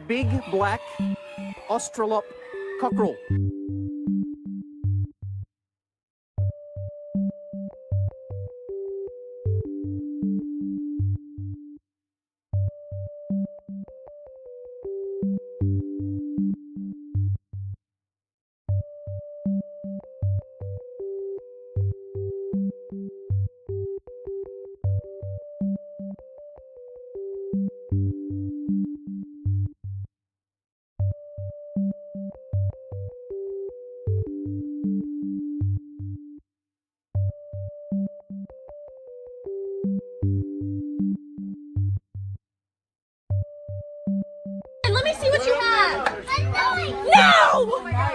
Big black Australop cockerel. Let me see what you have. No!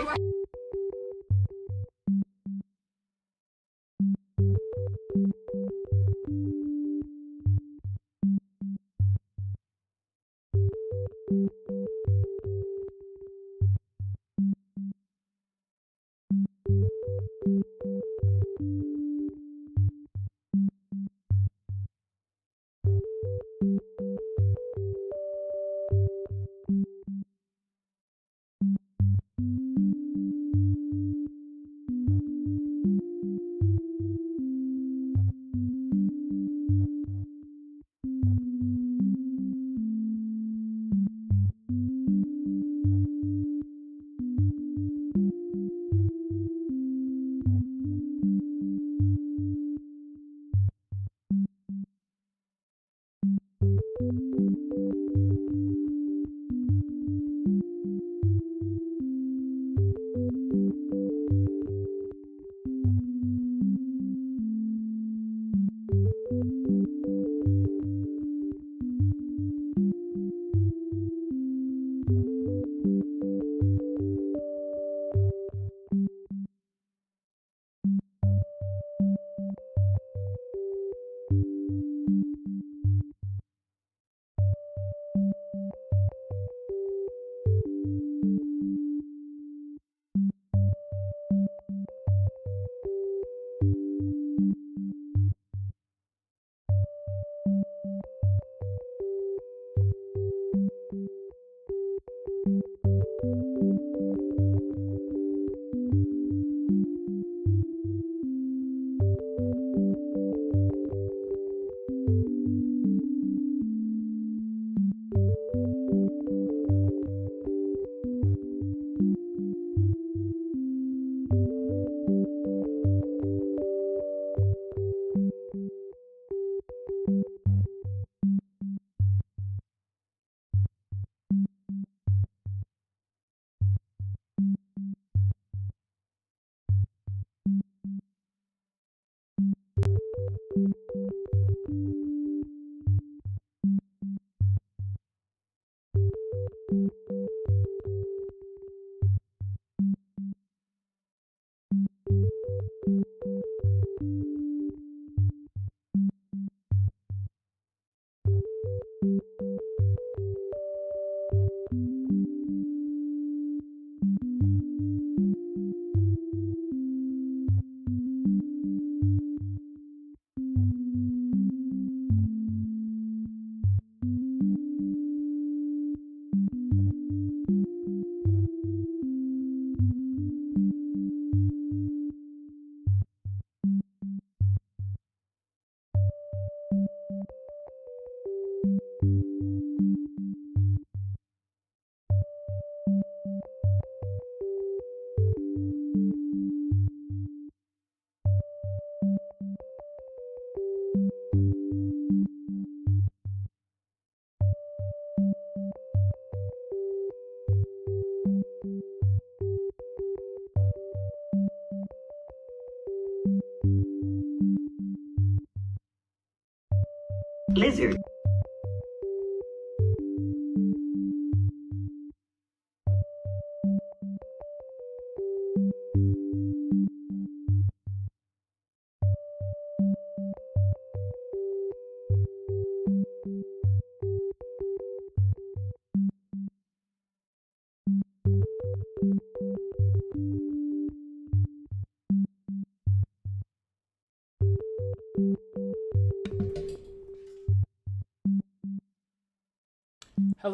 Lizard.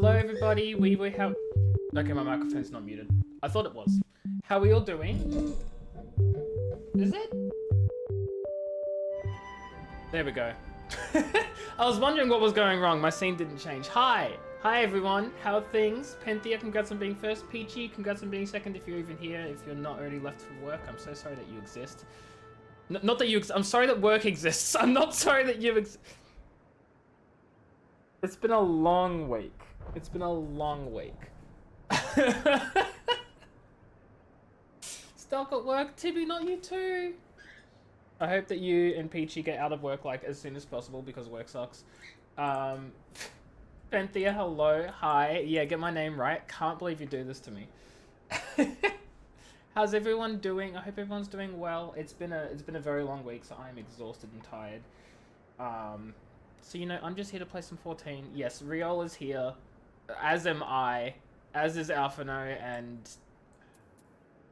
Hello everybody, we have... Okay, my microphone's not muted. I thought it was. How are we all doing? Is it? There we go. I was wondering what was going wrong. My scene didn't change. Hi! Hi everyone, how are things? Penthea, congrats on being first. Peachy, congrats on being second if you're even here. If you're not already left for work, I'm so sorry that you exist. Not that you I'm sorry that work exists. I'm not sorry that you exist. It's been a long week. It's been a long week. Stuck at work. Tibby, not you too. I hope that you and Peachy get out of work like as soon as possible because work sucks. Penthea, hello, hi. Yeah, get my name right. Can't believe you do this to me. How's everyone doing? I hope everyone's doing well. It's been a very long week, so I'm exhausted and tired. So you know, I'm just here to play some 14. Yes, Riol is here, as am I, as is Alphino and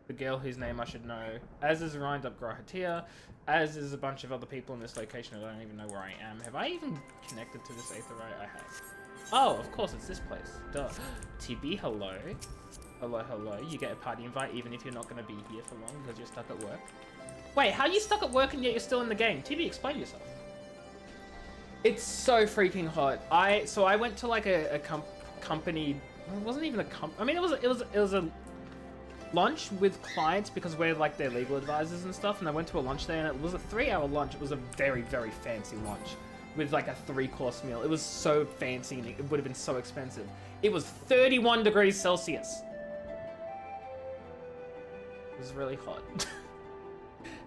the girl whose name I should know, as is Rind Up Grahatia, as is a bunch of other people in this location. I don't even know where I am. Have I even connected to this Aetherite? I have. Oh, of course, it's this place. Duh. TB, hello. Hello, hello. You get a party invite even if you're not going to be here for long because you're stuck at work. Wait, how are you stuck at work and yet you're still in the game? TB, explain yourself. It's so freaking hot. So I went to like a company. Well, it wasn't even a I mean, it was a lunch with clients because we're like their legal advisors and stuff. And I went to a lunch there, and it was a 3-hour lunch. It was a very, very fancy lunch with like a 3-course meal. It was so fancy, and it would have been so expensive. It was 31 degrees Celsius. It was really hot.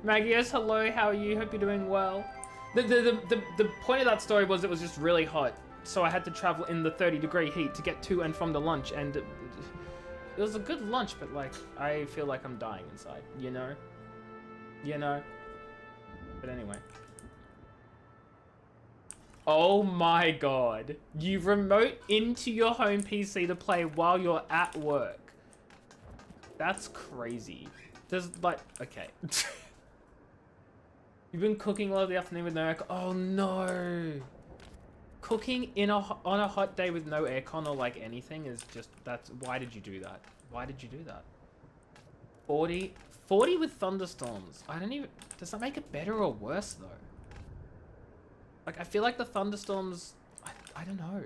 Magios, hello. How are you? Hope you're doing well. The point of that story was it was just really hot, so I had to travel in the 30-degree heat to get to and from the lunch, and it was a good lunch, but like I feel like I'm dying inside, you know? But anyway. Oh my god. You remote into your home PC to play while you're at work. That's crazy. There's like, okay. You've been cooking all of the afternoon with no aircon. Oh no! Cooking on a hot day with no aircon or like anything is just, why did you do that? Why did you do that? 40 with thunderstorms. I don't even, does that make it better or worse though? Like I feel like the thunderstorms, I don't know.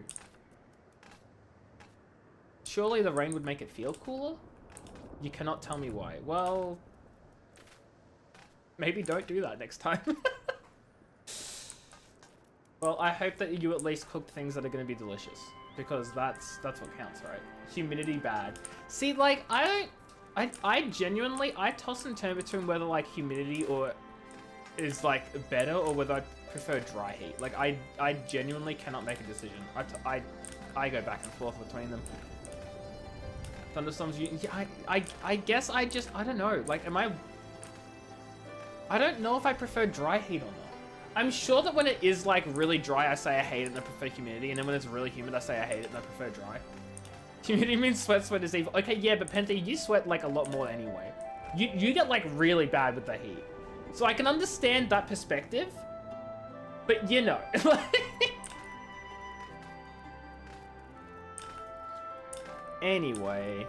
Surely the rain would make it feel cooler? You cannot tell me why. Well, maybe don't do that next time. Well, I hope that you at least cooked things that are going to be delicious, because that's what counts, right? Humidity bad. See, like I genuinely toss and turn between whether like humidity or is like better or whether I prefer dry heat. Like I genuinely cannot make a decision. I go back and forth between them. Thunderstorms. I guess I don't know. Like, I don't know if I prefer dry heat or not. I'm sure that when it is like really dry, I say I hate it and I prefer humidity, and then when it's really humid, I say I hate it and I prefer dry. Humidity means sweat is evil. Okay, yeah, but Penthea, you sweat like a lot more anyway. You get like really bad with the heat, so I can understand that perspective. But you know, anyway,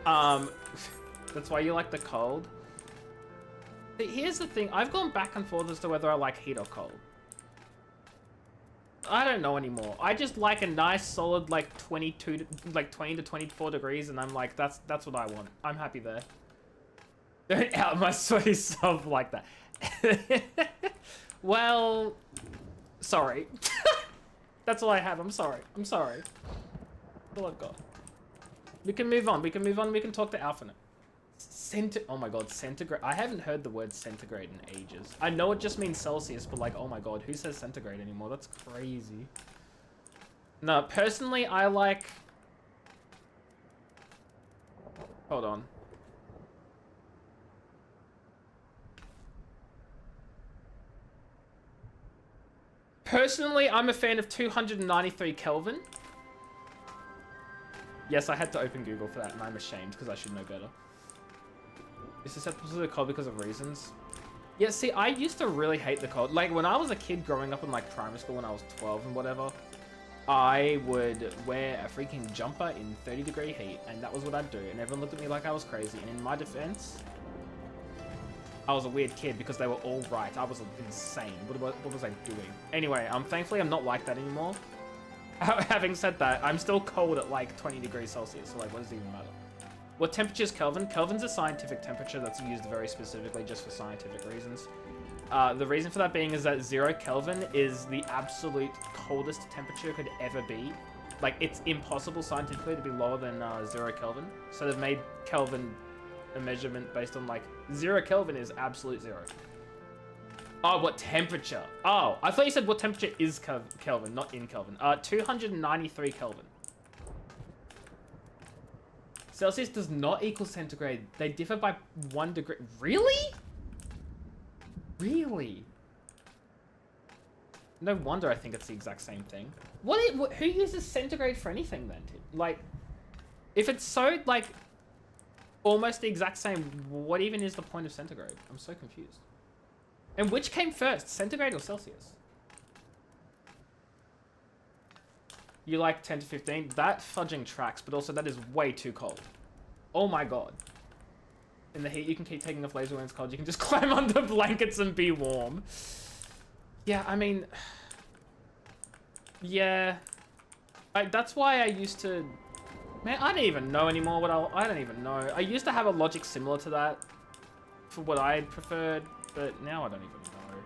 that's why you like the cold. Here's the thing, I've gone back and forth as to whether I like heat or cold. I don't know anymore. I just like a nice solid like 20 to 24 degrees, and I'm like, that's what I want. I'm happy there. Don't out my sweaty self like that. Well, sorry. That's all I have. I'm sorry. That's all I've got. We can move on. We can talk to Alpha now. Oh my god, centigrade. I haven't heard the word centigrade in ages. I know it just means Celsius, but like, oh my god, who says centigrade anymore? That's crazy. No, personally, I like... Hold on. Personally, I'm a fan of 293 Kelvin. Yes, I had to open Google for that, and I'm ashamed because I should know better. Is susceptible to the cold because of reasons? Yeah, see, I used to really hate the cold. Like, when I was a kid growing up in, like, primary school when I was 12 and whatever, I would wear a freaking jumper in 30-degree heat, and that was what I'd do. And everyone looked at me like I was crazy. And in my defense, I was a weird kid because they were all right. I was insane. What was I doing? Anyway, thankfully I'm not like that anymore. Having said that, I'm still cold at like 20 degrees Celsius, so like, what does it even matter? What temperature is Kelvin? Kelvin's a scientific temperature that's used very specifically just for scientific reasons. The reason for that being is that 0 Kelvin is the absolute coldest temperature could ever be. Like, it's impossible scientifically to be lower than 0 Kelvin. So they've made Kelvin a measurement based on, like, 0 Kelvin is absolute 0. Oh, what temperature? Oh, I thought you said what temperature is Kelvin, not in Kelvin. 293 Kelvin. Celsius does not equal centigrade. They differ by 1 degree. Really? Really? No wonder I think it's the exact same thing. Who uses centigrade for anything then? Like, if it's so, like, almost the exact same, what even is the point of centigrade? I'm so confused. And which came first, centigrade or Celsius? You like 10 to 15? That fudging tracks, but also that is way too cold. Oh my god. In the heat, you can keep taking off laser when it's cold. You can just climb under blankets and be warm. Yeah, I mean... Yeah. That's why I used to... Man, I don't even know anymore what I don't even know. I used to have a logic similar to that for what I preferred, but now I don't even know.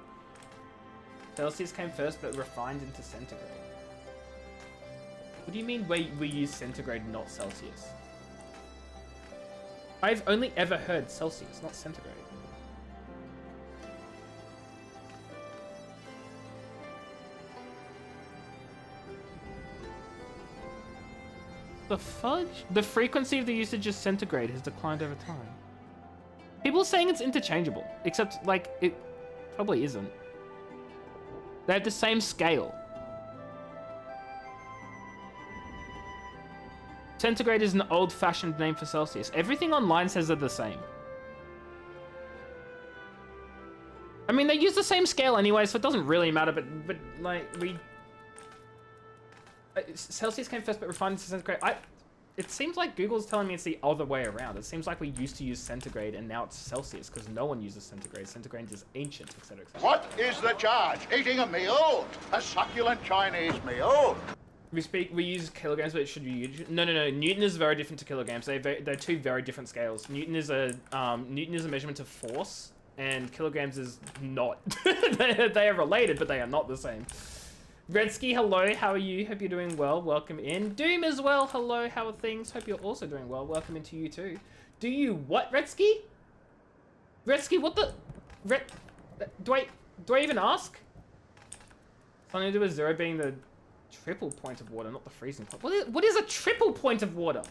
Celsius came first, but refined into centigrade. What do you mean we use centigrade, not Celsius? I've only ever heard Celsius, not centigrade. The fudge? The frequency of the usage of centigrade has declined over time. People are saying it's interchangeable, except, like, it probably isn't. They have the same scale. Centigrade is an old-fashioned name for Celsius. Everything online says they're the same. I mean, they use the same scale anyway, so it doesn't really matter, but like, Celsius came first, but refined into centigrade. It seems like Google's telling me it's the other way around. It seems like we used to use centigrade, and now it's Celsius, because no one uses centigrade. Centigrade is ancient, etc., etc. What is the charge? Eating a meal? A succulent Chinese meal? We use kilograms, but it should be no. Newton is very different to kilograms. They're two very different scales. Newton is a measurement of force, and kilograms is not. They are related, but they are not the same. Redsky, hello. How are you? Hope you're doing well. Welcome in. Doom as well. Hello. How are things? Hope you're also doing well. Welcome into you too. Do you what, Redsky? Redsky, what the? Do I even ask? Something to do with 0 being the triple point of water, not the freezing point. What is a triple point of water?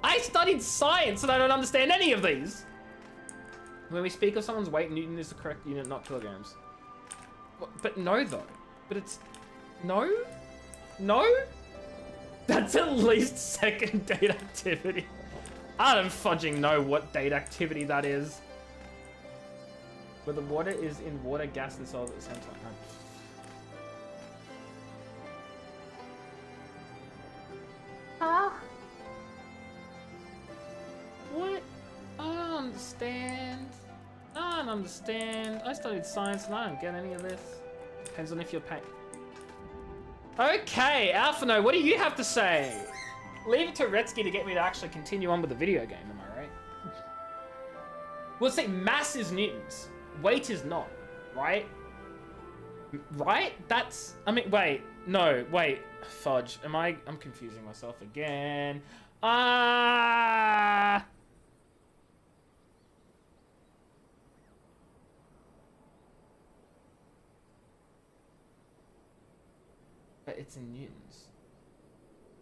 I studied science and I don't understand any of these. When we speak of someone's weight, Newton is the correct unit, not kilograms. But no, though. But it's... No? No? That's at least second date activity. I don't fudging know what date activity that is. Where the water is in water, gas, and solid at the same time. What? I don't understand. I don't understand. I studied science and I don't get any of this. Depends on if you're paying. Okay, Alphano, what do you have to say? Leave it to Retsky to get me to actually continue on with the video game, am I right? Well, see, mass is newtons. Weight is not, right? Right? That's... I mean, wait. No, wait. Fudge. I'm confusing myself again. But it's in newtons.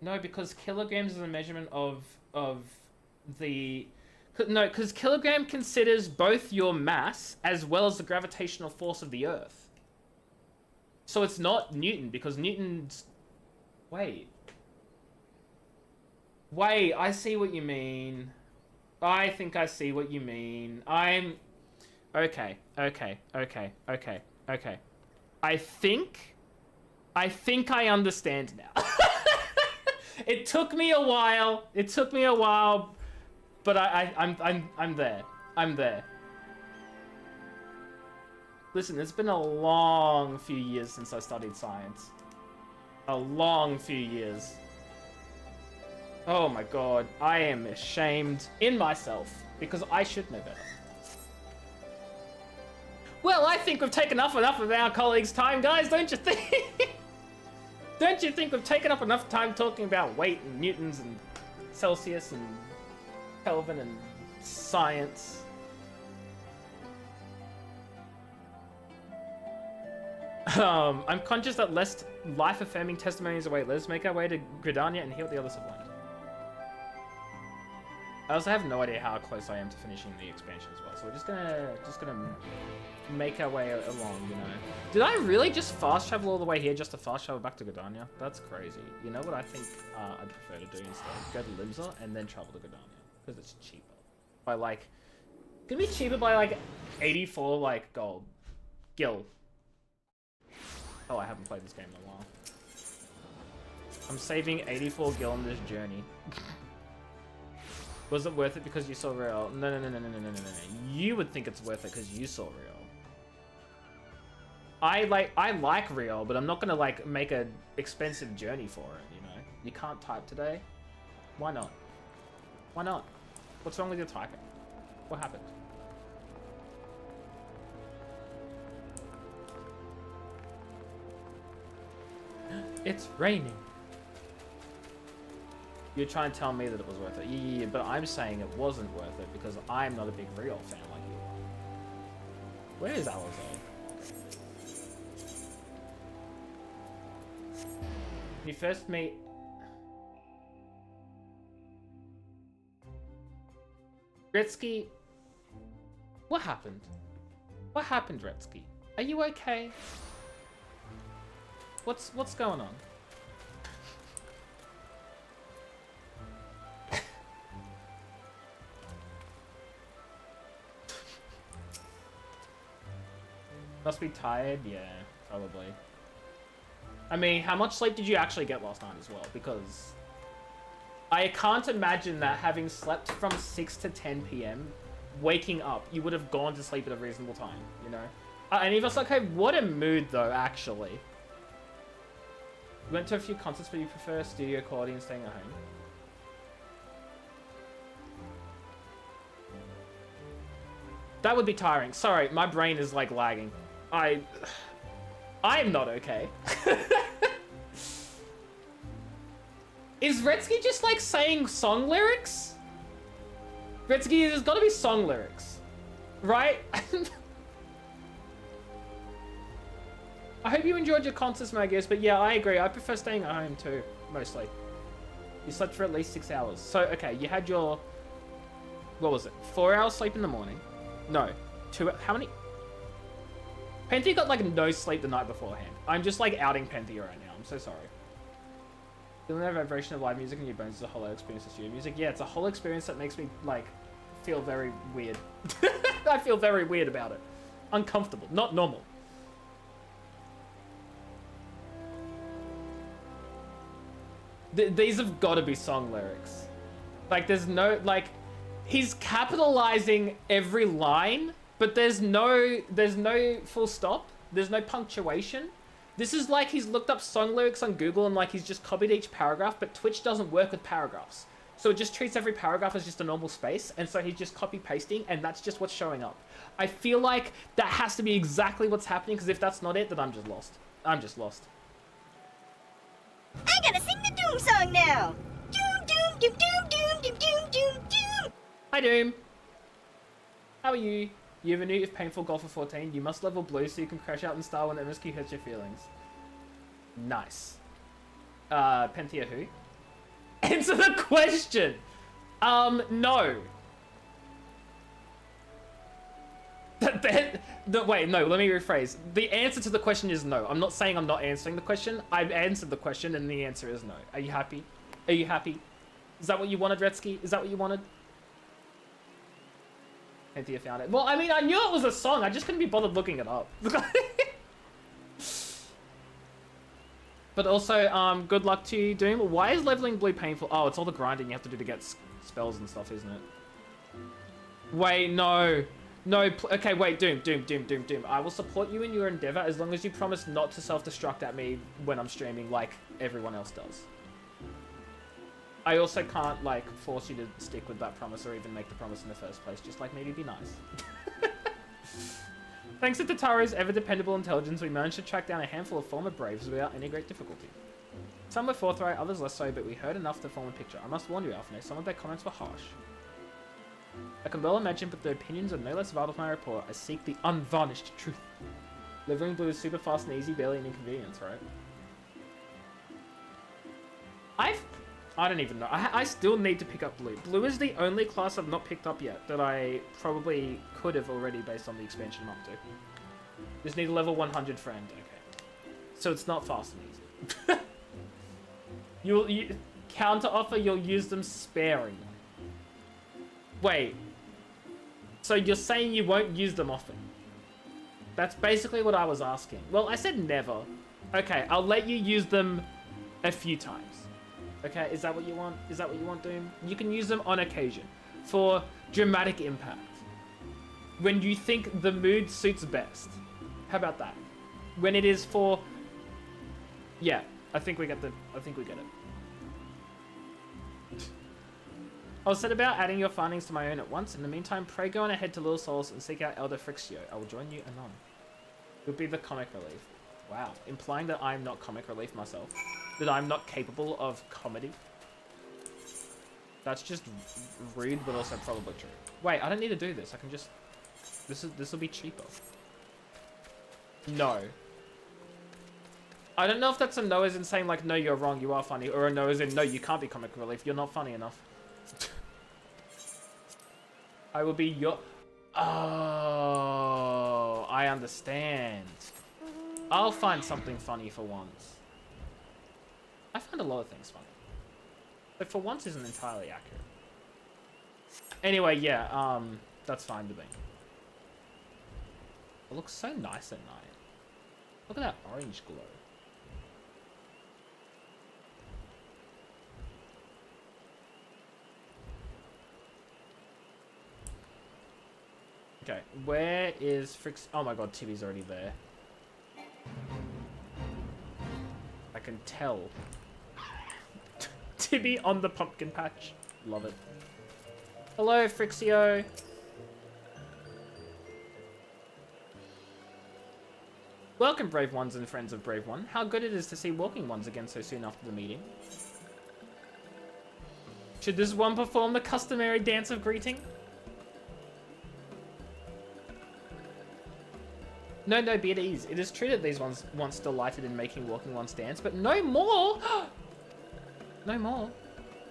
No, because kilograms is a measurement of the... No, because kilogram considers both your mass as well as the gravitational force of the Earth. So it's not Newton, because Newton's... Wait, I see what you mean. I think I see what you mean. Okay. I think I understand now. It took me a while. It took me a while, but I'm there. I'm there. Listen, it's been a long few years since I studied science. A long few years. Oh my god, I am ashamed in myself because I should know better. Well, I think we've taken up enough of our colleagues' time, guys, don't you think? Don't you think we've taken up enough time talking about weight and newtons and Celsius and Kelvin and science? I'm conscious that less life-affirming testimonies await. Let's make our way to Gridania and heal the other sublime. I also have no idea how close I am to finishing the expansion as well, so we're just gonna make our way along, you know. Did I really just fast travel all the way here just to fast travel back to Gridania? That's crazy. You know what I think I'd prefer to do instead? Go to Limsa and then travel to Gridania, because it's cheaper. By like, it's gonna be cheaper by like 84 like gold. Gil. Oh, I haven't played this game in a while. I'm saving 84 gil on this journey. Was it worth it because you saw Real? No. You would think it's worth it because you saw Real. I like Real, but I'm not gonna like make an expensive journey for it, you know? You can't type today? Why not? Why not? What's wrong with your typing? What happened? It's raining. You're trying to tell me that it was worth it. Yeah, but I'm saying it wasn't worth it because I'm not a big Real fan like you are. Where is Alizé? You first meet... Gretzky... What happened? What happened, Gretzky? Are you okay? What's going on? Must be tired? Yeah, probably. I mean, how much sleep did you actually get last night as well? Because I can't imagine that having slept from 6 to 10 p.m, waking up, you would have gone to sleep at a reasonable time, you know? And he was like, okay, what a mood though, actually. You went to a few concerts, but you prefer studio quality and staying at home? That would be tiring. Sorry, my brain is like lagging. I am not okay. Is Retsky just like saying song lyrics? Retsky, there's gotta be song lyrics, right? I hope you enjoyed your concerts, Magius, but yeah, I agree. I prefer staying at home too, mostly. You slept for at least 6 hours. So, okay, you had your... What was it? 4 hours sleep in the morning? No. 2... How many... Penthea got, like, no sleep the night beforehand. I'm just, like, outing Penthea right now. I'm so sorry. Feeling that vibration of live music in your bones is a whole experience of studio music. Yeah, it's a whole experience that makes me, like, feel very weird. I feel very weird about it. Uncomfortable. Not normal. These have got to be song lyrics. Like, there's no, like, he's capitalizing every line, but there's no full stop. There's no punctuation. This is like he's looked up song lyrics on Google and like he's just copied each paragraph, but Twitch doesn't work with paragraphs. So it just treats every paragraph as just a normal space, and so he's just copy pasting, and that's just what's showing up. I feel like that has to be exactly what's happening, because if that's not it, then I'm just lost. I'm just lost. I gotta sing the Doom song now! Doom, doom, doom, doom, doom, doom, doom, doom, doom! Hi, Doom. How are you? You have a new if painful goal for 14. You must level blue so you can crash out in style when MSQ hurts your feelings. Nice. Penthea who? Answer the question! No. Wait, no, let me rephrase. The answer to the question is no. I'm not saying I'm not answering the question. I've answered the question and the answer is no. Are you happy? Are you happy? Is that what you wanted, Retsky? Is that what you wanted? Penthea found it. Well, I mean, I knew it was a song. I just couldn't be bothered looking it up. But also, good luck to you, Doom. Why is leveling blue painful? Oh, it's all the grinding you have to do to get spells and stuff, isn't it? Wait, no. No, okay, wait, Doom. I will support you in your endeavor as long as you promise not to self-destruct at me when I'm streaming like everyone else does. I also can't, like, force you to stick with that promise or even make the promise in the first place. Just, like, maybe be nice. Thanks to Tataru's ever-dependable intelligence, we managed to track down a handful of former Braves without any great difficulty. Some were forthright, others less so, but we heard enough to form a picture. I must warn you, Alphinae, some of their comments were harsh. I can well imagine, but the opinions are no less vital to my report. I seek the unvarnished truth. Delivering blue is super fast and easy, barely an inconvenience, right? I don't even know. I still need to pick up blue. Blue is the only class I've not picked up yet that I probably could have already based on the expansion I'm up to. Just need a level 100 friend. Okay. So it's not fast and easy. you counter offer, you'll use them sparingly. Wait. So you're saying you won't use them often? That's basically what I was asking. Well, I said never. Okay, I'll let you use them a few times. Okay, is that what you want? Is that what you want, Doom? You can use them on occasion for dramatic impact. When you think the mood suits best. How about that? When it is for... Yeah, I think we get it. I'll set about adding your findings to my own at once. In the meantime, pray go on ahead to Little Souls and seek out Elder Frixio. I will join you anon. You'll be the comic relief. Wow, implying that I'm not comic relief myself. That I'm not capable of comedy. That's just rude, but also probably true. Wait, I don't need to do this. I can just... This will be cheaper. No. I don't know if that's a no as in saying like, no, you're wrong, you are funny. Or a no as in, no, you can't be comic relief. You're not funny enough. I will be your... Oh, I understand. I'll find something funny for once. I find a lot of things funny. But for once isn't entirely accurate. Anyway, yeah, that's fine with me. It looks so nice at night. Look at that orange glow. Okay, where is Frix? Oh my god, Tibby's already there. I can tell. Tibby on the pumpkin patch. Love it. Hello, Frixio. Welcome, Brave Ones and friends of Brave One. How good it is to see Walking Ones again so soon after the meeting. Should this one perform the customary dance of greeting? No, be at ease. It is true that these ones once delighted in making Walking Ones dance, but no more! No more.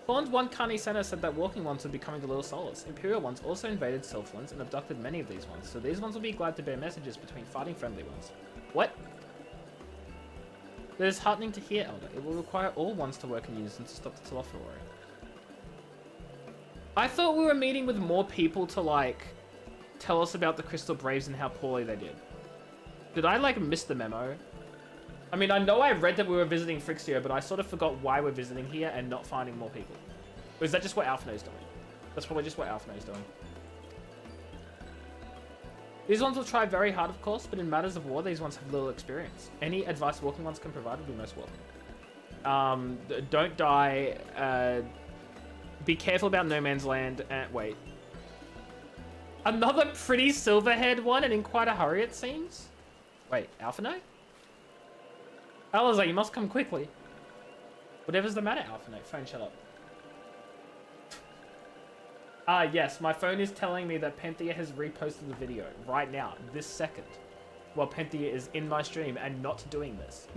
Thorn's one Carney Center said that Walking Ones would be coming to Little Solace. Imperial ones also invaded Sylphlands and abducted many of these ones, so these ones will be glad to bear messages between fighting friendly ones. What? That is heartening to hear, Elder. It will require all ones to work in unison to stop the Telophoroi. I thought we were meeting with more people to, like, tell us about the Crystal Braves and how poorly they did. Did I, like, miss the memo? I mean, I know I read that we were visiting Frixio, but I sort of forgot why we're visiting here and not finding more people. Or is that just what Alphinae's doing? That's probably just what Alphinae's doing. These ones will try very hard, of course, but in matters of war, these ones have little experience. Any advice Walking Ones can provide would be most welcome. Don't die. Be careful about No Man's Land. Wait. Another pretty silver-haired one and in quite a hurry, it seems? Wait, Alphinae? Alazar, you must come quickly. Whatever's the matter, Alphinae. Phone, shut up. Yes, my phone is telling me that Penthea has reposted the video right now, this second, while Penthea is in my stream and not doing this.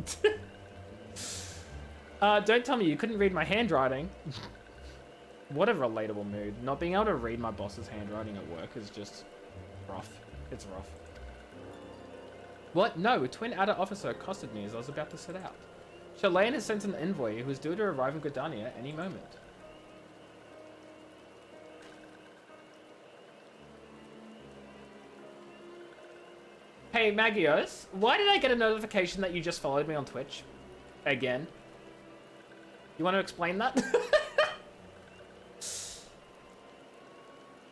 Don't tell me you couldn't read my handwriting. What a relatable mood. Not being able to read my boss's handwriting at work is just rough. It's rough. What? No, a twin adder officer accosted me as I was about to set out. Shalane has sent an envoy who is due to arrive in Gridania any moment. Hey, Magios, why did I get a notification that you just followed me on Twitch? again. You want to explain that?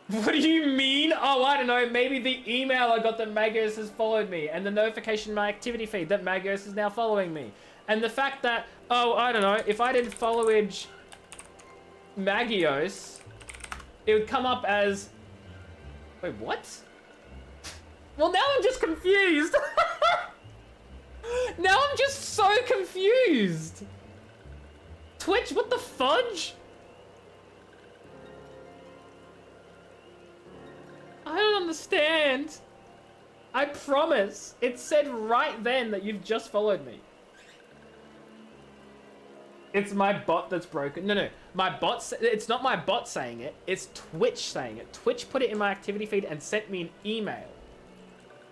What do you mean? Oh, I don't know. Maybe the email I got that Magios has followed me, and the notification in my activity feed that Magios is now following me. And the fact that, oh, I don't know, if I did followage Magios, it would come up as... Wait, what? Well, now I'm just confused. Now I'm just so confused. Twitch, what the fudge? I don't understand. I promise. It said right then that you've just followed me. It's my bot that's broken. No. It's not my bot saying it. It's Twitch saying it. Twitch put it in my activity feed and sent me an email.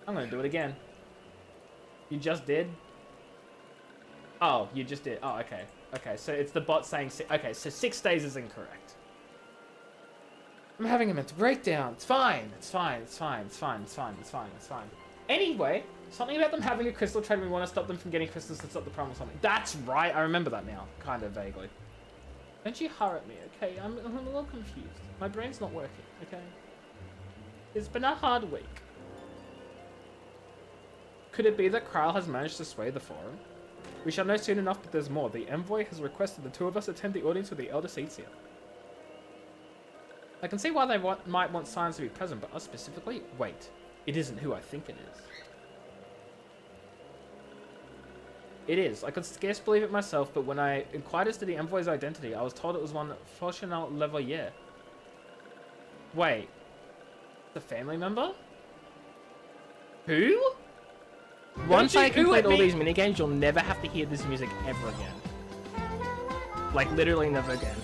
I'm gonna do it again. You just did? Oh, you just did. Oh, okay. Okay, so it's the bot saying... Okay, so 6 days is incorrect. I'm having a mental breakdown. It's fine. It's fine. It's fine. It's fine. It's fine. It's fine. It's fine. Anyway, something about them having a crystal trade. We want to stop them from getting crystals to stop the problem or something. That's right. I remember that now. Kind of vaguely. Don't you hurry at me, okay? I'm a little confused. My brain's not working, okay? It's been a hard week. Could it be that Krile has managed to sway the forum? We shall know soon enough, but there's more. The envoy has requested the two of us attend the audience with the elder seats here. I can see why they might want Science to be present, but us specifically? Wait, it isn't who I think it is. It is. I could scarce believe it myself, but when I inquired as to the envoy's identity, I was told it was one Fortunal Levoyer. Wait, the family member? Who? Once I complete all these minigames, you'll never have to hear this music ever again. Like, literally never again.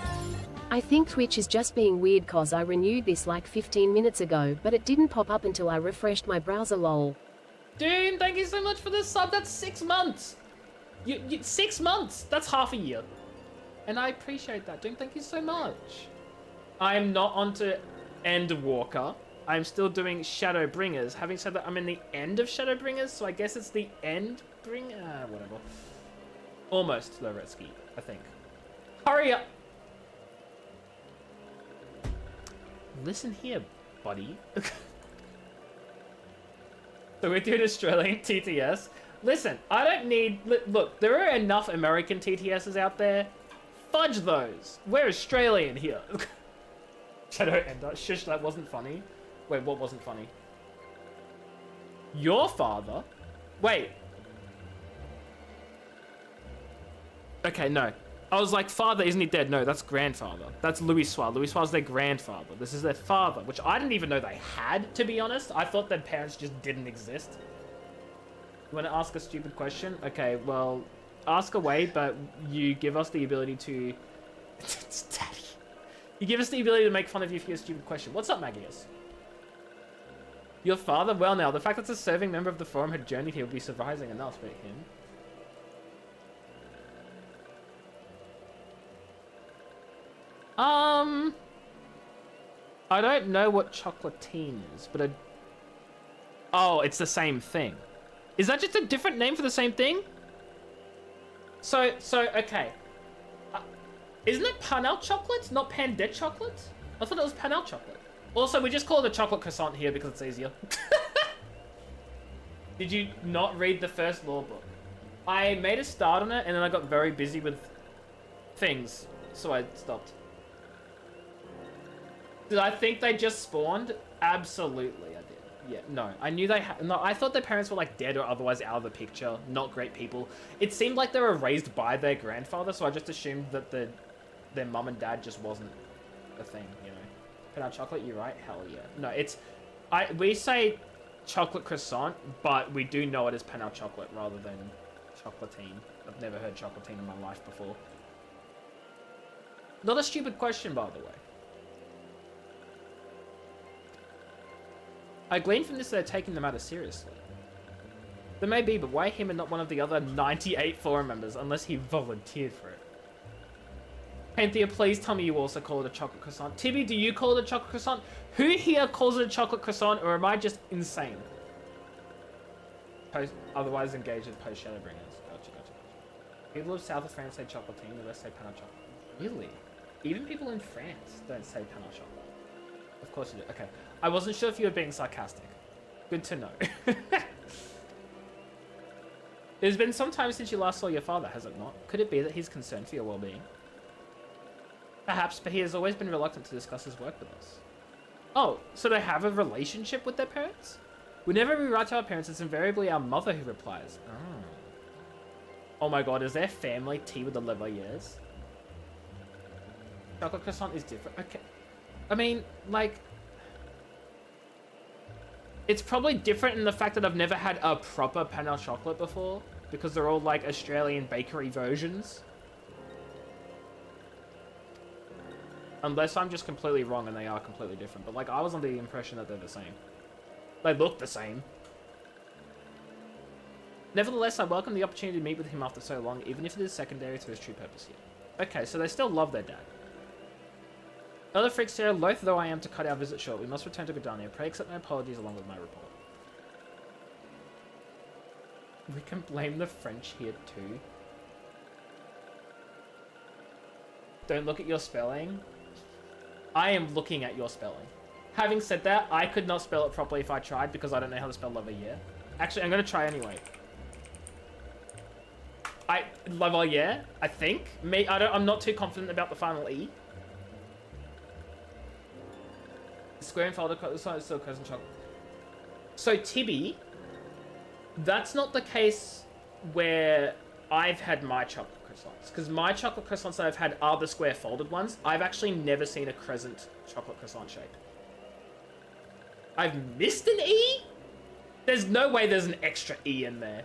I think Twitch is just being weird cause I renewed this like 15 minutes ago, but it didn't pop up until I refreshed my browser lol. Doom, thank you so much for the sub. That's 6 months. 6 months. That's half a year. And I appreciate that. Doom, thank you so much. I'm not onto Endwalker. I'm still doing Shadowbringers. Having said that, I'm in the end of Shadowbringers, so I guess it's the whatever. Almost Loretsky, I think. Hurry up! Listen here, buddy. So we're doing Australian TTS. Listen, I don't need... Look, there are enough American TTSs out there. Fudge those. We're Australian here. Shadow Ender. Shush, that wasn't funny. Wait, what wasn't funny? Your father? Wait. Okay, no. I was like, father, isn't he dead? No, that's grandfather. That's Louis Soir. Louis Soir's their grandfather. This is their father, which I didn't even know they had, to be honest. I thought their parents just didn't exist. You want to ask a stupid question? Okay, well, ask away, but you give us the ability to... It's Daddy. You give us the ability to make fun of you for your stupid question. What's up, Magius? Your father? Well, now, the fact that a serving member of the forum had journeyed here would be surprising enough for him. I don't know what chocolatine is, but oh, it's the same thing. Is that just a different name for the same thing? So, okay. Isn't it Panel chocolate, not Pandet chocolate? I thought it was Panel chocolate. Also, we just call it a chocolate croissant here because it's easier. Did you not read the first law book? I made a start on it, and then I got very busy with things, so I stopped. Did I think they just spawned? Absolutely, I did. Yeah, no. I knew they had... No, I thought their parents were, like, dead or otherwise out of the picture. Not great people. It seemed like they were raised by their grandfather, so I just assumed that their mum and dad just wasn't a thing, you know. Peanut chocolate, you're right? Hell yeah. No, it's... we say chocolate croissant, but we do know it as Panel chocolate rather than chocolatine. I've never heard chocolatine in my life before. Not a stupid question, by the way. I gleaned from this that they're taking the matter seriously. There may be, but why him and not one of the other 98 forum members, unless he volunteered for it? Panthea, please tell me you also call it a chocolate croissant. Tibby, do you call it a chocolate croissant? Who here calls it a chocolate croissant, or am I just insane? Otherwise engaged with post Shadowbringers. Gotcha. People of south of France say chocolatine, the rest say pain au chocolat. Really? Even people in France don't say pain au chocolat. Of course you do. Okay. I wasn't sure if you were being sarcastic. Good to know. It's been some time since you last saw your father, has it not? Could it be that he's concerned for your well-being? Perhaps, but he has always been reluctant to discuss his work with us. Oh, so they have a relationship with their parents? Whenever we write to our parents, it's invariably our mother who replies. Oh. Oh my god, is their family tea with the Levaillers? Chocolate croissant is different. Okay. I mean, like... It's probably different in the fact that I've never had a proper pain au chocolat before, because they're all like Australian bakery versions. Unless I'm just completely wrong and they are completely different. But like, I was under the impression that they're the same. They look the same. Nevertheless, I welcome the opportunity to meet with him after so long, even if it is secondary to his true purpose here. Okay, so they still love their dad. Other freaks here, loath though I am to cut our visit short, we must return to Gridania. Pray accept my apologies along with my report. We can blame the French here too. Don't look at your spelling. I am looking at your spelling. Having said that, I could not spell it properly if I tried because I don't know how to spell Lavalier. Actually, I'm going to try anyway. Lavalier, I think. I'm not too confident about the final E. Square and folded, still cousin chocolate. So Tibby, that's not the case where I've had my chocolate croissants, because my chocolate croissants that I've had are the square folded ones. I've actually never seen a crescent chocolate croissant shape. I've missed an E? There's no way there's an extra E in there.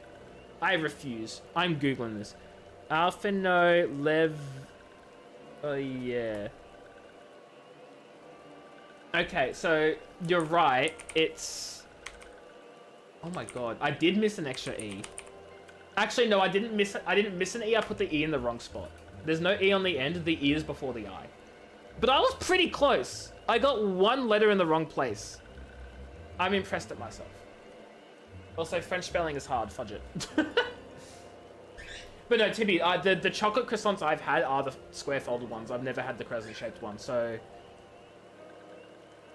I refuse. I'm Googling this. Alphino Lev... Oh, yeah. Okay, so you're right. It's... Oh my god. I did miss an extra E. Actually, no, I didn't miss an E. I put the E in the wrong spot. There's no E on the end. The E is before the I. But I was pretty close. I got one letter in the wrong place. I'm impressed at myself. Also, French spelling is hard. Fudge it. But no, Tibby, the chocolate croissants I've had are the square folded ones. I've never had the crescent-shaped one, so...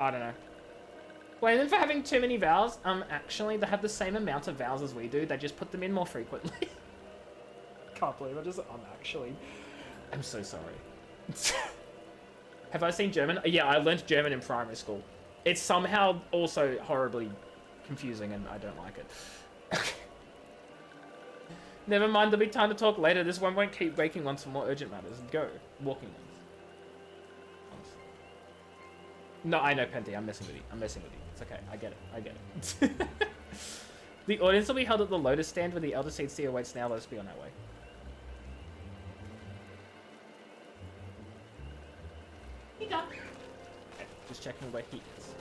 I don't know. Blame them for having too many vowels. Actually, they have the same amount of vowels as we do. They just put them in more frequently. Can't believe I just... actually... I'm so sorry. Have I seen German? Yeah, I learned German in primary school. It's somehow also horribly confusing and I don't like it. Never mind, there'll be time to talk later. This one won't keep waking ones for more urgent matters. Go. Walking ones. No, I know, Penty. I'm messing with you. I'm messing with you. It's okay. I get it. I get it. The audience will be held at the Lotus stand where the Elder Seed awaits now. Let us be on our way. Okay, just checking where he is.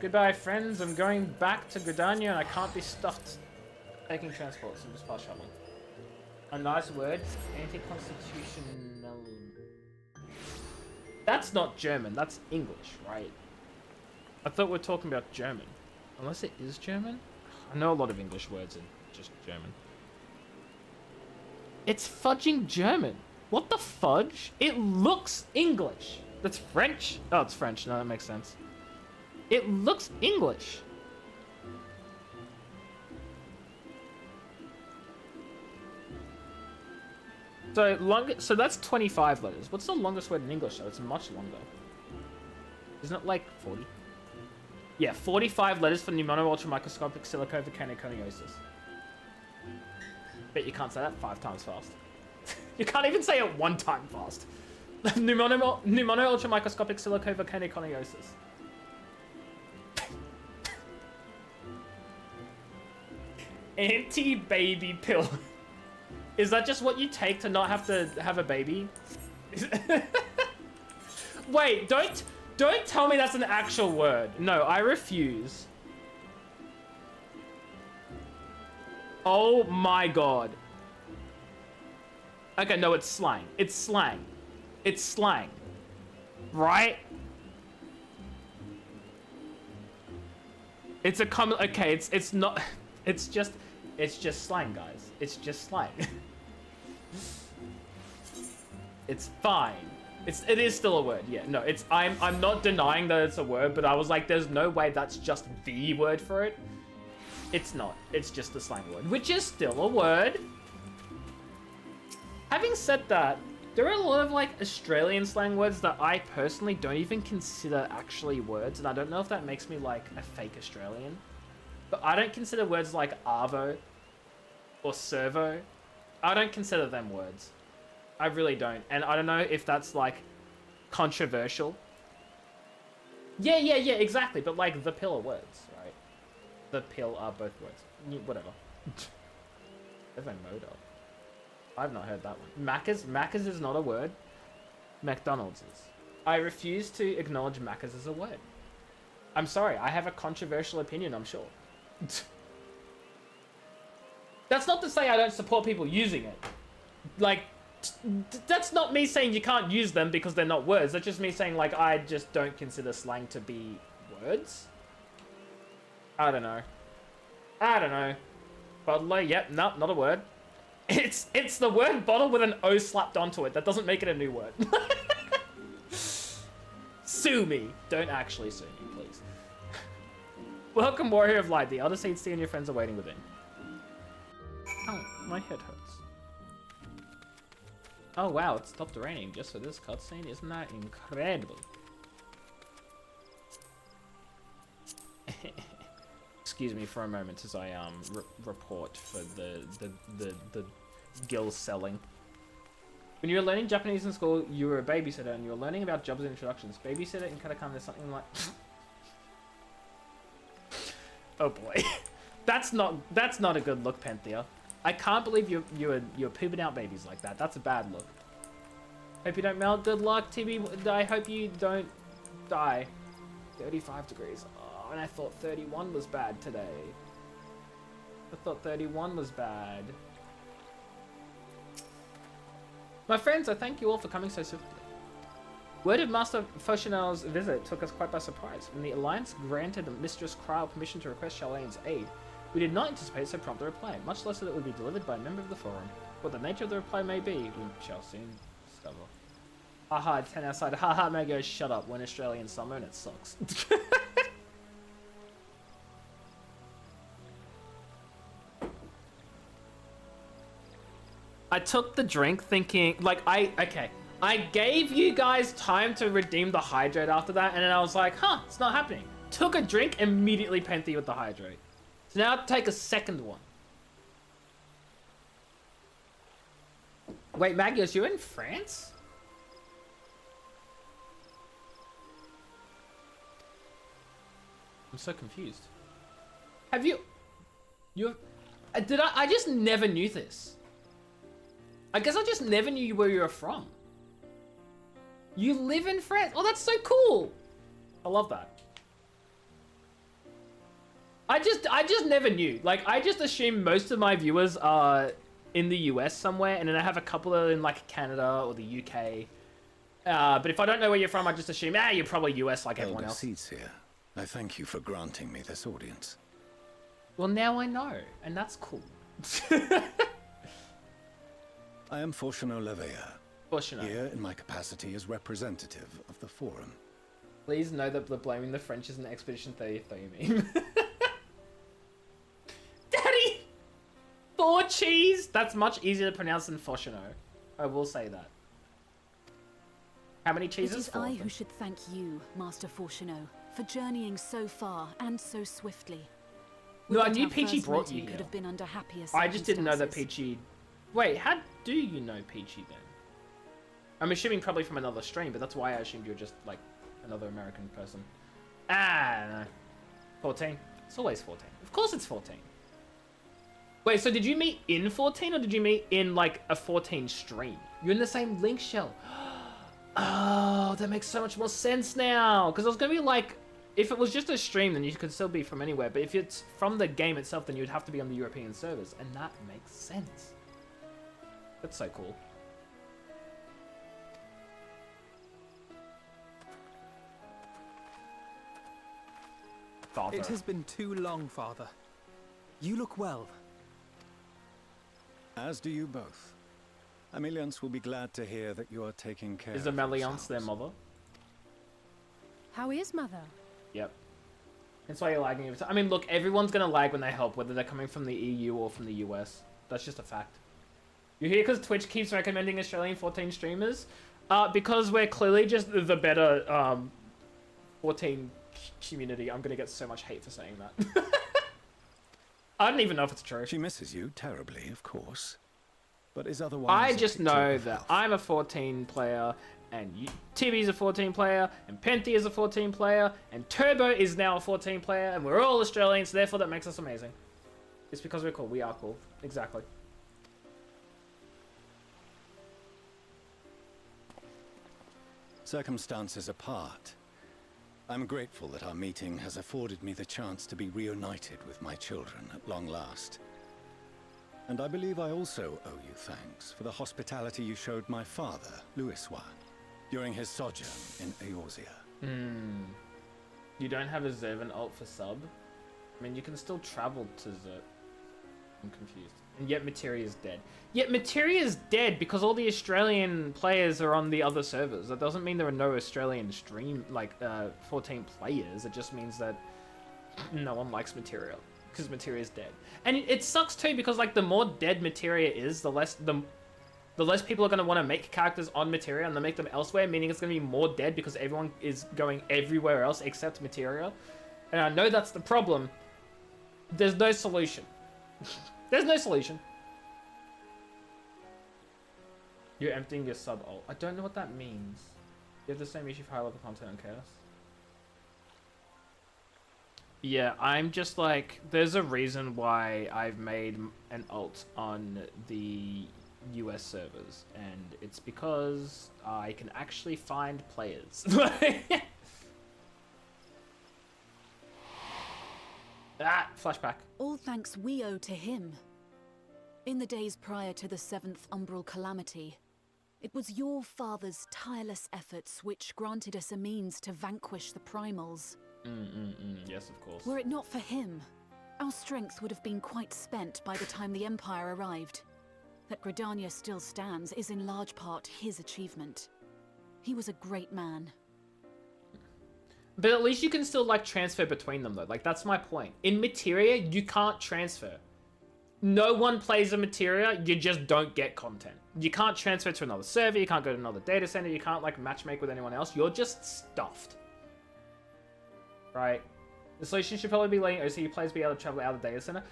Goodbye, friends. I'm going back to Gridania and I can't be stuffed taking transport, so I'm just fast traveling. A nice word. Anti-constitutional. That's not German. That's English, right? I thought we were talking about German. Unless it is German? I know a lot of English words in just German. It's fudging German. What the fudge? It looks English. That's French? Oh, it's French. No, that makes sense. It looks English. So that's 25 letters. What's the longest word in English though? It's much longer. Isn't it like 40? Yeah, 45 letters for pneumono-ultramicroscopic silicovolcanoconiosis. Bet you can't say that 5 times fast. You can't even say it 1 time fast. Pneumono-ultramicroscopic silicovolcanoconiosis. Anti-baby pill. Is that just what you take to not have to have a baby? Wait, don't tell me that's an actual word. No, I refuse. Oh my god. Okay, no, it's slang. It's slang. It's slang. Right? It's a common... Okay, it's not... It's just... It's just slang, guys. It's just slang. It's fine. It is still a word. Yeah, no, I'm not denying that it's a word, but I was like, there's no way that's just the word for it. It's not. It's just a slang word, which is still a word. Having said that, there are a lot of like Australian slang words that I personally don't even consider actually words, and I don't know if that makes me like a fake Australian. But I don't consider words like arvo or servo. I don't consider them words. I really don't. And I don't know if that's like controversial. Yeah, exactly. But like the pill are words, right? The pill are both words. Whatever. Modo. I've not heard that one. Macca's is not a word. McDonald's is. I refuse to acknowledge Macca's as a word. I'm sorry. I have a controversial opinion, I'm sure. That's not to say I don't support people using it. Like, that's not me saying you can't use them because they're not words. That's just me saying, like, I just don't consider slang to be words. I don't know. Bottle, yep, no, not a word. It's the word bottle with an O slapped onto it. That doesn't make it a new word. Sue me. Don't actually sue me, please. Welcome, Warrior of Light. The Elder Seed and your friends are waiting within. Oh, my head hurts. Oh wow, it stopped raining just for this cutscene. Isn't that incredible? Excuse me for a moment as I report for the gill selling. When you were learning Japanese in school, you were a babysitter and you were learning about jobs and introductions. Babysitter in katakana, there's something like. Oh boy, that's not a good look, Penthea. I can't believe you're pooping out babies like that. That's a bad look. Hope you don't melt. Good luck, TB. I hope you don't die. 35 degrees. Oh, and I thought 31 was bad today. I thought 31 was bad. My friends, I thank you all for coming so swiftly. Word of Master Foshinel's visit took us quite by surprise. When the Alliance granted Mistress Kryle permission to request Charlene's aid, we did not anticipate so prompt a reply, much less that it would be delivered by a member of the Forum. What the nature of the reply may be, we shall soon discover. Haha, 10 outside. Haha, Mago, shut up. When Australian summer and it sucks. I took the drink thinking, like, I gave you guys time to redeem the hydrate after that, and then I was like, huh, it's not happening. Took a drink, immediately Penthy with the hydrate. So now take a second one. Wait, Magios, you're in France? I'm so confused. Have you... I just never knew this. I guess I just never knew where you were from. You live in France? Oh, that's so cool. I love that. I just never knew. Like, I just assumed most of my viewers are in the US somewhere, and then I have a couple that are in, like, Canada or the UK. But if I don't know where you're from, I just assume, you're probably US like everyone else. Seats here. I thank you for granting me this audience. Well, now I know, and that's cool. I am Fortuno Leveilleur, Fortuno. here in my capacity as representative of the Forum. Please know that the blaming the French is an Expedition 33 meme. Daddy! 4 cheese! That's much easier to pronounce than Fortuno. I will say that. How many cheeses? It is I who should thank you, Master Fortuno, for journeying so far and so swiftly. No, I knew Peachy brought you here. Could have been under happier I just didn't know that Peachy... Wait, how do you know Peachy then? I'm assuming probably from another stream, but that's why I assumed you were just, like, another American person. No. 14. It's always 14. Of course it's 14. Wait, so did you meet in 14 or did you meet in, like, a 14 stream? You're in the same link shell. Oh, that makes so much more sense now. Because I was going to be like, if it was just a stream, then you could still be from anywhere. But if it's from the game itself, then you'd have to be on the European servers. And that makes sense. That's so cool. Father. It has been too long, Father. You look well. As do you both. Ameliance will be glad to hear that you are taking care Is of Ameliance their yourselves. mother? How is Mother? Yep. That's why you're lagging every time. I mean, look, everyone's gonna lag when they help, whether they're coming from the EU or from the US. That's just a fact. You're here because Twitch keeps recommending Australian 14 streamers? Because we're clearly just the better 14 community. I'm gonna get so much hate for saying that. I don't even know if it's true. She misses you terribly, of course, but is otherwise. I just in tip-top know that health. I'm a 14 player, and Tibi's a 14 player, and Penty is a 14 player, and Turbo is now a 14 player, and we're all Australians, so therefore that makes us amazing. It's because we're cool. We are cool. Exactly. Circumstances apart, I'm grateful that our meeting has afforded me the chance to be reunited with my children at long last. And I believe I also owe you thanks for the hospitality you showed my father, Louisois, during his sojourn in Eorzea. You don't have a Zervan ult for sub? I mean, you can still travel to Zerv. I'm confused. And yet Materia is dead. Yet Materia is dead because all the Australian players are on the other servers. That doesn't mean there are no Australian 14 players. It just means that no one likes Materia because Materia is dead. And it sucks too because like the more dead Materia is, the less people are going to want to make characters on Materia and they make them elsewhere, meaning it's going to be more dead because everyone is going everywhere else except Materia. And I know that's the problem. There's no solution. There's no solution. You're emptying your sub ult. I don't know what that means. You have the same issue for high level content on Chaos. Yeah, I'm just like, there's a reason why I've made an ult on the US servers, and it's because I can actually find players. Flashback. All thanks we owe to him. In the days prior to the 7th Umbral Calamity, it was your father's tireless efforts which granted us a means to vanquish the primals. Yes, of course. Were it not for him, our strength would have been quite spent by the time the Empire arrived. That Gridania still stands is in large part his achievement. He was a great man. But at least you can still, like, transfer between them, though. Like, that's my point. In Materia, you can't transfer. No one plays a Materia, you just don't get content. You can't transfer to another server, you can't go to another data center, you can't, like, matchmake with anyone else. You're just stuffed. Right? The solution should probably be letting OCU players be able to travel out of the data center.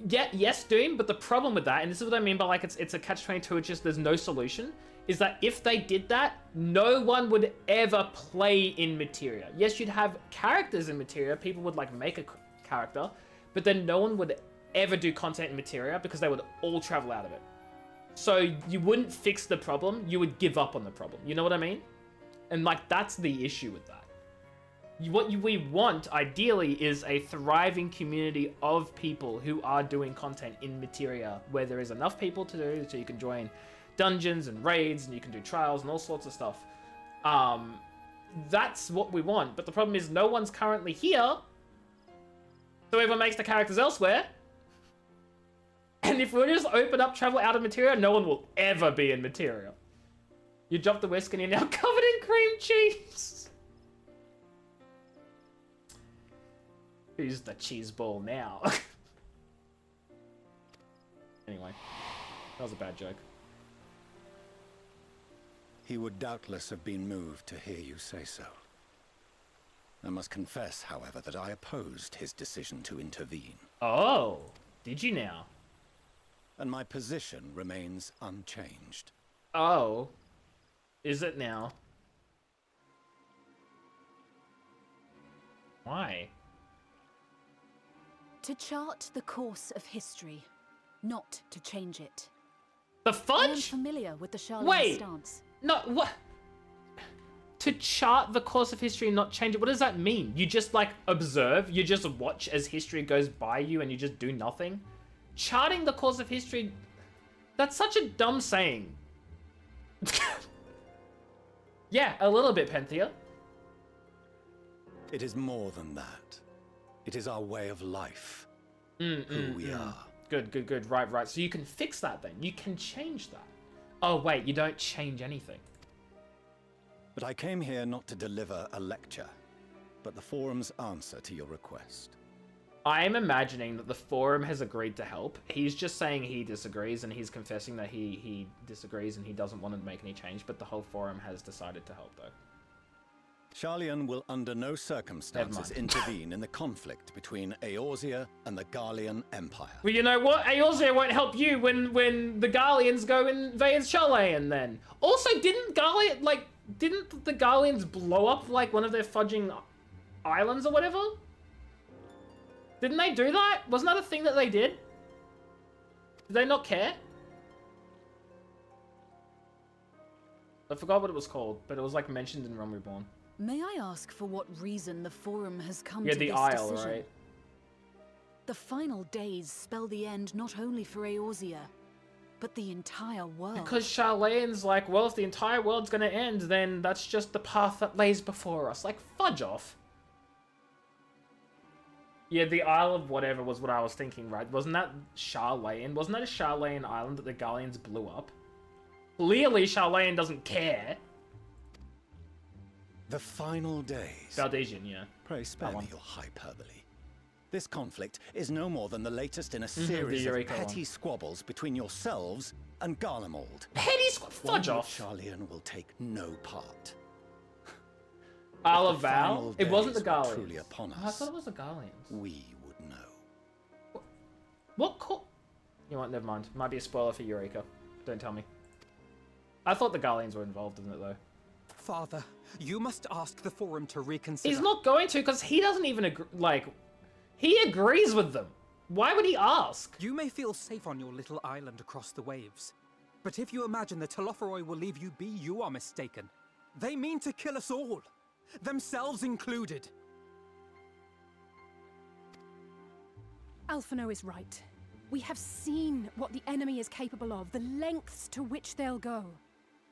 Yeah, yes, Doom, but the problem with that, and this is what I mean by, like, it's a catch-22, it's just there's no solution, is that if they did that, no one would ever play in Materia. Yes, you'd have characters in Materia, people would, like, make a character, but then no one would ever do content in Materia because they would all travel out of it. So you wouldn't fix the problem, you would give up on the problem. You know what I mean? And, like, that's the issue with that. What we want, ideally, is a thriving community of people who are doing content in Materia, where there is enough people to do, so you can join dungeons and raids, and you can do trials and all sorts of stuff. That's what we want, but the problem is no one's currently here, so everyone makes the characters elsewhere. And if we just open up travel out of Materia, no one will ever be in Materia. You drop the whisk and you're now covered in cream cheese. Who's the cheese ball now? Anyway, that was a bad joke. He would doubtless have been moved to hear you say so. I must confess, however, that I opposed his decision to intervene. Oh, did you now? And my position remains unchanged. Oh, is it now? Why? To chart the course of history, not to change it. The I am fudge? familiar with the Charlemagne Wait. stance. No, what? To chart the course of history and not change it, what does that mean? You just, like, observe? You just watch as history goes by you and you just do nothing? Charting the course of history... That's such a dumb saying. Yeah, a little bit, Penthea. It is more than that. It is our way of life. Who we are. Good. Right. So you can fix that then. You can change that. Oh, wait, you don't change anything. But I came here not to deliver a lecture, but the forum's answer to your request. I'm imagining that the forum has agreed to help. He's just saying he disagrees, and he's confessing that he disagrees and he doesn't want to make any change, but the whole forum has decided to help, though. Sharlayan will under no circumstances intervene in the conflict between Eorzea and the Garlean Empire. Well, you know what? Eorzea won't help you when the Garleans go invade Sharlayan, then. Also, didn't the Garleans blow up, like, one of their fudging islands or whatever? Didn't they do that? Wasn't that a thing that they did? Did they not care? I forgot what it was called, but it was, like, mentioned in Realm Reborn. May I ask for what reason the Forum has come Yeah, to the this Isle, decision? right? The final days spell the end not only for Eorzea, but the entire world. Because Sharlayan's like, well, if the entire world's gonna end, then that's just the path that lays before us. Like, fudge off. Yeah, the Isle of whatever was what I was thinking, right? Wasn't that Sharlayan? Wasn't that a Sharlayan island that the Garleans blew up? Clearly, Sharlayan doesn't care. The final days. Valdesian, yeah. Pray spare me your hyperbole. This conflict is no more than the latest in a series of petty squabbles between yourselves and Garlemald. Fudge off. Sharlayan will take no part. Isle of Val? It wasn't the Garleans. Garleans. Truly upon us, Oh, I thought it was the Garleans. we would know. What You know what, never mind. Might be a spoiler for Eureka. Don't tell me. I thought the Garleans were involved in it, though. Father, you must ask the Forum to reconsider. He's not going to, because he doesn't even agree. Like, he agrees with them. Why would he ask? You may feel safe on your little island across the waves. But if you imagine the Telophoroi will leave you be, you are mistaken. They mean to kill us all. Themselves included. Alphino is right. We have seen what the enemy is capable of, the lengths to which they'll go.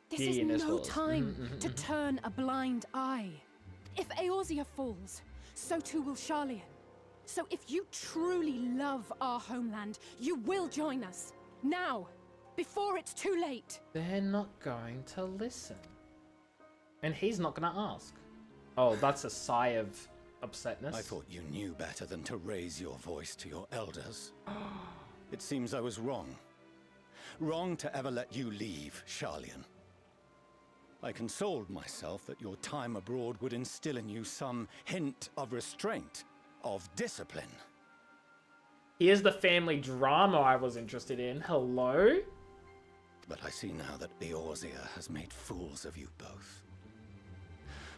This is no time to turn a blind eye. If Eorzea falls, so too will Sharlayan. So if you truly love our homeland, you will join us. Now, before it's too late. They're not going to listen. And he's not going to ask. Oh, that's a sigh of upsetness. I thought you knew better than to raise your voice to your elders. It seems I was wrong. Wrong to ever let you leave, Sharlayan. I consoled myself that your time abroad would instill in you some hint of restraint, of discipline. Here's the family drama I was interested in. Hello? But I see now that Eorzea has made fools of you both.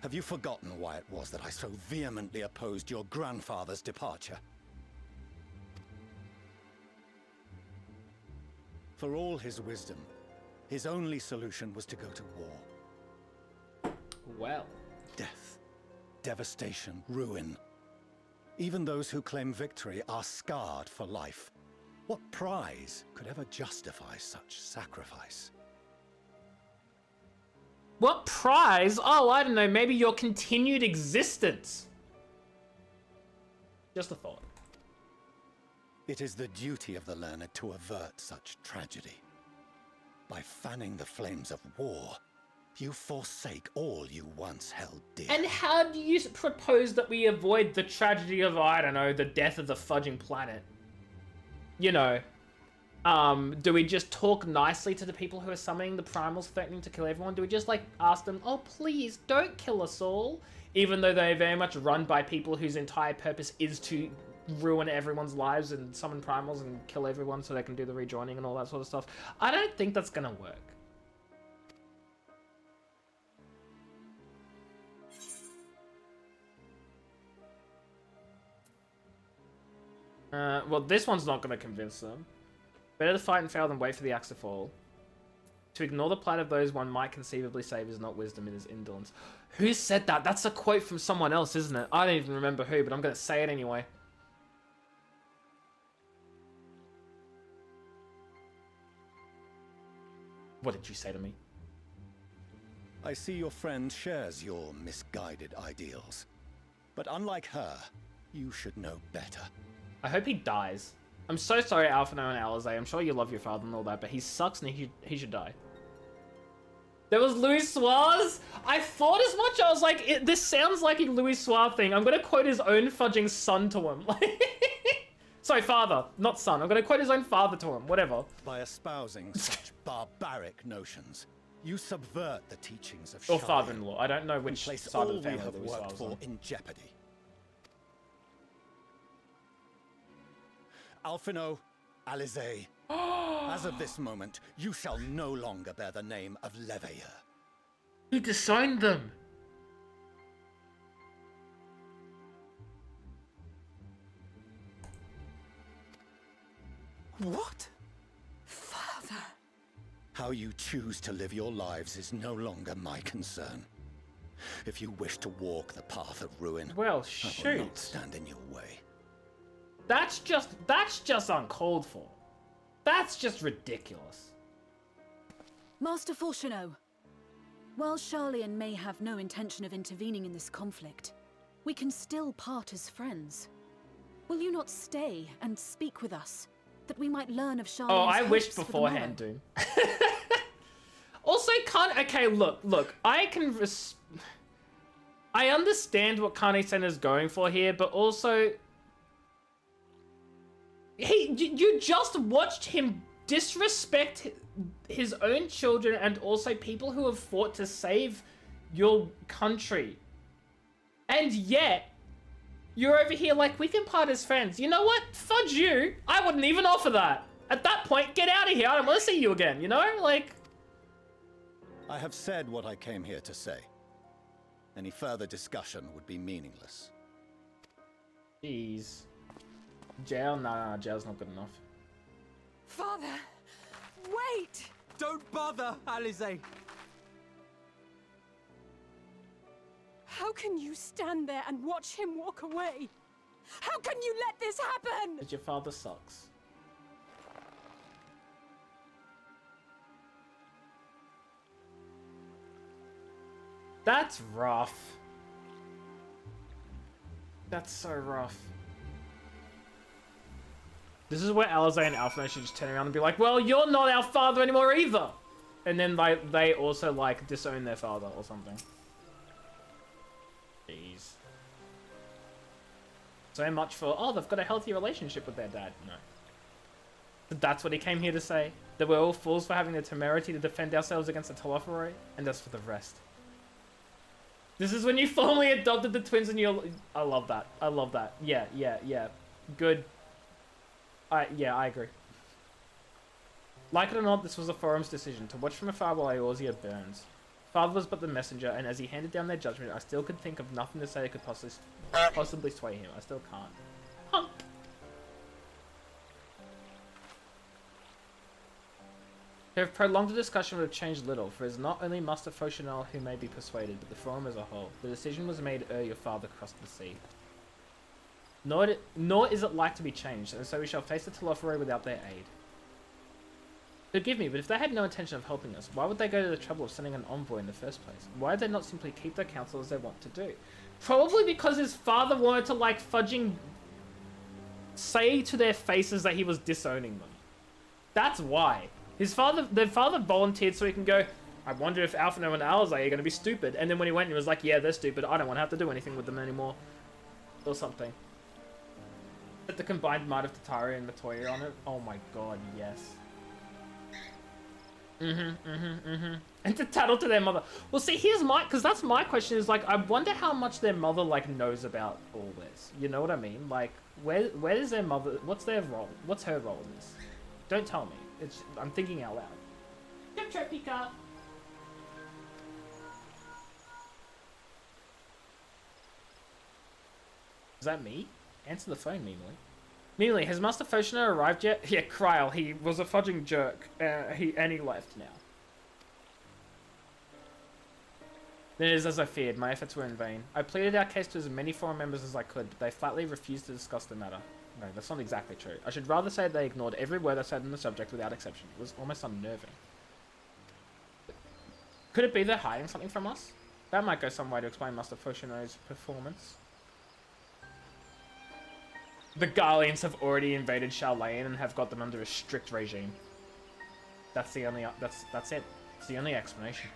Have you forgotten why it was that I so vehemently opposed your grandfather's departure? For all his wisdom, his only solution was to go to war. Well. Death, devastation, ruin. Even those who claim victory are scarred for life. What prize could ever justify such sacrifice? What prize? Oh, I don't know. Maybe your continued existence. Just a thought. It is the duty of the learned to avert such tragedy. By fanning the flames of war, you forsake all you once held dear. And how do you propose that we avoid the tragedy of, I don't know, the death of the fudging planet? You know, do we just talk nicely to the people who are summoning the primals threatening to kill everyone? Do we just, like, ask them, oh, please, don't kill us all? Even though they're very much run by people whose entire purpose is to ruin everyone's lives and summon primals and kill everyone so they can do the rejoining and all that sort of stuff. I don't think that's gonna work. Well, this one's not going to convince them. Better to fight and fail than wait for the axe to fall. To ignore the plight of those one might conceivably save is not wisdom, it is indolence. Who said that? That's a quote from someone else, isn't it? I don't even remember who, but I'm going to say it anyway. What did you say to me? I see your friend shares your misguided ideals. But unlike her, you should know better. I hope he dies. I'm so sorry, Alphino and Alizé. I'm sure you love your father and all that, but he sucks and he should die. There was Louis Suarez? I thought as much. I was like, this sounds like a Louis Suarez thing. I'm gonna quote his own fudging son to him. Sorry, father, not son. I'm gonna quote his own father to him, whatever. By espousing such barbaric notions, you subvert the teachings of Or Shari father-in-law. I don't know and which place side all of the we family have Louis worked Suarez for on. in jeopardy. Alphino, Alizé, as of this moment, you shall no longer bear the name of Leveilleur. He disowned them. What? Father. How you choose to live your lives is no longer my concern. If you wish to walk the path of ruin, Well, I will not shoot. stand in your way. That's just uncalled for. That's just ridiculous. Master Fourcheneau, while Charlian may have no intention of intervening in this conflict, we can still part as friends. Will you not stay and speak with us, that we might learn of Charlian's Oh, I wished hopes for beforehand, tomorrow? Doom. Also, okay, look, I can I understand what Kane-sen is going for here, but also you just watched him disrespect his own children and also people who have fought to save your country. And yet, you're over here like, we can part as friends. You know what? Fudge you. I wouldn't even offer that. At that point, get out of here. I don't want to see you again, you know? Like... I have said what I came here to say. Any further discussion would be meaningless. Jeez. Jail? Nah, jail's not good enough. Father, wait! Don't bother, Alizé. How can you stand there and watch him walk away? How can you let this happen? Because your father sucks. That's rough. That's so rough. This is where Alizé and Alphino should just turn around and be like, well, you're not our father anymore either! And then they also, like, disown their father or something. Jeez. So much for, oh, they've got a healthy relationship with their dad. No. But that's what he came here to say. That we're all fools for having the temerity to defend ourselves against the Telophoroi, and as for the rest. This is when you formally adopted the twins and you're... I love that. I love that. Yeah. Good. Yeah, I agree. Like it or not, this was the forum's decision, to watch from afar while Eorzea burns. Father was but the messenger, and as he handed down their judgment, I still could think of nothing to say that could possibly sway him. I still can't. Huh. To have prolonged the discussion would have changed little, for it is not only Master Fourcheneau who may be persuaded, but the forum as a whole. The decision was made ere your father crossed the sea. Nor is it like to be changed, and so we shall face the Telophoroi without their aid. Forgive me, but if they had no intention of helping us, why would they go to the trouble of sending an envoy in the first place? Why did they not simply keep their counsel as they want to do? Probably because his father wanted to, like, fudging... say to their faces that he was disowning them. That's why. Their father volunteered so he can go, I wonder if Alphino and Alizé are going to be stupid. And then when he went, he was like, yeah, they're stupid. I don't want to have to do anything with them anymore. Or something. Put the combined might of Tatari and Matoya on it. Oh my god, yes. And to tattle to their mother. Well, see, here's my... Because that's my question is, like, I wonder how much their mother, like, knows about all this. You know what I mean? Like, where is their mother... What's their role? What's her role in this? Don't tell me. I'm thinking out loud. Pika. Is that me? Answer the phone, Meemly. Meemly, has Master Fourcheneau arrived yet? Yeah, Kryl, he was a fudging jerk. He left now. Then it is as I feared. My efforts were in vain. I pleaded our case to as many forum members as I could, but they flatly refused to discuss the matter. No, that's not exactly true. I should rather say they ignored every word I said on the subject without exception. It was almost unnerving. Could it be they're hiding something from us? That might go some way to explain Master Fourcheneau's performance. The Garleans have already invaded Sharlayan and have got them under a strict regime. That's the only that's it. It's the only explanation.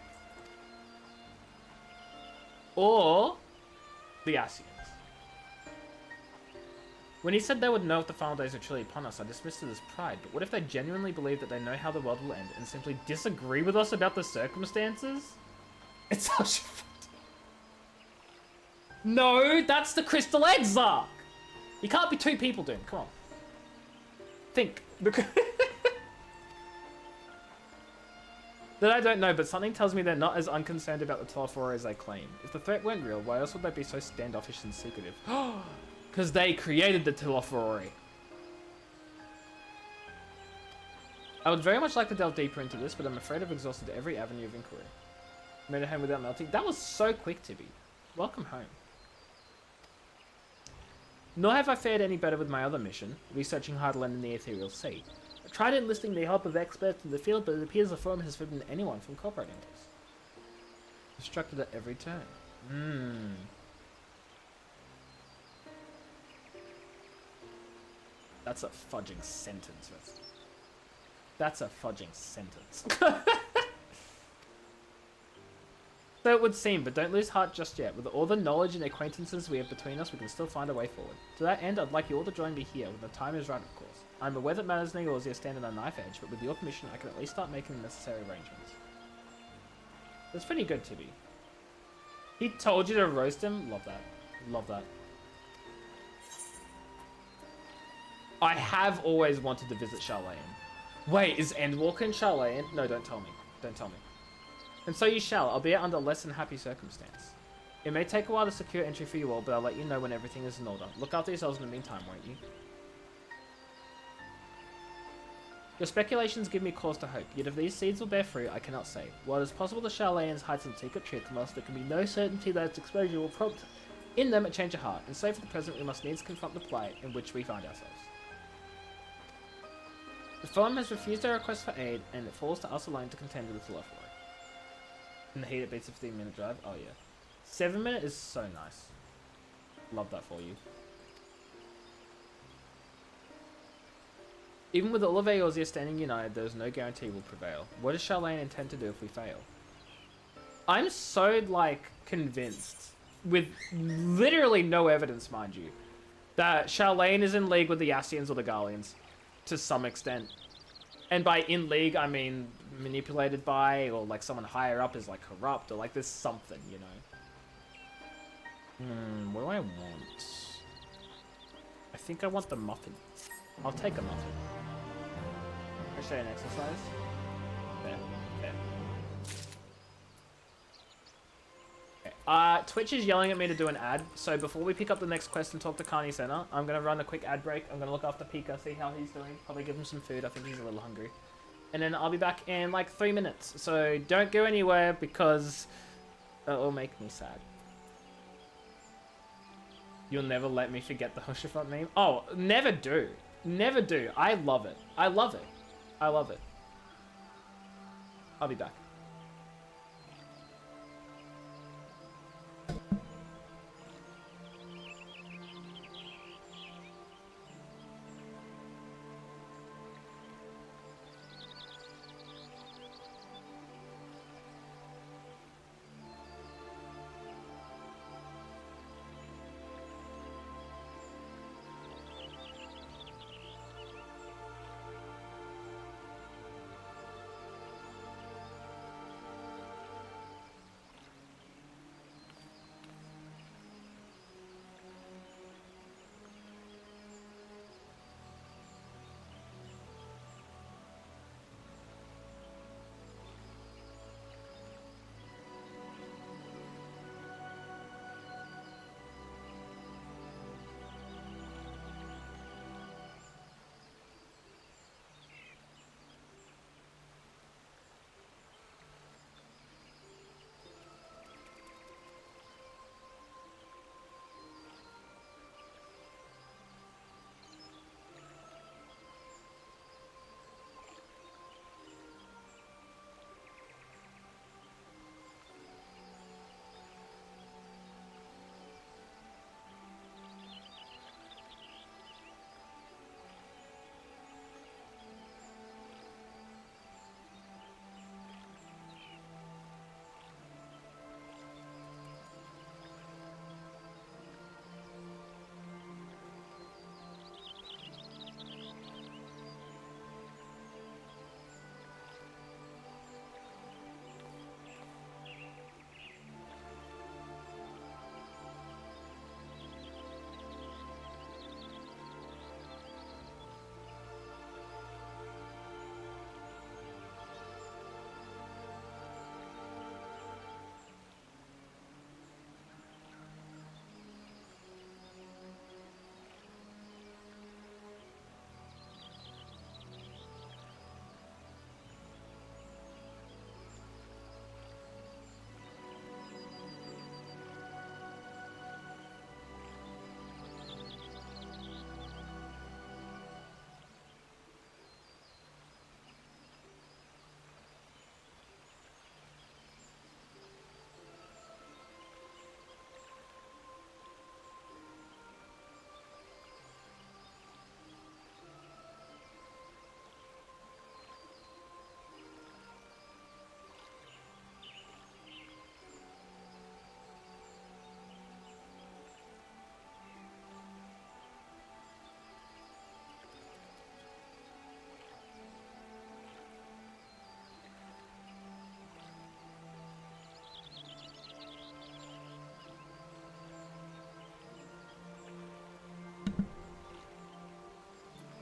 Or the Asians. When he said they would know if the final days are truly upon us, I dismissed it as pride. But what if they genuinely believe that they know how the world will end and simply disagree with us about the circumstances? It's such a... No, that's the Crystal Exarch! You can't be two people, dude. Come on. Think. That I don't know, but something tells me they're not as unconcerned about the Telophora as they claim. If the threat weren't real, why else would they be so standoffish and secretive? Because they created the Telophora. I would very much like to delve deeper into this, but I'm afraid I've exhausted every avenue of inquiry. Made it home without melting. That was so quick, Tibby. Welcome home. Nor have I fared any better with my other mission, researching Heartland in the Ethereal Sea. I tried enlisting the help of experts in the field, but it appears the forum has forbidden anyone from cooperating with us. Distracted at every turn. That's a fudging sentence. That's a fudging sentence. So it would seem, but don't lose heart just yet. With all the knowledge and acquaintances we have between us, we can still find a way forward. To that end, I'd like you all to join me here, when the time is right, of course. I'm aware that matters in Eorzea stand on a knife edge, but with your permission, I can at least start making the necessary arrangements. That's pretty good, Tibby. He told you to roast him? Love that. Love that. I have always wanted to visit Sharlayan. Wait, is Endwalker in Sharlayan? No, don't tell me. Don't tell me. And so you shall, albeit under less than happy circumstance. It may take a while to secure entry for you all, but I'll let you know when everything is in order. Look after yourselves in the meantime, won't you? Your speculations give me cause to hope, yet if these seeds will bear fruit, I cannot say. While it is possible the Sharlayans hide some secret truth from us, there can be no certainty that its exposure will prompt in them a change of heart, and so for the present we must needs confront the plight in which we find ourselves. The forum has refused our request for aid, and it falls to us alone to contend with the Telophora. In the heat it beats a 15-minute drive? Oh yeah. 7 minute is so nice. Love that for you. Even with all of Eorzea standing united, there is no guarantee we'll prevail. What does Sharlayan intend to do if we fail? I'm so, like, convinced, with literally no evidence, mind you, that Sharlayan is in league with the Yassians or the Garleans, to some extent. And by in league, I mean manipulated by, or like someone higher up is like corrupt, or like there's something, you know. What do I want? I think I want the muffin. I'll take a muffin. Can I show you an exercise? There, there. Okay. Twitch is yelling at me to do an ad, so before we pick up the next quest and talk to Carney Center, I'm going to run a quick ad break. I'm going to look after Pika, see how he's doing, probably give him some food, I think he's a little hungry. And then I'll be back in like 3 minutes, so don't go anywhere because it'll make me sad. You'll never let me forget the Hushafont meme? Oh, never do. Never do. I love it. I love it. I love it. I'll be back.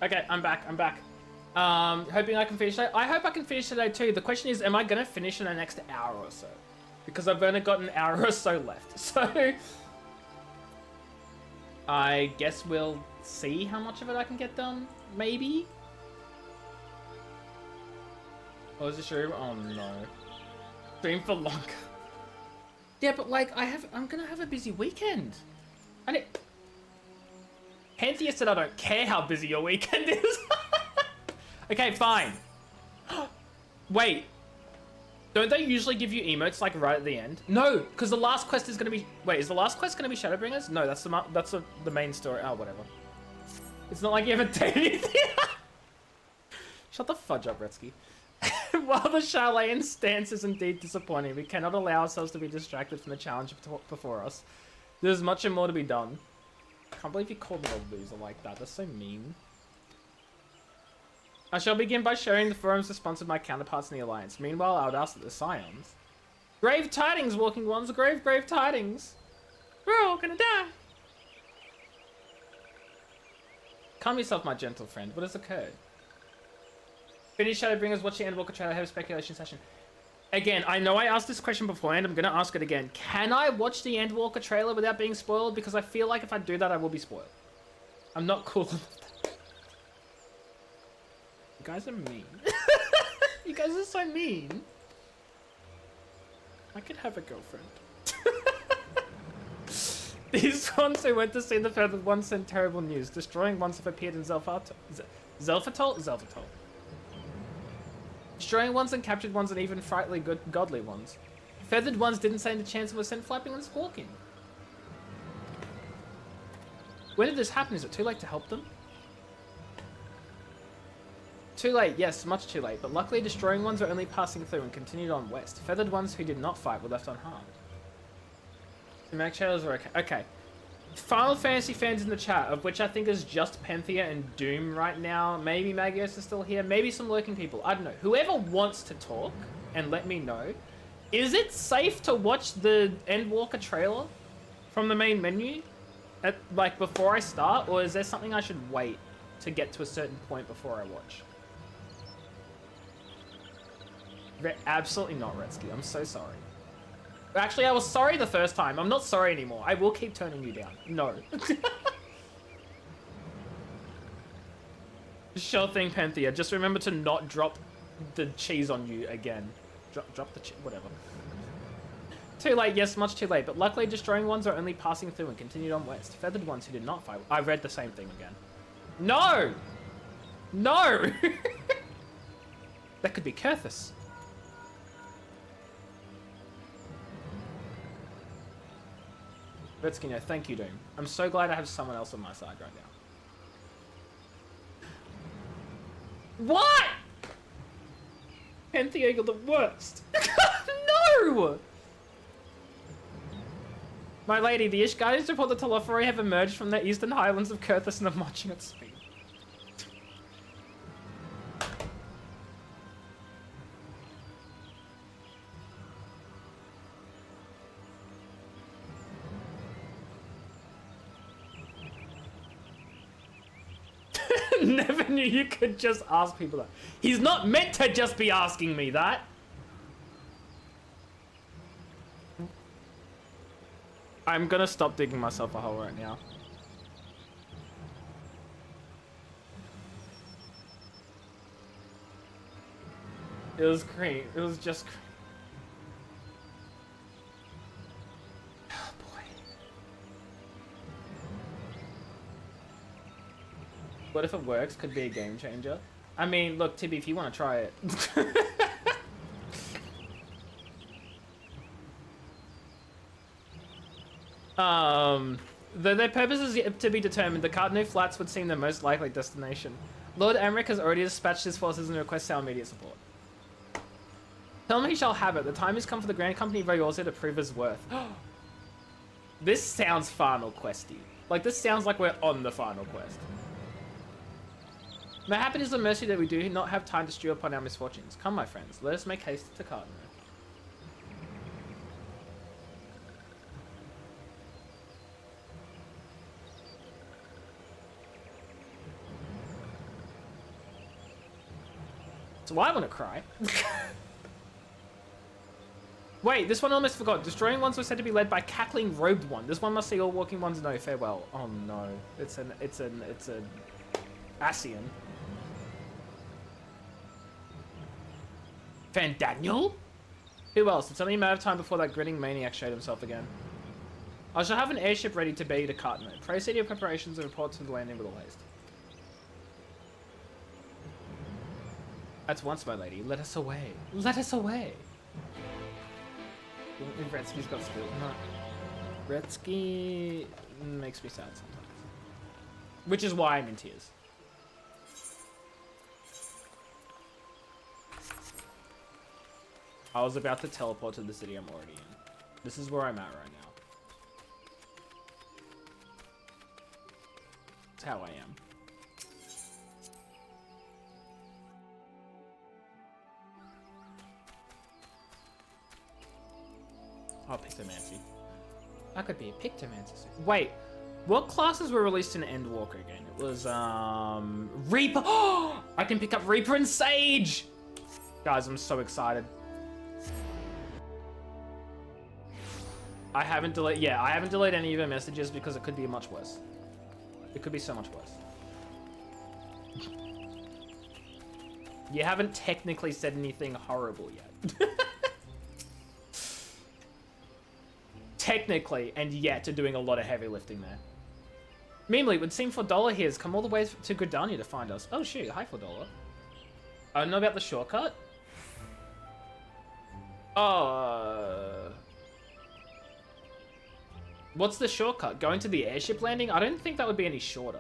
Okay, I'm back. Hoping I can finish today. I hope I can finish today too. The question is, am I gonna finish in the next hour or so? Because I've only got an hour or so left. So I guess we'll see how much of it I can get done. Maybe. Oh, is this true? Oh no. Stream for longer. Yeah, but like I'm gonna have a busy weekend. And it Panthea said I don't care how busy your weekend is. Okay, fine. Wait. Don't they usually give you emotes like right at the end? No, because the last quest is gonna be. Wait, is the last quest gonna be Shadowbringers? No, that's the main story. Oh, whatever. It's not like you haven't done anything. Shut the fudge up, Retsky. While the Charlatan stance is indeed disappointing, we cannot allow ourselves to be distracted from the challenge before us. There's much more to be done. I can't believe you called me a loser like that. That's so mean. I shall begin by sharing the forum's response of my counterparts in the Alliance. Meanwhile, I would ask that the Scions... Grave tidings, Walking Ones! Grave tidings! We're all gonna die! Calm yourself, my gentle friend. What has occurred? Finish Shadowbringers, watch the Endwalker trailer, have a speculation session. Again, I know I asked this question before and I'm gonna ask it again. Can I watch the Endwalker trailer without being spoiled? Because I feel like if I do that, I will be spoiled. I'm not cool enough. You guys are mean. You guys are so mean. I could have a girlfriend. These ones who went to see the feathered ones sent terrible news. Destroying ones have appeared in Zelfatol. Destroying ones and captured ones and even frightfully godly ones. Feathered ones didn't stand a chance and were sent flapping and squawking. When did this happen? Is it too late to help them? Too late, yes, much too late, but luckily destroying ones were only passing through and continued on west. Feathered ones who did not fight were left unharmed. The mag trailers are okay. Okay. Final Fantasy fans in the chat, of which I think is just Panthea and Doom right now. Maybe Magios is still here. Maybe some lurking people. I don't know. Whoever wants to talk and let me know. Is it safe to watch the Endwalker trailer from the main menu at like before I start, or is there something I should wait to get to a certain point before I watch? Absolutely not, Retsky. I'm so sorry. Actually, I was sorry the first time. I'm not sorry anymore. I will keep turning you down. No. Sure thing, Panthea. Just remember to not drop the cheese on you again. Drop the cheese. Whatever. Too late. Yes, much too late. But luckily, destroying ones are only passing through and continued on west. Feathered ones who did not fight. I read the same thing again. No! No! That could be Kurthus. Retsky, no, thank you, Doom. I'm so glad I have someone else on my side right now. What? Panthea, you're the worst. No! My lady, the Ishgardis report that Telophori have emerged from the eastern highlands of Kurthus and are marching at speed. Never knew you could just ask people that. He's not meant to just be asking me that. I'm gonna stop digging myself a hole right now. It was cream. It was just cream. Oh boy. What if it works? Could be a game changer. I mean, look, Tibby, if you want to try it. Their purpose is yet to be determined. The Cardno Flats would seem the most likely destination. Lord Emmerich has already dispatched his forces and requests our immediate support. Tell him he shall have it. The time has come for the Grand Company of Royorza to prove his worth. This sounds final questy. Like, this sounds like we're on the final quest. May happen is the mercy that we do not have time to stew upon our misfortunes. Come, my friends, let us make haste to Cardno. So I want to cry. Wait, this one I almost forgot. Destroying ones were said to be led by cackling robed one. This one must see all walking ones know farewell. Oh no, it's an Asian. Daniel? Who else? It's only a matter of time before that grinning maniac showed himself again. I shall have an airship ready to bear to Cartno. Proceed your preparations and report to the landing with all haste. At once, my lady. Let us away. Let us away. Gretzky's got skill. No. Gretzky makes me sad sometimes. Which is why I'm in tears. I was about to teleport to the city I'm already in. This is where I'm at right now. It's how I am. Oh, Pictomancy. I could be a Pictomancer soon. Wait, what classes were released in Endwalker again? It was, Reaper! Oh! I can pick up Reaper and Sage! Guys, I'm so excited. I haven't deleted any of your messages because it could be much worse. It could be so much worse. You haven't technically said anything horrible yet. Technically, and yet are doing a lot of heavy lifting there. Meanwhile, it would seem $4 here has come all the way to Gridania to find us. Oh shoot, hi $4. I don't know about the shortcut. What's the shortcut? Going to the airship landing? I don't think that would be any shorter.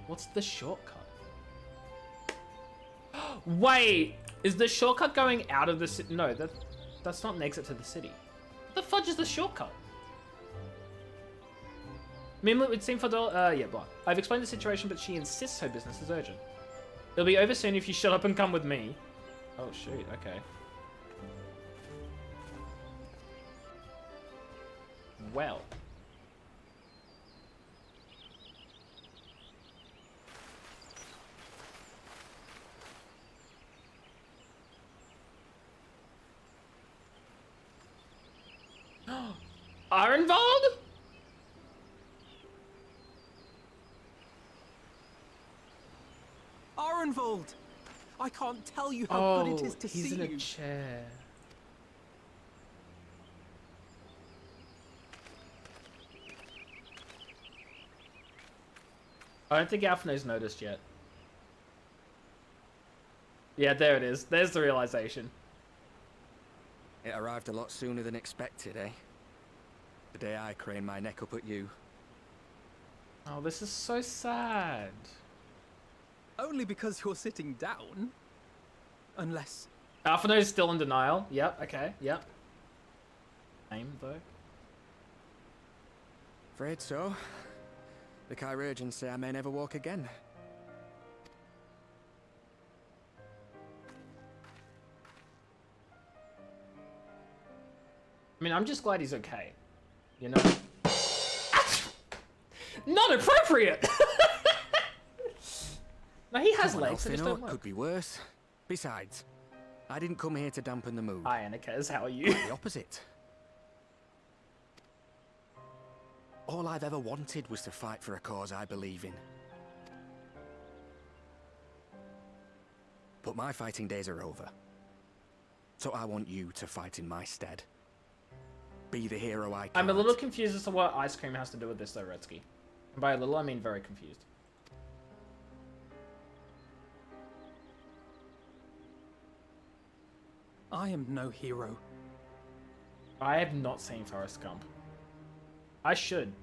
What's the shortcut? Wait, is the shortcut going out of the city? No, that's not an exit to the city. What the fudge is the shortcut? Mimlet would seem $4. Yeah, blah. I've explained the situation, but she insists her business is urgent. It'll be over soon if you shut up and come with me. Oh shoot, okay. Well. Ironvold? Arenvold! I can't tell you how good it is to see you. He's in a chair. I don't think Alphino's noticed yet. Yeah, there it is. There's the realization. It arrived a lot sooner than expected, eh? The day I craned my neck up at you. Oh, this is so sad. Only because you're sitting down. Unless... Alphino's still in denial. Yep, okay, yep. Name, though. Afraid so. The chirurgeons say I may never walk again. I mean, I'm just glad he's okay. You know? Not appropriate! No, he has legs, I just don't work. Could be worse. Besides, I didn't come here to dampen the mood. Hi, Anakas, how are you? Quite the opposite. All I've ever wanted was to fight for a cause I believe in. But my fighting days are over. So I want you to fight in my stead. Be the hero I can't. I'm a little confused as to what ice cream has to do with this, though, Retsky. And by a little, I mean very confused. I am no hero. I have not seen Forrest Gump. I should.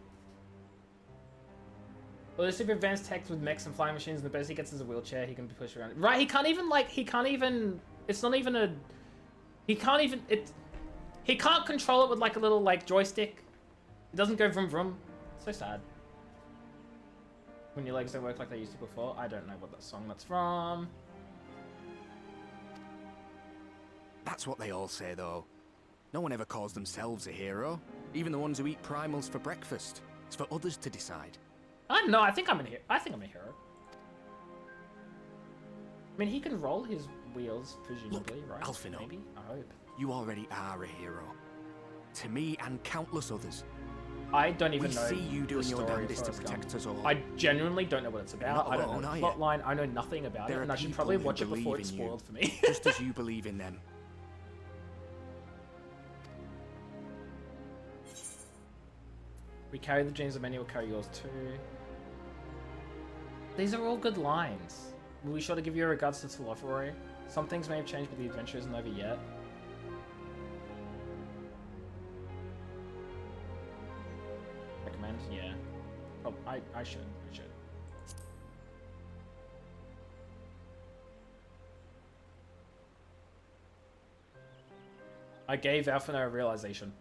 Well, there's super advanced tech with mechs and flying machines, and the best he gets is a wheelchair. He can be pushed around. Right, he can't even, it's not even a... He can't control it with, like, a little, like, joystick. It doesn't go vroom vroom. So sad. When your legs don't work like they used to before. I don't know what that song that's from. That's what they all say, though. No one ever calls themselves a hero. Even the ones who eat primals for breakfast. It's for others to decide. I don't know. I think I'm a hero. I mean, he can roll his wheels, presumably, Look, right? Alphino, Maybe? I hope. You already are a hero. To me and countless others. I don't even know see you doing the your story of damnedest to Forrest protect Gump. us all. I genuinely don't know what it's about. Not I don't alone, know are the you? plot line. I know nothing about There it, are and I should people probably who watch it before believe it's in you, spoiled for me. just as you believe in them. We carry the genes of many, we'll carry yours too. These are all good lines. We'll be sure to give you regards to Telophoroi. Some things may have changed, but the adventure isn't over yet. Recommend? Yeah. Oh, I should. I gave Alphino a realization.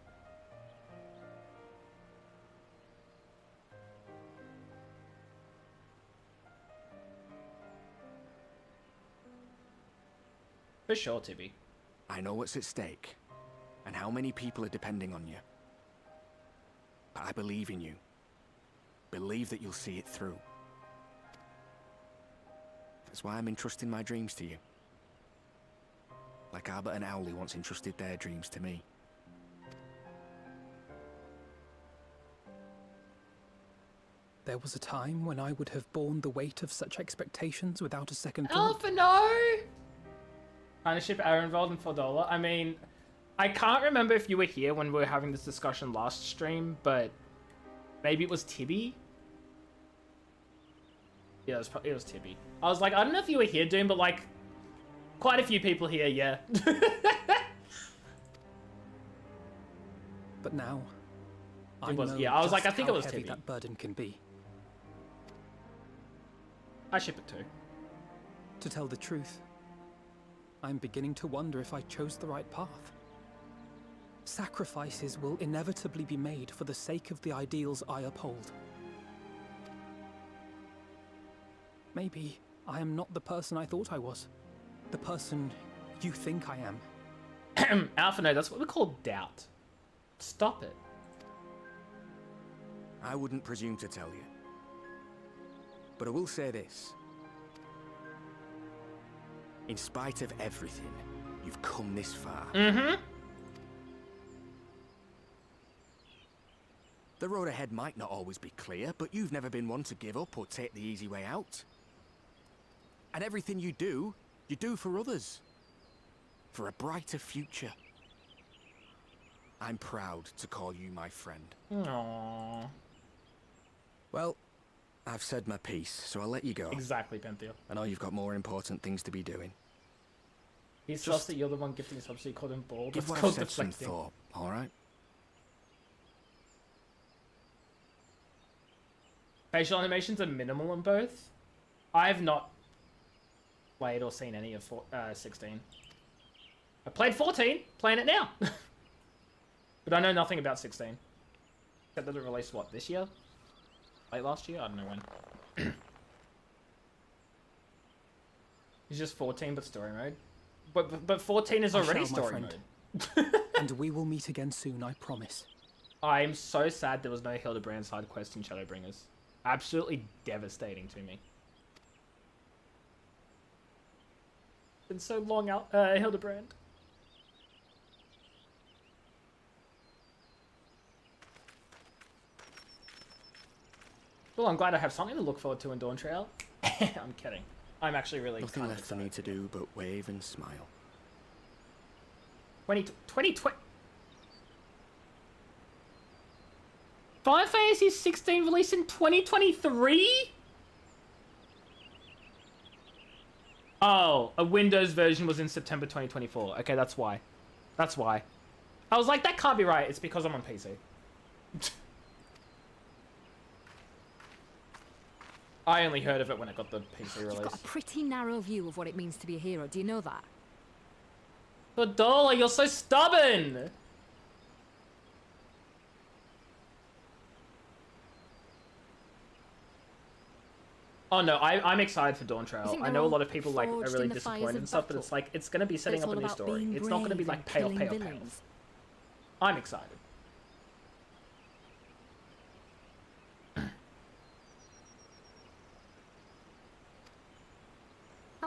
For sure, Tibby. I know what's at stake, and how many people are depending on you. But I believe in you. Believe that you'll see it through. That's why I'm entrusting my dreams to you. Like Albert and Owley once entrusted their dreams to me. There was a time when I would have borne the weight of such expectations without a second thought. Alphino! Trying to ship Aaronvald and Fordola. I mean, I can't remember if you were here when we were having this discussion last stream, but maybe it was Tibby? Yeah, it was Tibby. I was like, I don't know if you were here, Doom, but like, quite a few people here, yeah. But now, I was know like, I just think how it was heavy Tibby. that burden can be. I ship it too. To tell the truth, I'm beginning to wonder if I chose the right path. Sacrifices will inevitably be made for the sake of the ideals I uphold. Maybe I am not the person I thought I was. The person you think I am. Alphino, that's what we call doubt. Stop it. I wouldn't presume to tell you. But I will say this. In spite of everything, you've come this far. Mm-hmm. The road ahead might not always be clear, but you've never been one to give up or take the easy way out. And everything you do for others. For a brighter future. I'm proud to call you my friend. Aww. Well, I've said my piece, so I'll let you go. Exactly, Pentheus. I know you've got more important things to be doing. He's just that you're the one gifting his up, so you called him bald. Give That's what I've called said some deflecting. thought, alright? Facial animations are minimal in both. I have not played or seen any of 16. I played 14, playing it now. But I know nothing about 16. Except that it released, what, this year? Late last year? I don't know when. It's just 14, but story mode. But 14 is already I shall, my story friend. mode. And we will meet again soon, I promise. I'm so sad there was no Hildebrand side quest in Shadowbringers. Absolutely devastating to me. Been so long out, Hildebrand. Well, I'm glad I have something to look forward to in Dawn Trail. I'm kidding. I'm actually really Nothing kind of left for me to do but wave and smile. 2020. Final Fantasy 16 released in 2023? Oh, a Windows version was in September 2024. Okay, that's why. That's why. I was like, that can't be right. It's because I'm on PC. I only heard of it when it got the PC release. You've got a pretty narrow view of what it means to be a hero. Do you know that? But Dola, you're so stubborn! Oh no, I'm excited for Dawn Trail. I know a lot of people like are really disappointed and stuff, but it's like it's gonna be setting up a new story. It's not gonna be like payoff. I'm excited.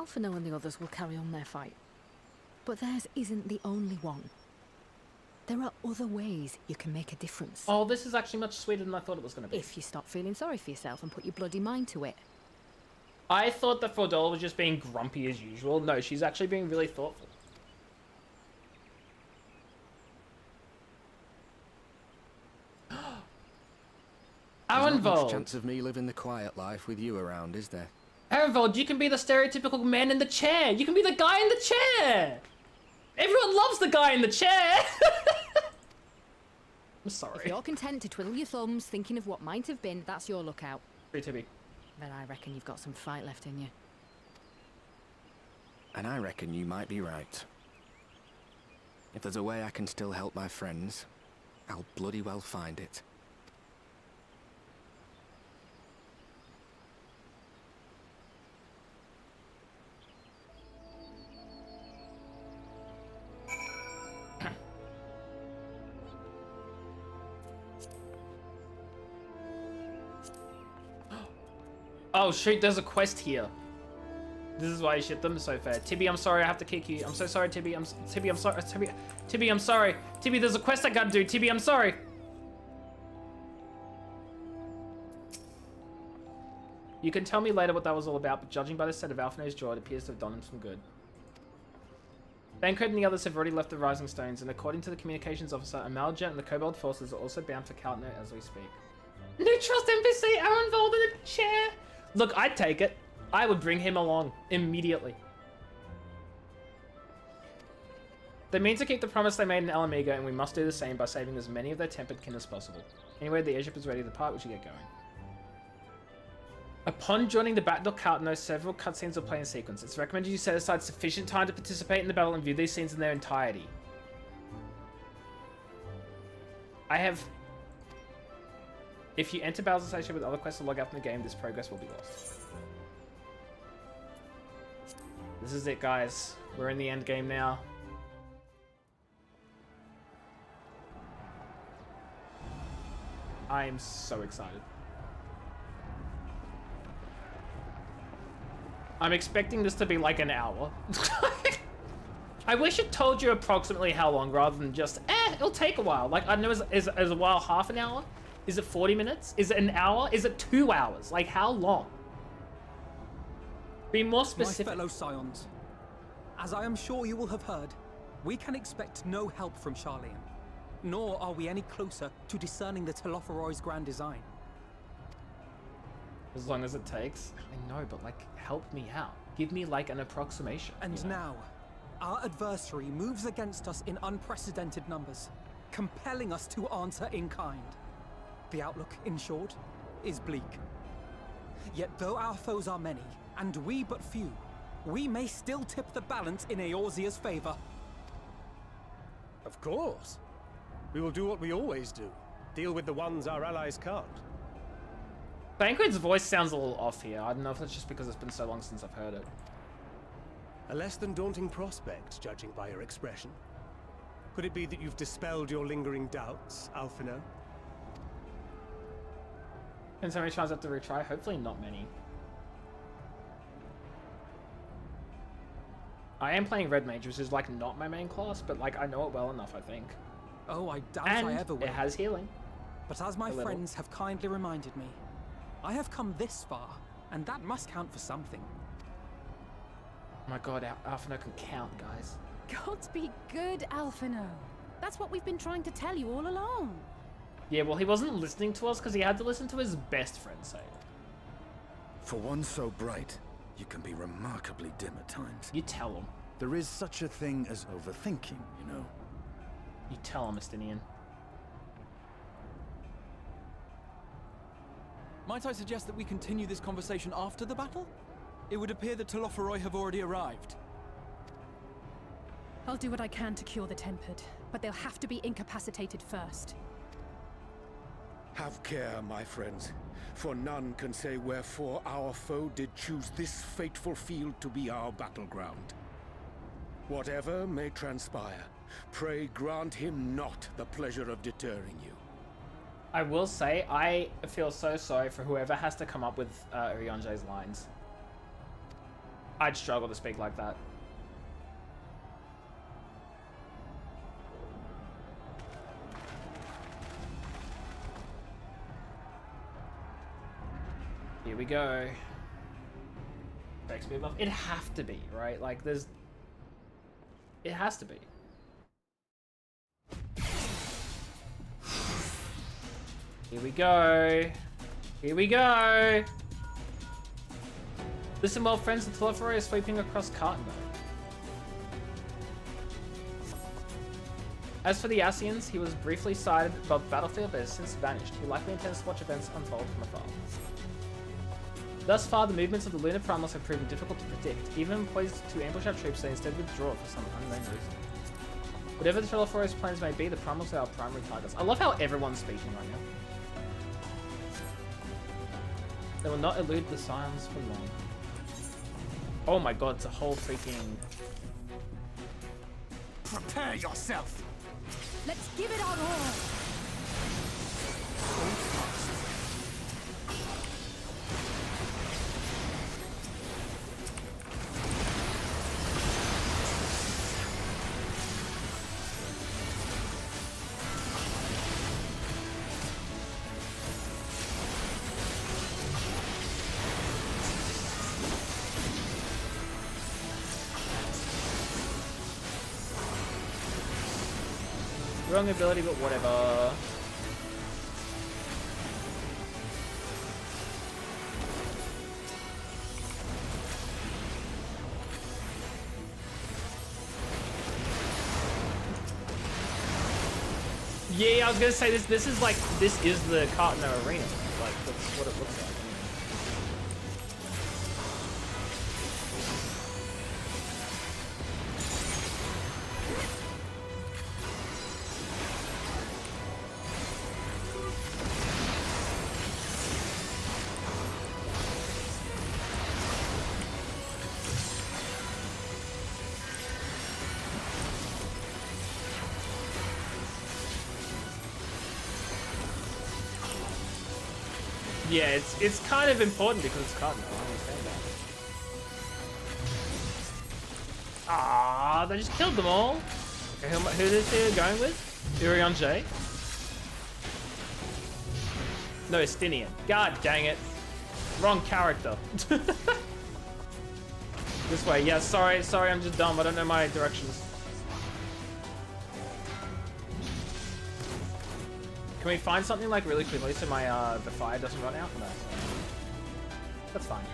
Alphino and the others will carry on their fight. But theirs isn't the only one. There are other ways you can make a difference. Oh, this is actually much sweeter than I thought it was going to be. If you stop feeling sorry for yourself and put your bloody mind to it. I thought that Fordola was just being grumpy as usual. No, she's actually being really thoughtful. There's not much Arenvold! chance of me living the quiet life with you around, is there? Arenvold, you can be the stereotypical man in the chair. You can be the guy in the chair. Everyone loves the guy in the chair. I'm sorry. If you're content to twiddle your thumbs thinking of what might have been, that's your lookout. Free Tibby. But I reckon you've got some fight left in you. And I reckon you might be right. If there's a way I can still help my friends, I'll bloody well find it. Oh shoot, there's a quest here. This is why you ship them so fair. Tibby, I'm sorry, I have to kick you. I'm so sorry, Tibby. Tibby, I'm sorry. Tibby, I'm sorry. Tibby, there's a quest I gotta do. Tibby, I'm sorry. You can tell me later what that was all about, but judging by the set of Alphino's jaw, it appears to have done him some good. Bancred and the others have already left the Rising Stones, and according to the communications officer, Amalja and the Kobold forces are also bound for Kaltner as we speak. New Trust NPC, Arenvold in a chair! Look, I'd take it. I would bring him along immediately. They mean to keep the promise they made in Alamiga, and we must do the same by saving as many of their tempered kin as possible. Anyway, the airship is ready to depart, we should get going. Upon joining the Battle Kaltno, several cutscenes will play in sequence. It's recommended you set aside sufficient time to participate in the battle and view these scenes in their entirety. If you enter battles associated with other quests or log out from the game, this progress will be lost. This is it, guys. We're in the end game now. I am so excited. I'm expecting this to be like an hour. I wish it told you approximately how long rather than just, it'll take a while. Like, I don't know, is a while half an hour? Is it 40 minutes? Is it an hour? Is it 2 hours? Like, how long? Be more specific. My fellow Scions, as I am sure you will have heard, we can expect no help from Charlian. Nor are we any closer to discerning the Telophoroi's grand design. As long as it takes. I know, but like, help me out. Give me like an approximation. And now, our adversary moves against us in unprecedented numbers, compelling us to answer in kind. The outlook, in short, is bleak. Yet though our foes are many, and we but few, we may still tip the balance in Eorzea's favor. Of course. We will do what we always do. Deal with the ones our allies can't. Bancred's voice sounds a little off here. I don't know if it's just because it's been so long since I've heard it. A less than daunting prospect, judging by your expression. Could it be that you've dispelled your lingering doubts, Alphino? And so many times I have to retry? Hopefully not many. I am playing Red Mage, which is like not my main class, but like I know it well enough, I think. Oh, I doubt and I ever will. It has healing. But as my friends have kindly reminded me, I have come this far, and that must count for something. Oh my god, Alphino can count, guys. Gods be good, Alphino. That's what we've been trying to tell you all along. Yeah, well, he wasn't listening to us because he had to listen to his best friend say it. For one so bright, you can be remarkably dim at times. You tell him. There is such a thing as overthinking, you know. You tell him, Estinian. Might I suggest that we continue this conversation after the battle? It would appear that Telophoroi have already arrived. I'll do what I can to cure the tempered, but they'll have to be incapacitated first. Have care, my friends, for none can say wherefore our foe did choose this fateful field to be our battleground. Whatever may transpire, pray grant him not the pleasure of deterring you. I will say, I feel so sorry for whoever has to come up with Urianger's lines. I'd struggle to speak like that. Here we go. Shakespeare buff. It have to be, right? Like, there's... It has to be. Here we go. Here we go. Listen well, friends. The Telephory is sweeping across Cartenberg. As for the Asians, he was briefly sighted above the battlefield but has since vanished. He likely intends to watch events unfold from afar. Thus far, the movements of the lunar primalist have proven difficult to predict. Even poised to ambush our troops, they instead withdraw for some unknown reason. Whatever the Telephory's plans may be, the primals are our primary targets. I love how everyone's speaking right now. They will not elude the Scions for long. Oh my god, it's a whole freaking... Prepare yourself! Let's give it our all! Wrong ability, but whatever. Yeah, I was gonna say this is like, this is the Cartner Arena. Like, that's what it looks like. Yeah, it's kind of important because it's Cardinal, I understand that. Ah, they just killed them all. Okay, who is he going with? Urion J? No, Estinian. God dang it. Wrong character. This way, yeah, sorry, I'm just dumb. I don't know my directions. Can we find something like really quickly so my the fire doesn't run out? No, that's fine.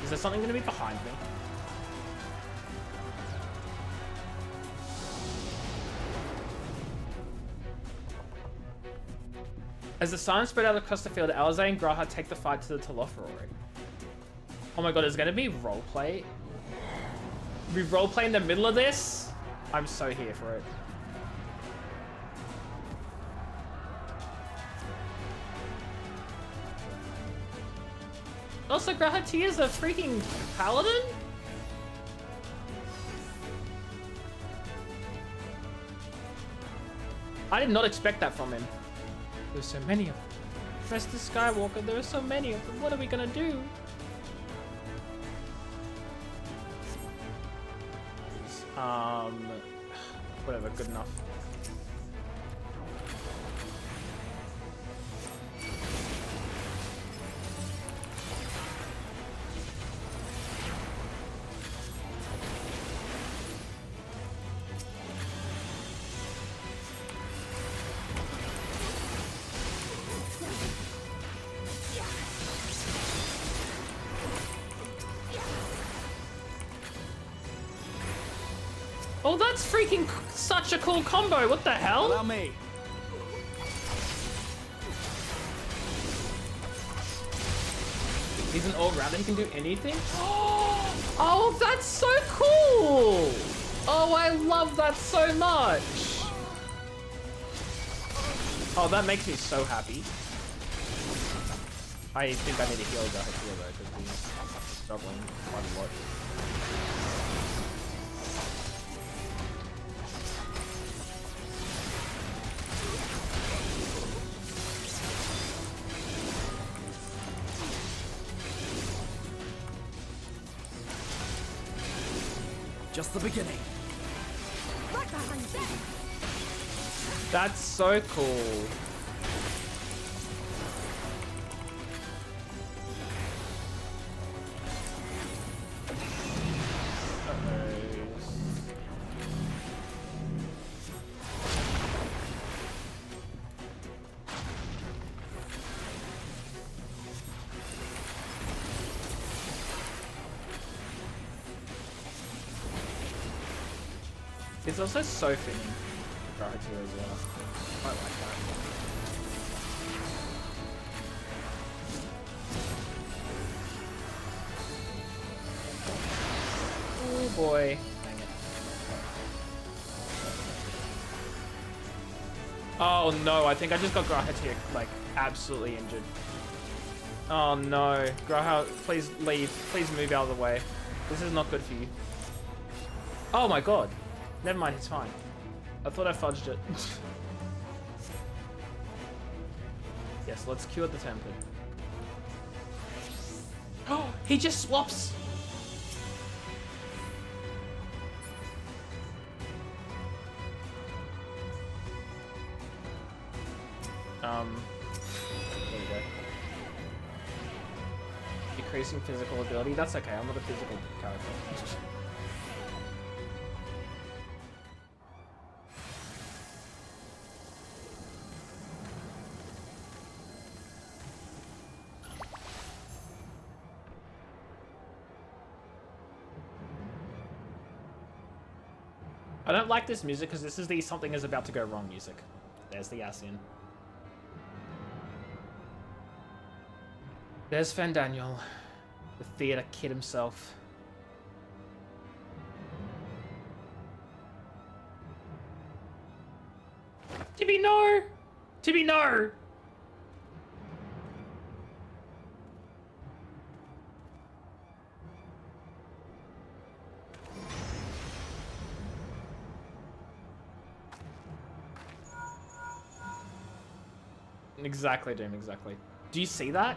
Is there something going to be behind me? As the signs spread out across the field, Alizé and Graha take the fight to the Telephory. Oh my god, is going to be roleplay? We roleplay in the middle of this? I'm so here for it. Also, Grahati is a freaking paladin? I did not expect that from him. There's so many of them. Master Skywalker, there are so many of them. What are we gonna do? Whatever, good enough. Oh, that's freaking such a cool combo. What the hell? Allow me. He's an all-rounder. He can do anything. Oh, that's so cool. Oh, I love that so much. Oh, that makes me so happy. I think I need to heal though, because he's struggling quite a lot. just the beginning. Right behind you. That's so cool. It's also so fitting for Gratitude as well. I like that. Oh boy. Dang it. Oh no, I think I just got Gratitude like absolutely injured. Oh no. Graha, please leave. Please move out of the way. This is not good for you. Oh my god. Never mind, it's fine. I thought I fudged it. Yes, let's cure the tempered. Oh, he just swaps! There we go. Decreasing physical ability. That's okay, I'm not a physical character. I don't like this music because this is the something is about to go wrong music. There's the Ascian. There's Fandaniel, the theater kid himself. Tibby, no! Tibby, no! Exactly, Doom, exactly. Do you see that?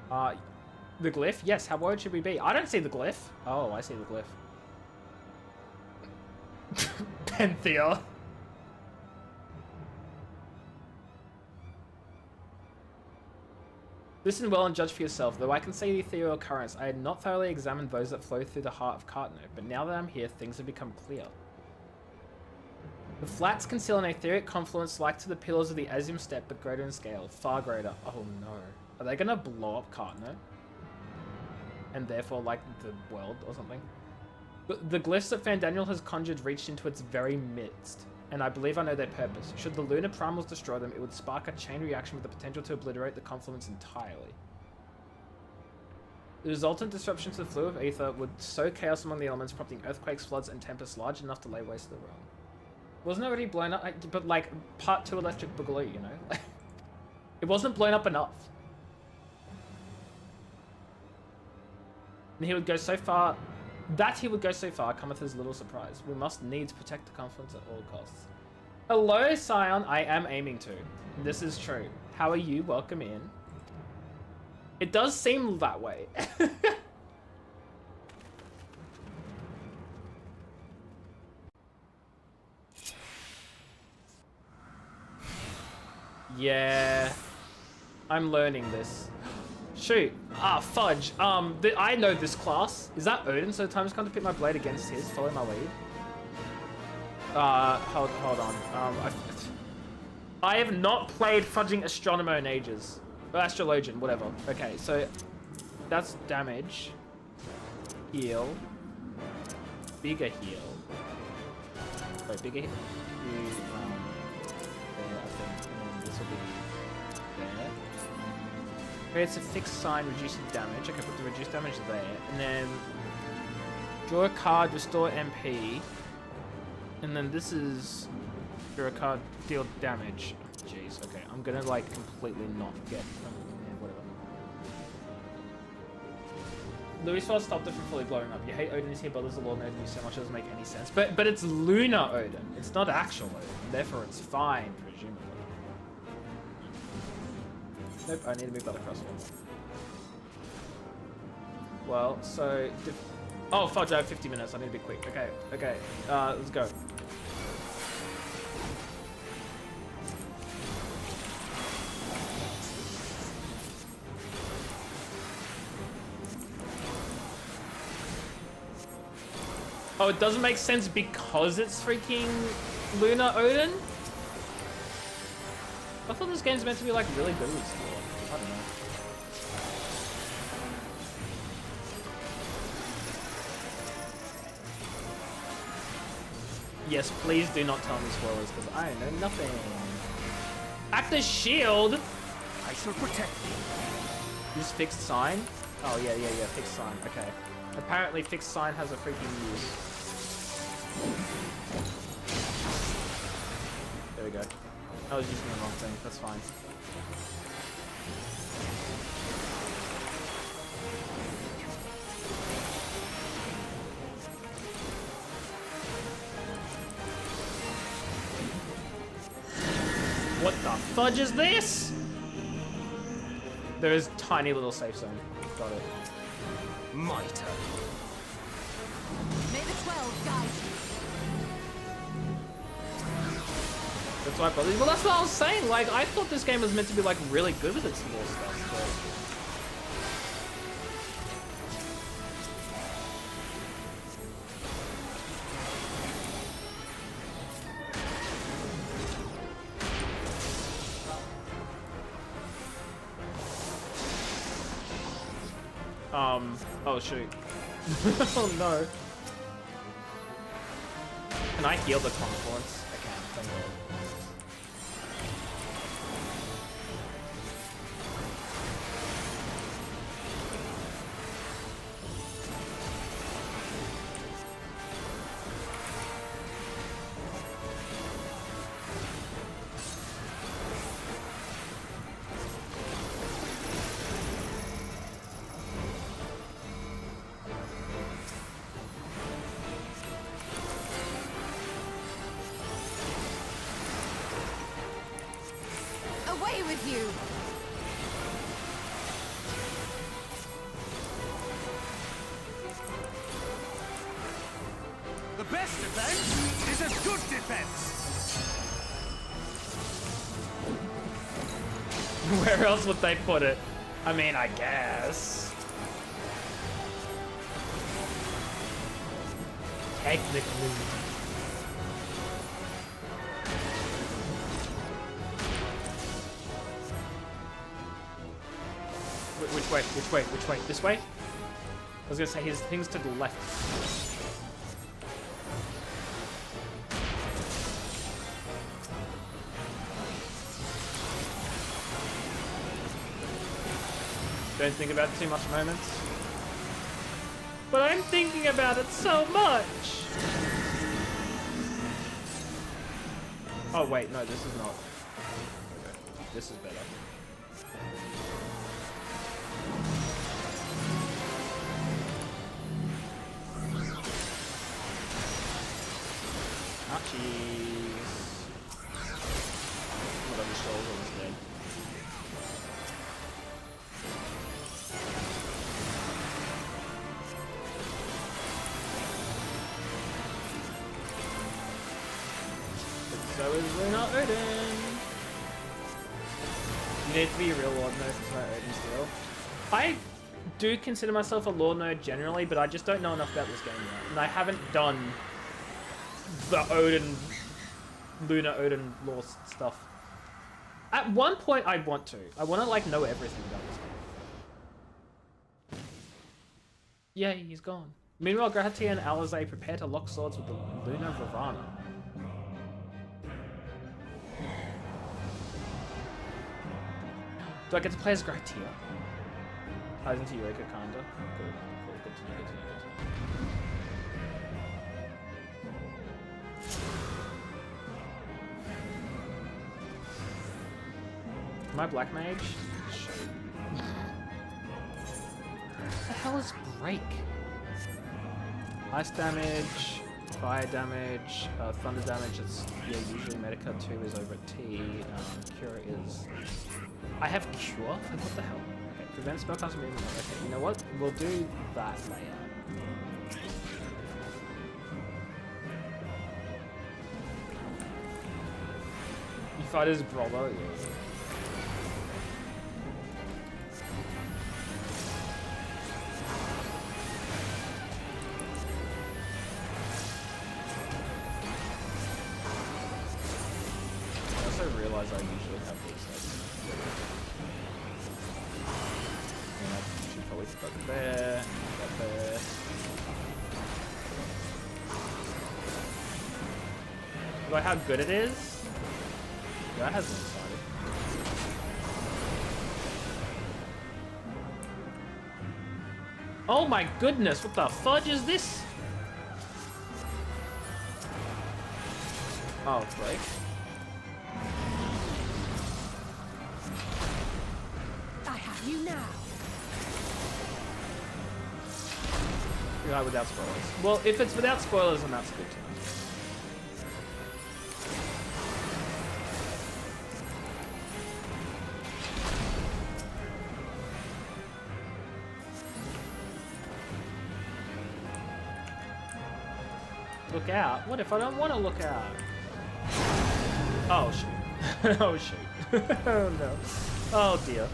The glyph? Yes, how worried should we be? I don't see the glyph. Oh, I see the glyph. Penthea. Listen well and judge for yourself. Though I can see the ethereal currents, I had not thoroughly examined those that flow through the heart of Cartno, but now that I'm here, things have become clear. The flats conceal an etheric confluence like to the pillars of the Azim Step, but greater in scale. Far greater. Oh no. Are they gonna blow up Cartno? And therefore, like, the world or something? But the glyphs that Fandaniel has conjured reached into its very midst, and I believe I know their purpose. Should the lunar primals destroy them, it would spark a chain reaction with the potential to obliterate the confluence entirely. The resultant disruption to the flow of ether would sow chaos among the elements, prompting earthquakes, floods, and tempests large enough to lay waste to the realm. Wasn't already blown up, but like part 2 electric boogaloo, you know? It wasn't blown up enough. And he would go so far, cometh as little surprise. We must needs protect the confluence at all costs. Hello, Scion, I am aiming to. This is true. How are you? Welcome in. It does seem that way. Yeah, I'm learning this. Shoot. Ah, fudge. I know this class. Is that Odin? So time's come to pit my blade against his. Follow my lead. Hold on. I have not played fudging Astronomer in ages. Or Astrologian, whatever. Okay, so that's damage. Heal. Bigger heal. Wait, bigger heal. Creates a fixed sign reducing damage. Okay, put the reduced damage there. And then draw a card, restore MP. And then this is draw a card, deal damage. Jeez, okay. I'm gonna like completely not get whatever. Louis Sword stopped it from fully blowing up. You hate Odin is here, but there's a Lord Odin you so much doesn't make any sense. But it's lunar Odin. It's not actual Odin. Therefore it's fine, presumably. Nope, I need to move that across one. Well, so Oh, fudge, I have 50 minutes. I need to be quick. Okay, okay. Let's go. Oh, it doesn't make sense because it's freaking Lunar Odin? I thought this game's meant to be like really good with sport. I don't know. Yes, please do not tell me spoilers because I know nothing. Actor's shield? I shall protect you. Use fixed sign? Oh yeah, fixed sign. Okay. Apparently fixed sign has a freaking use. There we go. I was using the wrong thing. That's fine. What the fudge is this? There is tiny little safe zone. Got it. My turn. May the 12 guide you. That's why I got these. Well, that's what I was saying. Like, I thought this game was meant to be like really good with its lore stuff. Oh shoot. Oh no. Can I heal the confluence? I can, thank God. Away with you! The best defense is a good defense. Where else would they put it? I mean, I guess. Technically. Which way? Which way? Which way? This way? I was gonna say his things to the left. Don't think about it too much moments. But I'm thinking about it so much! Oh wait, no, this is not. Okay. This is better. Jeez. What are the shoulder instead? So is Lunar Odin. You need to be a real Lord node for Odin still. I do consider myself a Lord node generally, but I just don't know enough about this game yet. And I haven't done the Odin, Lunar Odin lore stuff. At one point, I want to. I want to, like, know everything about this game. Yay, he's gone. Meanwhile, Grahatia and Alizé prepare to lock swords with the Lunar Ravana. Do I get to play as Grahatia? Ties into Eureka, kinda. Cool, cool, good to know, good to know, good to know. Am I Black Mage? Shoot. What the hell is Break? Ice damage, fire damage, thunder damage, it's usually Medica 2 is over at T, Cure is... I have Cure? Like, what the hell? Okay, prevent spellcaster movement. Okay, you know what? We'll do that later. fight his brother. Yeah. I also realize I usually have these like. I should probably put there. That there. Like how good it is? Yeah, that hasn't started. Oh my goodness, what the fudge is this? Oh, break. I have you now. Yeah, without spoilers. Well, if it's without spoilers, then that's good too. Look out? What if I don't want to look out? Oh shoot. Oh shoot. Oh no. Oh dear.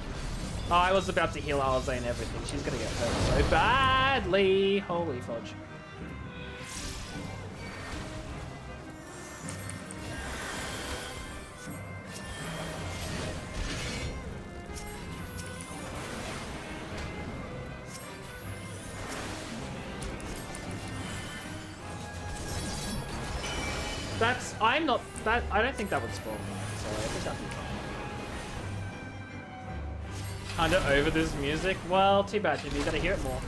Oh, I was about to heal Alize and everything. She's gonna get hurt so badly. Holy fudge. I'm not that. I don't think that would spoil me. So I think that'd be fine. Kinda over this music. Well, too bad, Jimmy. You gotta hear it more.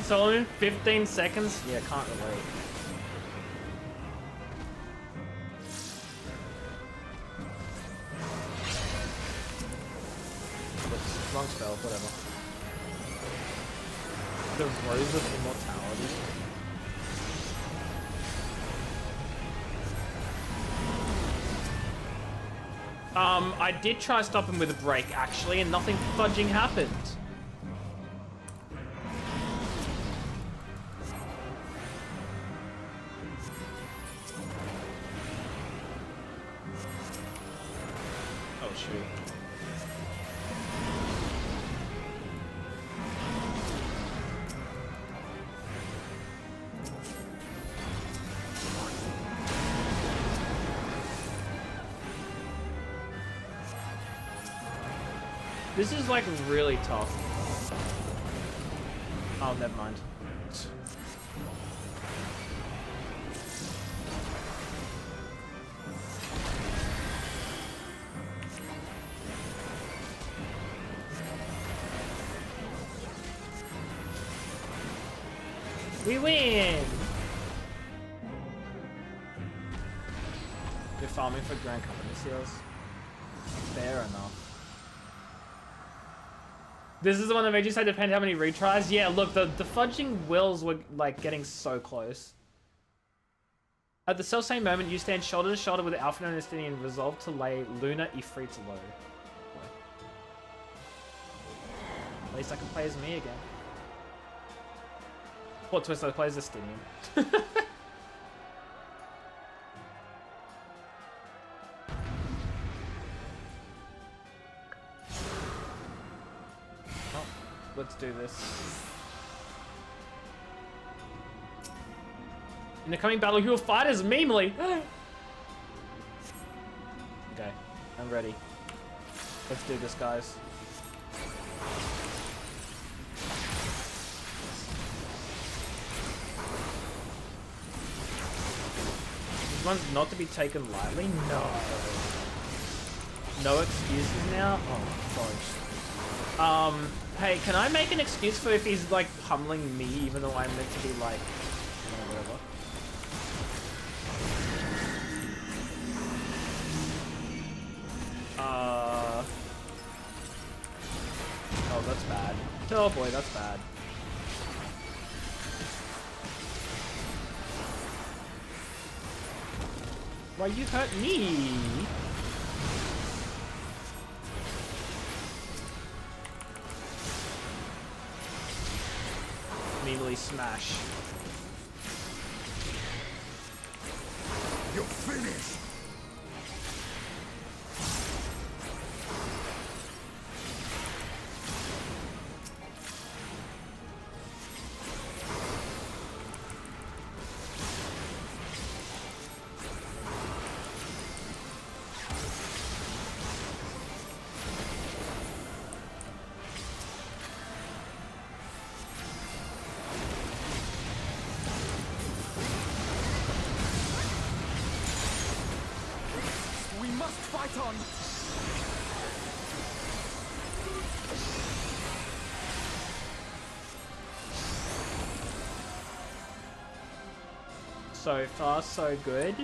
So in 15 seconds? Yeah, can't relate. Whoops, wrong spell, whatever. The Rose of Immortality. I did try stopping with a break actually, and nothing fudging happened. This is like really tough. Oh, never mind. We win! You're farming for Grand Company seals. Fair enough. This is the one that made you say depend how many retries? Yeah, look, the fudging wills were like getting so close. At the self-same moment, you stand shoulder to shoulder with Alpha and Estinian, resolved to lay Luna Ifrit low. At least I can play as me again. What twist I play as Estinian? Let's do this. In the coming battle, you will fight as Memely. Okay, I'm ready. Let's do this, guys. This one's not to be taken lightly. No. No excuses now. Oh, fudge. Hey, can I make an excuse for if he's, like, pummeling me, even though I'm meant to be, like, you know, whatever? Oh, that's bad. Oh boy, that's bad. Why you hurt me? Immediately smash. You're finished! Fight on! So far, so good.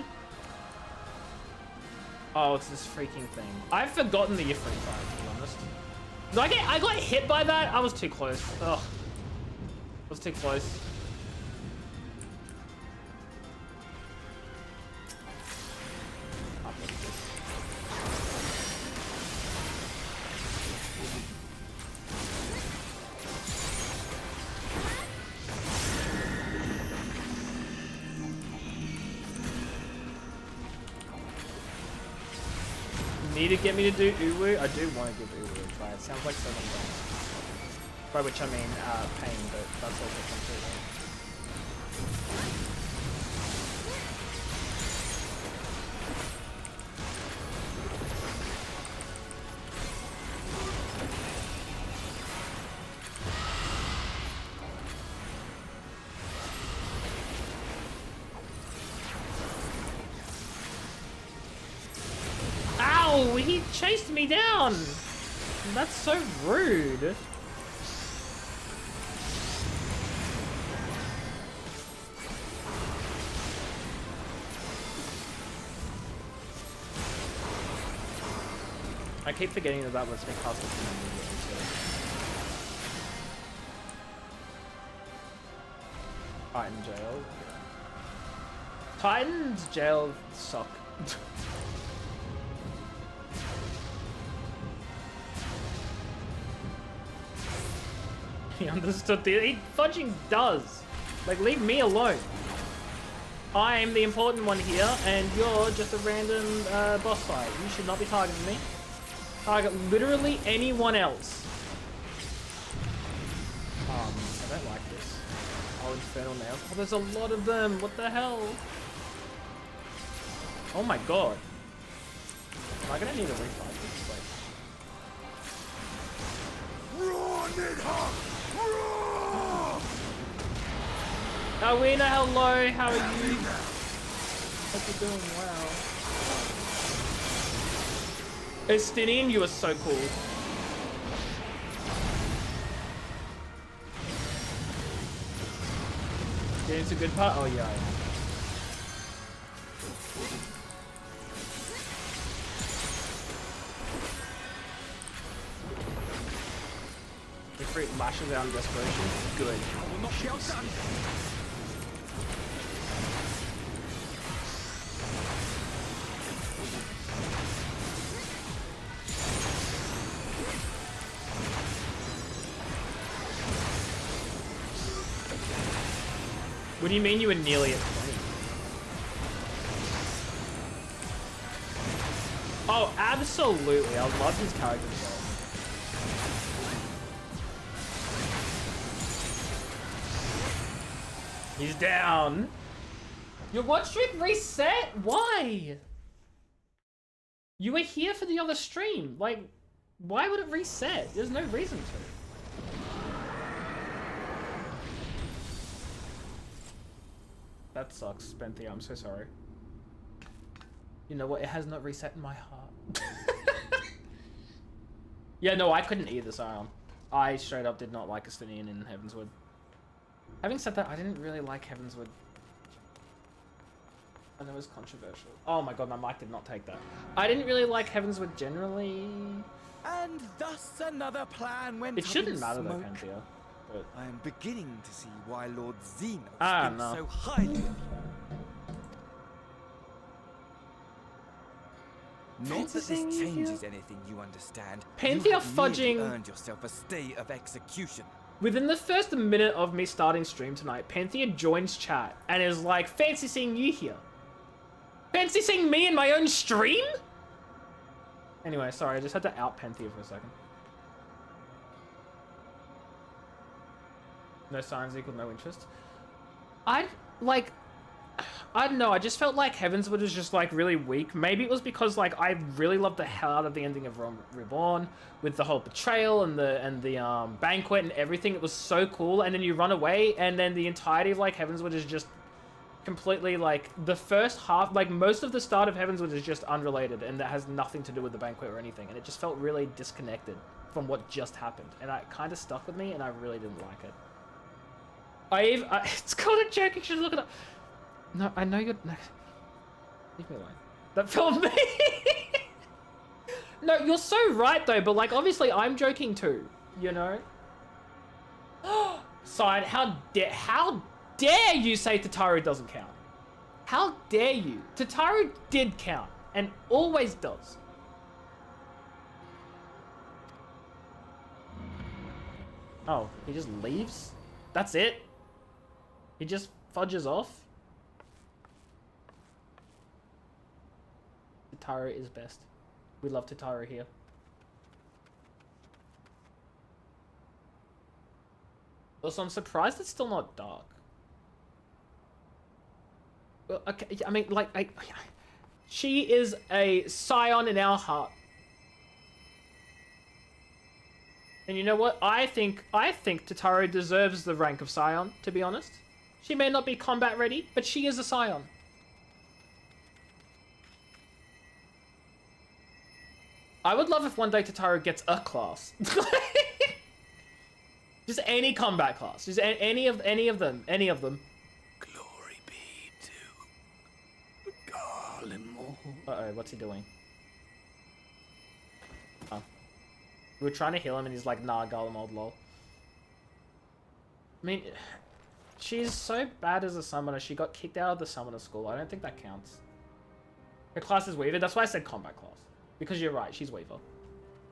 Oh, it's this freaking thing. I've forgotten the Ifrit fight, to be honest. I got hit by that? I was too close. Ugh. I was too close. Need to get me to do Uwu? I do want to give Uwu a try. It sounds like so many things. By which I mean pain, but that's also completely. Ow! He chased me down! That's so rude. I keep forgetting that that lets me cast it from immediately too. Titan jail. Titan's jail suck. He understood the— he fudging does. Like, leave me alone. I'm the important one here, and you're just a random boss fight. You should not be targeting me. Target literally anyone else. I don't like this. Oh, infernal nails. Oh, there's a lot of them. What the hell? Oh my god. Am I gonna need a refight this? Like, Run it up! Alwina, hello. How are you? Hope you're doing well. Estinian, you are so cool. Yeah, it's a good part. Oh yeah, I am. The fruit lashes out in desperation. Good. I will not be outdone. What do you mean you were nearly at 20? Oh, absolutely. I love his character development. He's down. Your watch streak reset? Why? You were here for the other stream. Like, why would it reset? There's no reason to. That sucks, Benthia. I'm so sorry. You know what? It has not reset in my heart. Yeah, no, I couldn't either, Sion. I straight up did not like Estinian in Heavenswood. Having said that, I didn't really like Heavenswood. And it was controversial. Oh my god, my mic did not take that. I didn't really like Heavensward generally. And thus another plan went It up shouldn't in matter though, smoke. Panthea. But I am beginning to see why Lord Xenos Ah, thinks no. so highly of you. Not that this changes anything you understand. Panthea you have merely fudging- earned yourself a stay of execution. within the first minute of me starting stream tonight, Panthea joins chat and is like, fancy seeing you here. Fancy seeing me in my own stream? Anyway, sorry, I just had to out Panthea for a second. No signs equal no interest. I don't know, I just felt like Heavensward was just like really weak. Maybe it was because like I really loved the hell out of the ending of Realm Reborn with the whole betrayal and the banquet and everything. It was so cool, and then you run away and then the entirety of like Heavensward is just completely like the first half, like most of the start of Heavensward is just unrelated and that has nothing to do with the banquet or anything, and it just felt really disconnected from what just happened, and it kind of stuck with me and I really didn't like it. It's called a joke, you should look it up. No, I know you're... No. Leave me alone. That felt me! No, you're so right though, but like obviously I'm joking too, you know? Side, how dare you say Tataru doesn't count? How dare you? Tataru did count, and always does. Oh, he just leaves? That's it? He just fudges off? Tataru is best. We love Tataru here. Also, I'm surprised it's still not dark. Well, okay, I mean, like, she is a scion in our heart. And you know what? I think Tataru deserves the rank of scion, to be honest. She may not be combat ready, but she is a scion. I would love if one day Tataru gets a class. Just any combat class. Just any of them. Glory be to Garlemore. Uh-oh, what's he doing? Oh. We were trying to heal him and he's like, nah, Garlemald, lol. I mean, she's so bad as a summoner. She got kicked out of the summoner school. I don't think that counts. Her class is Weaver. That's why I said combat class. Because you're right, she's Weaver.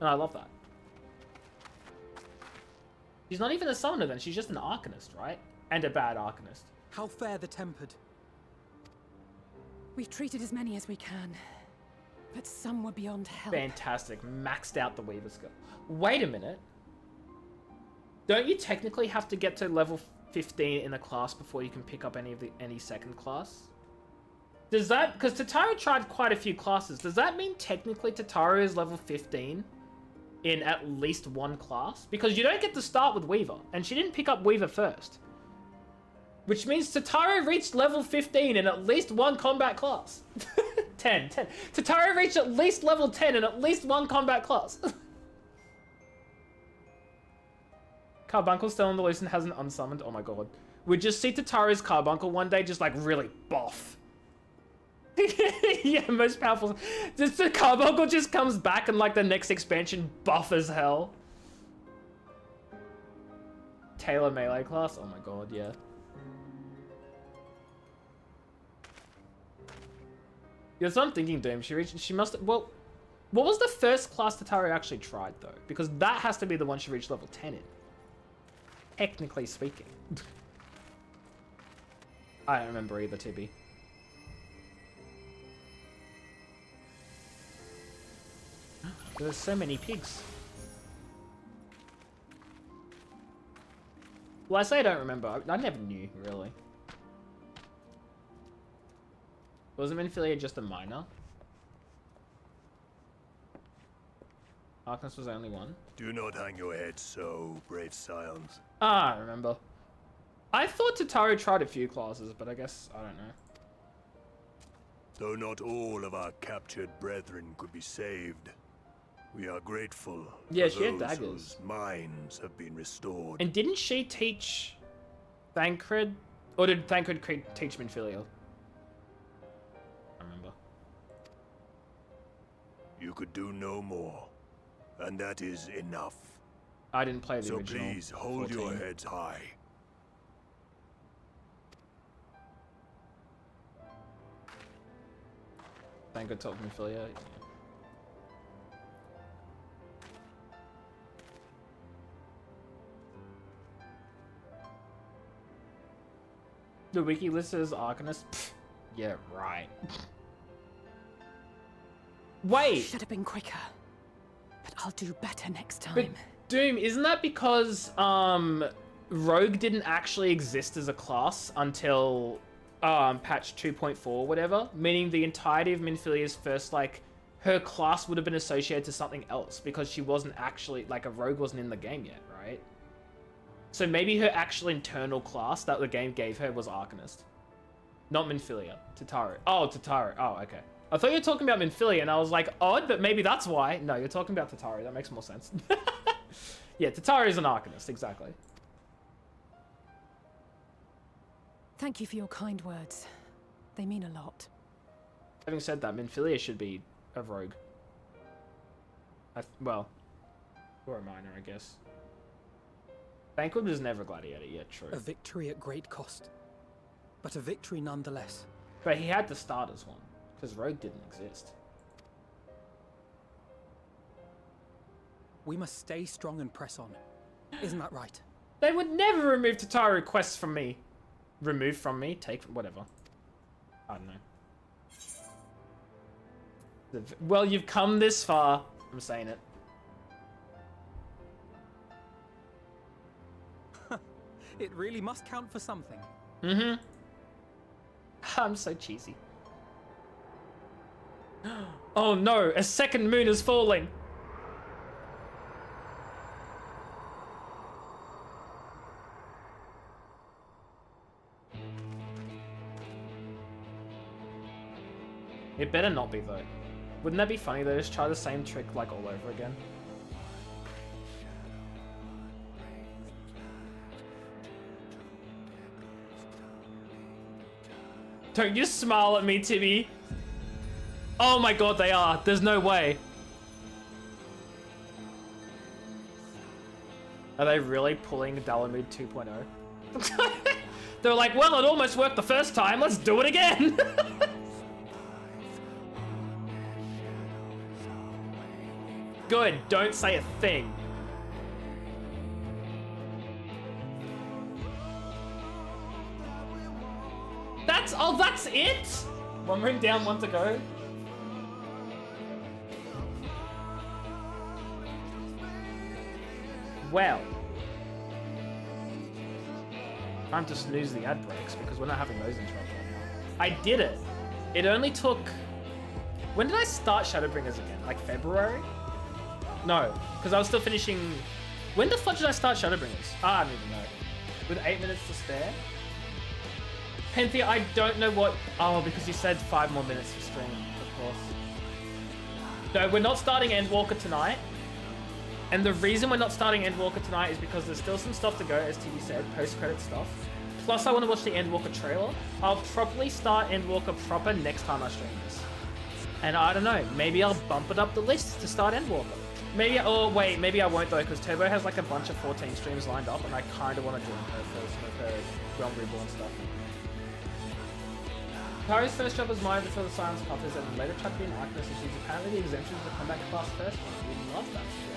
And I love that. She's not even a summoner then, she's just an Arcanist, right? And a bad Arcanist. How fair the tempered. We've treated as many as we can, but some were beyond help. Fantastic. Maxed out the Weaver skill. Wait a minute. Don't you technically have to get to level 15 in a class before you can pick up any second class? Does that... Because Tataru tried quite a few classes. Does that mean technically Tataru is level 15 in at least one class? Because you don't get to start with Weaver, and she didn't pick up Weaver first. Which means Tataru reached level 15 in at least one combat class. 10. Tataru reached at least level 10 in at least one combat class. Carbuncle still on the loose and hasn't unsummoned. Oh my god. We just see Tataru's Carbuncle one day just like really buff. Yeah, most powerful. Just the Carbuncle just comes back and like the next expansion buff as hell. Taylor melee class? Oh my god, yeah. That's what I'm thinking, Doom. She must... Well, what was the first class Tataru actually tried, though? Because that has to be the one she reached level 10 in. Technically speaking. I don't remember either, TB. There's so many pigs. Well, I say I don't remember. I never knew, really. Wasn't Minfilia just a minor? Arcanist was only one. Do not hang your head so, brave scions. Ah, I remember. I thought Tataru tried a few classes, but I guess, I don't know. Though not all of our captured brethren could be saved, we are grateful Yeah, for she had those daggers. whose minds have been restored. And didn't she teach Thancred? Or did Thancred teach Minfilia? You could do no more. And that is enough. I didn't play the so original. So please hold 14. your heads high. Thank God talking affiliate. The wiki list says Arcanist. Pfft, yeah, right. Wait! Should have been quicker. But I'll do better next time. But Doom, isn't that because Rogue didn't actually exist as a class until patch 2.4 or whatever? Meaning the entirety of Minfilia's first, like, her class would have been associated to something else because she wasn't actually, like, a Rogue wasn't in the game yet, right? So maybe her actual internal class that the game gave her was Arcanist. Not Minfilia. Tataru. Oh, Tataru. Oh, okay. I thought you were talking about Minfilia, and I was like, odd, but maybe that's why. No, you're talking about Tataru. That makes more sense. Yeah, Tataru is an Arcanist, exactly. Thank you for your kind words. They mean a lot. Having said that, Minfilia should be a rogue. Well, or a minor, I guess. Banquet was never Gladiator, yeah, true. A victory at great cost. But a victory nonetheless. But he had to start as one, because Rogue didn't exist. We must stay strong and press on. Isn't that right? They would never remove Tataru quests from me. Remove from me? Take whatever. I don't know. Well, you've come this far. I'm saying it. It really must count for something. Mm-hmm. I'm so cheesy. Oh no, a second moon is falling. It better not be though. Wouldn't that be funny though? Just try the same trick like all over again. Don't you smile at me, Timmy. Oh my god, they are. There's no way. Are they really pulling Dalamud 2.0? They're like, well, it almost worked the first time. Let's do it again. Good. Don't say a thing. That's it? One ring down, one to go. Well. Time to snooze the ad breaks because we're not having those interrupted right now. I did it. It only took... When did I start Shadowbringers again? Like February? No, because I was still finishing... When the fuck did I start Shadowbringers? I don't even know. With 8 minutes to spare? Penthea, I don't know what... Oh, because you said 5 more minutes for stream, of course. No, we're not starting Endwalker tonight. And the reason we're not starting Endwalker tonight is because there's still some stuff to go, as TV said, post-credit stuff. Plus, I want to watch the Endwalker trailer. I'll properly start Endwalker proper next time I stream this. And I don't know, maybe I'll bump it up the list to start Endwalker. Maybe, oh wait, maybe I won't though, because Turbo has like a bunch of 14 streams lined up, and I kind of want to join her first with her Realm Reborn stuff. Tari's first job was mine before the Silence Puffers, and later tried to be an Arcanist, and she's apparently the exemption to the combat class first one. We love that shit.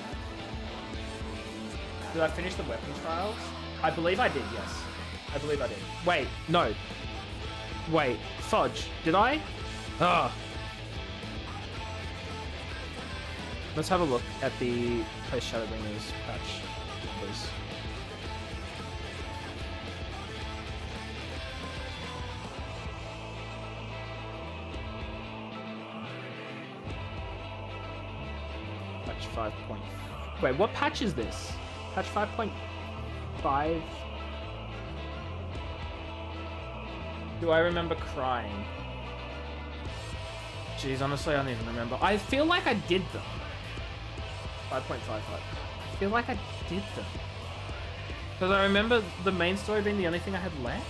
Did I finish the weapon trials? I believe I did, yes. I believe I did. Wait, no. Wait, fudge. Did I? Ugh. Let's have a look at the post Shadowbringers patch, please. Patch 5. Wait, what patch is this? Patch 5.5? Do I remember crying? Jeez, honestly, I don't even remember. I feel like I did them. 5.55. I feel like I did them. Because I remember the main story being the only thing I had left.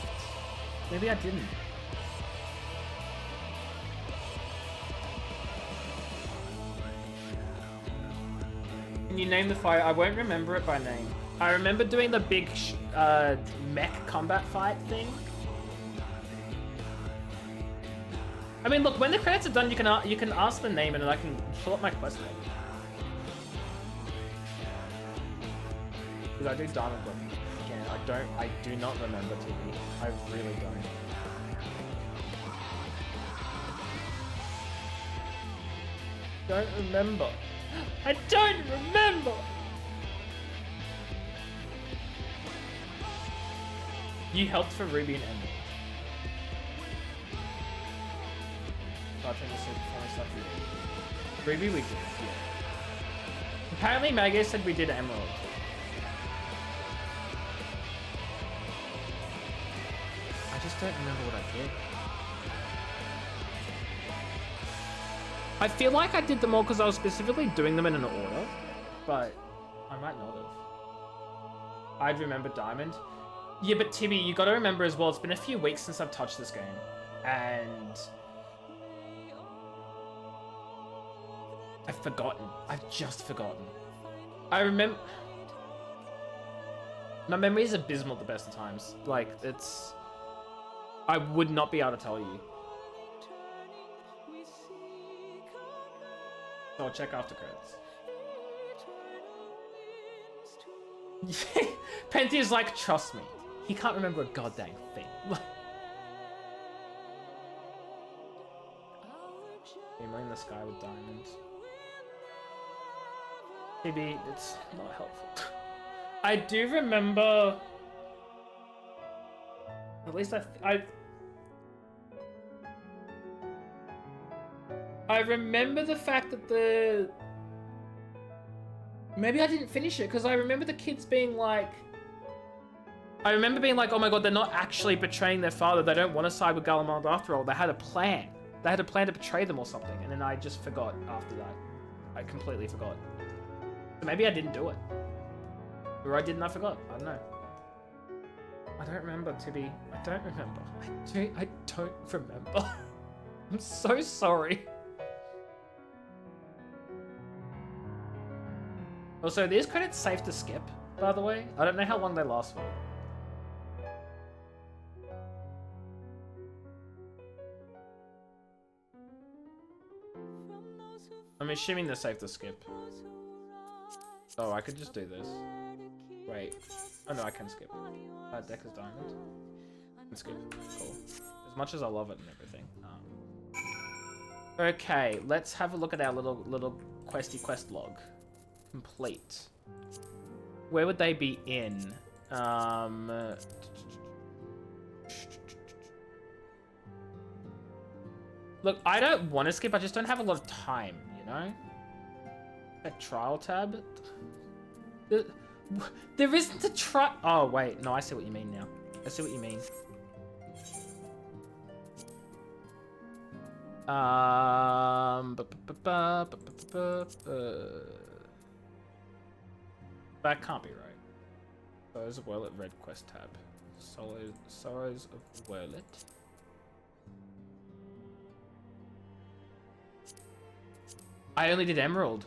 Maybe I didn't. Can you name the fight? I won't remember it by name. I remember doing the big mech combat fight thing. I mean, look, when the credits are done, you can ask the name and then I can pull up my quest log. Because I do Diamond Book. Again, I do not remember TV. I really don't. Don't remember. I don't remember! You helped for Ruby and Emerald. Ruby we did, yeah. Apparently Maggie said we did Emerald. I just don't remember what I did. I feel like I did them all because I was specifically doing them in an order, but I might not have. I'd remember Diamond. Yeah, but Tibby, you gotta remember as well, it's been a few weeks since I've touched this game, and I've forgotten. I've just forgotten. I remember... My memory is abysmal at the best of times. Like, it's... I would not be able to tell you. So I'll check after credits. Penty is like, trust me. He can't remember a goddamn thing. We're in the sky with diamonds. Maybe it's not helpful. I do remember... At least I remember the fact that the... Maybe I didn't finish it, because I remember the kids being like... I remember being like, oh my god, they're not actually betraying their father. They don't want to side with Galamond after all. They had a plan. They had a plan to betray them or something. And then I just forgot after that. I completely forgot. So maybe I didn't do it. Or I didn't, I forgot. I don't know. I don't remember, Tibby. I don't remember. I don't remember. I'm so sorry. Also, are these credits safe to skip, by the way? I don't know how long they last for. I'm assuming they're safe to skip. Oh, I could just do this. Wait. Oh no, I can skip. Decker's Diamond. I can skip. Cool. As much as I love it and everything. Okay, let's have a look at our little quest log. Complete. Where would they be in? Look, I don't want to skip, I just don't have a lot of time, you know? A trial tab? There isn't a trial... Oh, wait. No, I see what you mean now. I see what you mean. That can't be right. Sorrows of Werlet, red quest tab. Sorrows of Werlet. I only did Emerald.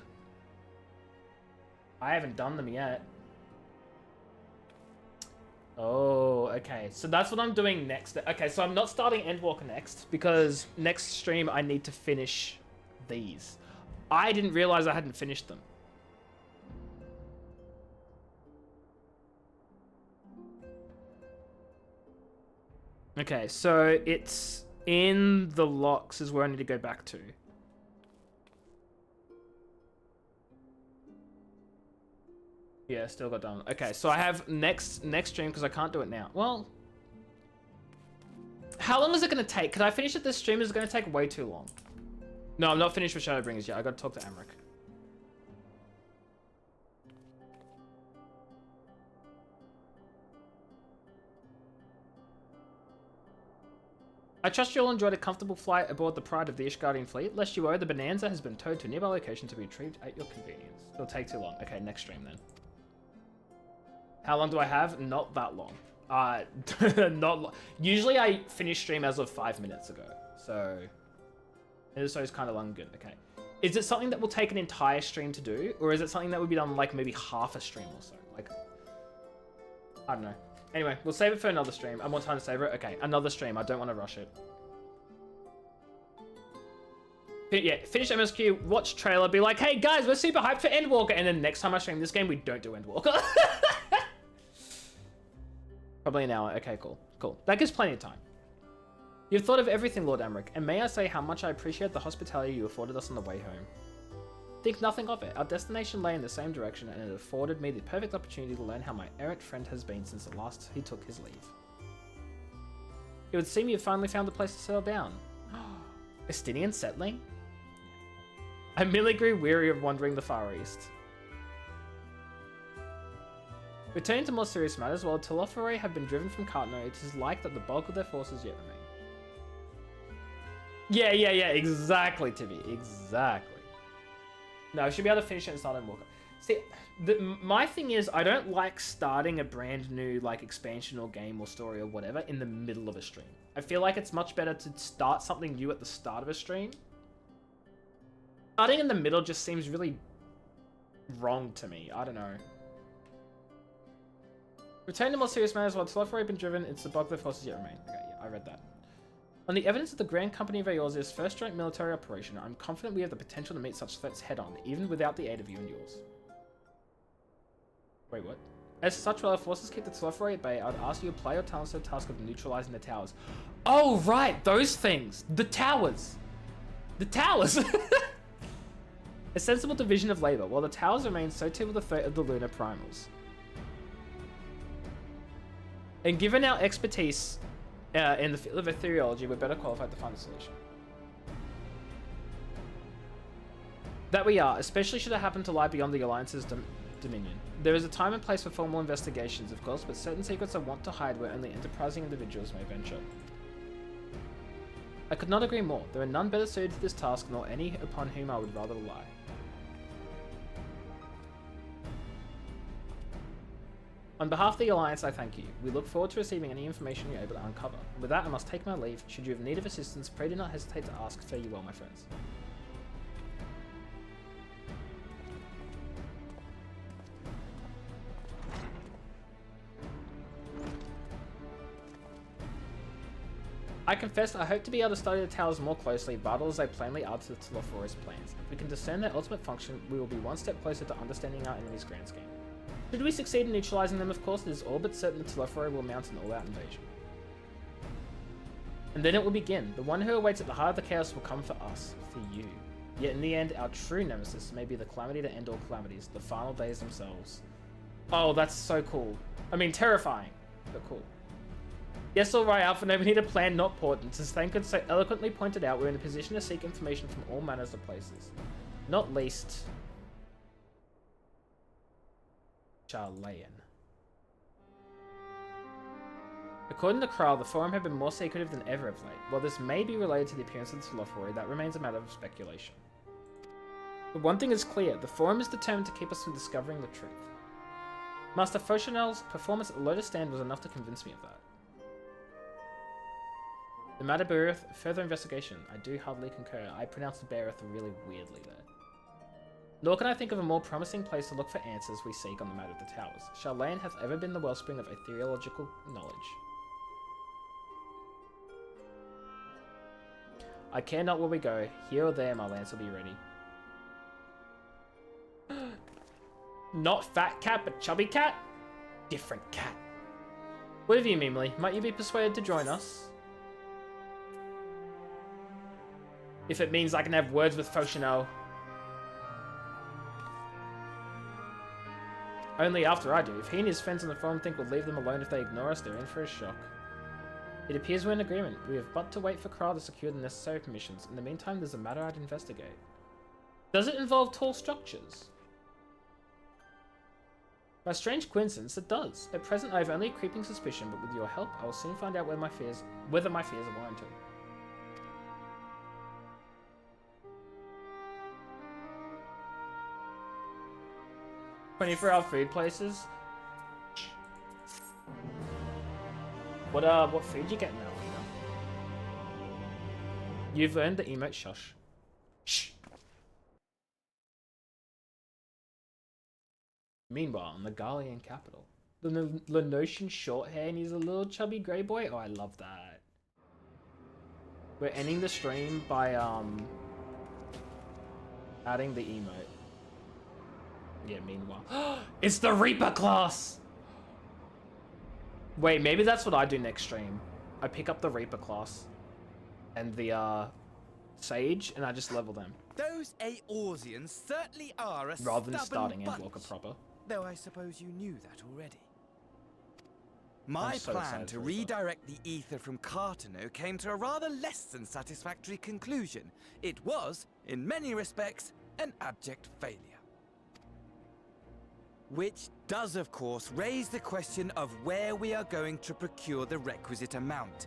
I haven't done them yet. Oh, okay. So that's what I'm doing next. Okay, so I'm not starting Endwalker next, because next stream I need to finish these. I didn't realize I hadn't finished them. Okay, so it's in the locks is where I need to go back to. Yeah, still got done. Okay, so I have next stream because I can't do it now. Well, how long is it going to take? Could I finish it this stream? Is it going to take way too long? No, I'm not finished with Shadowbringers yet. I got to talk to Amric. I trust you all enjoyed a comfortable flight aboard the Pride of the Ishgardian fleet. Lest you owe, the Bonanza has been towed to a nearby location to be retrieved at your convenience. It'll take too long. Okay, next stream then. How long do I have? Not that long. Usually I finish stream as of 5 minutes ago. So it's kind of long and good. Okay. Is it something that will take an entire stream to do? Or is it something that would be done like maybe half a stream or so? Like, I don't know. Anyway, we'll save it for another stream. I want time to save it. Okay, another stream. I don't want to rush it. Yeah, finish MSQ, watch trailer, be like, hey guys, we're super hyped for Endwalker, and then next time I stream this game, we don't do Endwalker. Probably an hour. Okay, cool. Cool. That gives plenty of time. You've thought of everything, Lord Amric, and may I say how much I appreciate the hospitality you afforded us on the way home. Think nothing of it. Our destination lay in the same direction, and it afforded me the perfect opportunity to learn how my errant friend has been since the last he took his leave. It would seem you've finally found a place to settle down. Estinian settling? I merely grew weary of wandering the Far East. Returning to more serious matters, while the Telophoroi have been driven from Cartno, it is like that the bulk of their forces yet remain. Yeah, exactly, Tibi, exactly. No, I should be able to finish it and start Endwalker. See, my thing is, I don't like starting a brand new, like, expansion or game or story or whatever in the middle of a stream. I feel like it's much better to start something new at the start of a stream. Starting in the middle just seems really wrong to me. I don't know. Return to more serious matters, while Telophoroi have been driven, it's the bulk of their forces yet remain. Okay, yeah, I read that. On the evidence of the Grand Company of Eorzea's first joint military operation, I'm confident we have the potential to meet such threats head-on, even without the aid of you and yours. Wait, what? As such, while our forces keep the Telophoroi at bay, I would ask you to apply your talents to the task of neutralizing the towers. Oh, right! Those things! The towers! The towers! A sensible division of labor, while the towers remain, so too will the threat of the lunar primals. And given our expertise in the field of ethereology, we're better qualified to find a solution. That we are, especially should it happen to lie beyond the Alliance's dominion. There is a time and place for formal investigations, of course, but certain secrets I want to hide where only enterprising individuals may venture. I could not agree more. There are none better suited to this task, nor any upon whom I would rather rely. On behalf of the Alliance, I thank you. We look forward to receiving any information you're able to uncover. With that, I must take my leave. Should you have need of assistance, pray do not hesitate to ask. Fare you well, my friends. I confess I hope to be able to study the towers more closely, vital as they plainly are to the Telophoroi's plans. If we can discern their ultimate function, we will be one step closer to understanding our enemy's grand scheme. Should we succeed in neutralizing them, of course, it is all but certain the Telophoroi will mount an all-out invasion. And then it will begin. The one who awaits at the heart of the chaos will come for us, for you. Yet in the end, our true nemesis may be the calamity to end all calamities, the final days themselves. Oh, that's so cool. I mean, terrifying, but cool. Yes, alright, Alpha Nova, we need a plan, not portents. As Thancred so eloquently pointed out, we're in a position to seek information from all manners of places. Not least... Charlayan. According to Kral, the Forum have been more secretive than ever of late. While this may be related to the appearance of the Telophoroi, that remains a matter of speculation. But one thing is clear, the Forum is determined to keep us from discovering the truth. Master Foshanel's performance at the Lotus Stand was enough to convince me of that. The matter beareth further investigation. I do heartily concur. I pronounced beareth really weirdly there. Nor can I think of a more promising place to look for answers we seek on the matter of the towers. Charlayan hath ever been the wellspring of ethereological knowledge. I care not where we go. Here or there, my lance will be ready. Not fat cat, but chubby cat? Different cat. What have you, Mimely? Might you be persuaded to join us? If it means I can have words with Foshanel. Only after I do. If he and his friends on the forum think we'll leave them alone if they ignore us, they're in for a shock. It appears we're in agreement. We have but to wait for Kral to secure the necessary permissions. In the meantime, there's a matter I'd investigate. Does it involve tall structures? By strange coincidence, it does. At present, I have only a creeping suspicion, but with your help, I will soon find out whether my fears are warranted. $24-hour food places. What food you getting now, Lena? You've earned the emote shush. Shh. Meanwhile, in the Gallian capital, the Lenosian short hair and he's a little chubby grey boy. Oh, I love that. We're ending the stream by adding the emote. Yeah, meanwhile. It's the Reaper class! Wait, maybe that's what I do next stream. I pick up the Reaper class and the Sage and I just level them. Those Eorzeans certainly are a rather than starting bunch. Endwalker proper. Though I suppose you knew that already. My so plan excited to for this one. redirect the ether from Cartano came to a rather less than satisfactory conclusion. It was, in many respects, an abject failure. Which does, of course, raise the question of where we are going to procure the requisite amount.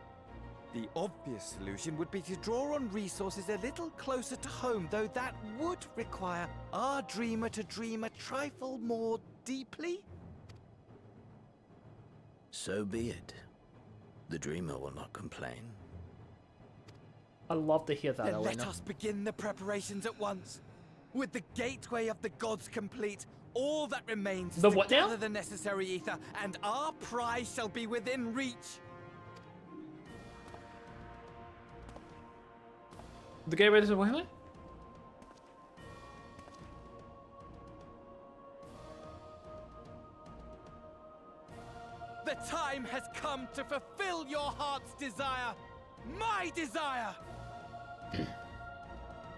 The obvious solution would be to draw on resources a little closer to home, though that would require our dreamer to dream a trifle more deeply. So be it. The dreamer will not complain. I love to hear that, Then Elena. let us begin the preparations at once. With the gateway of the gods complete, all that remains is The to what now? gather the necessary ether, and our prize shall be within reach. The gateway to the what? The time has come to fulfill your heart's desire, my desire!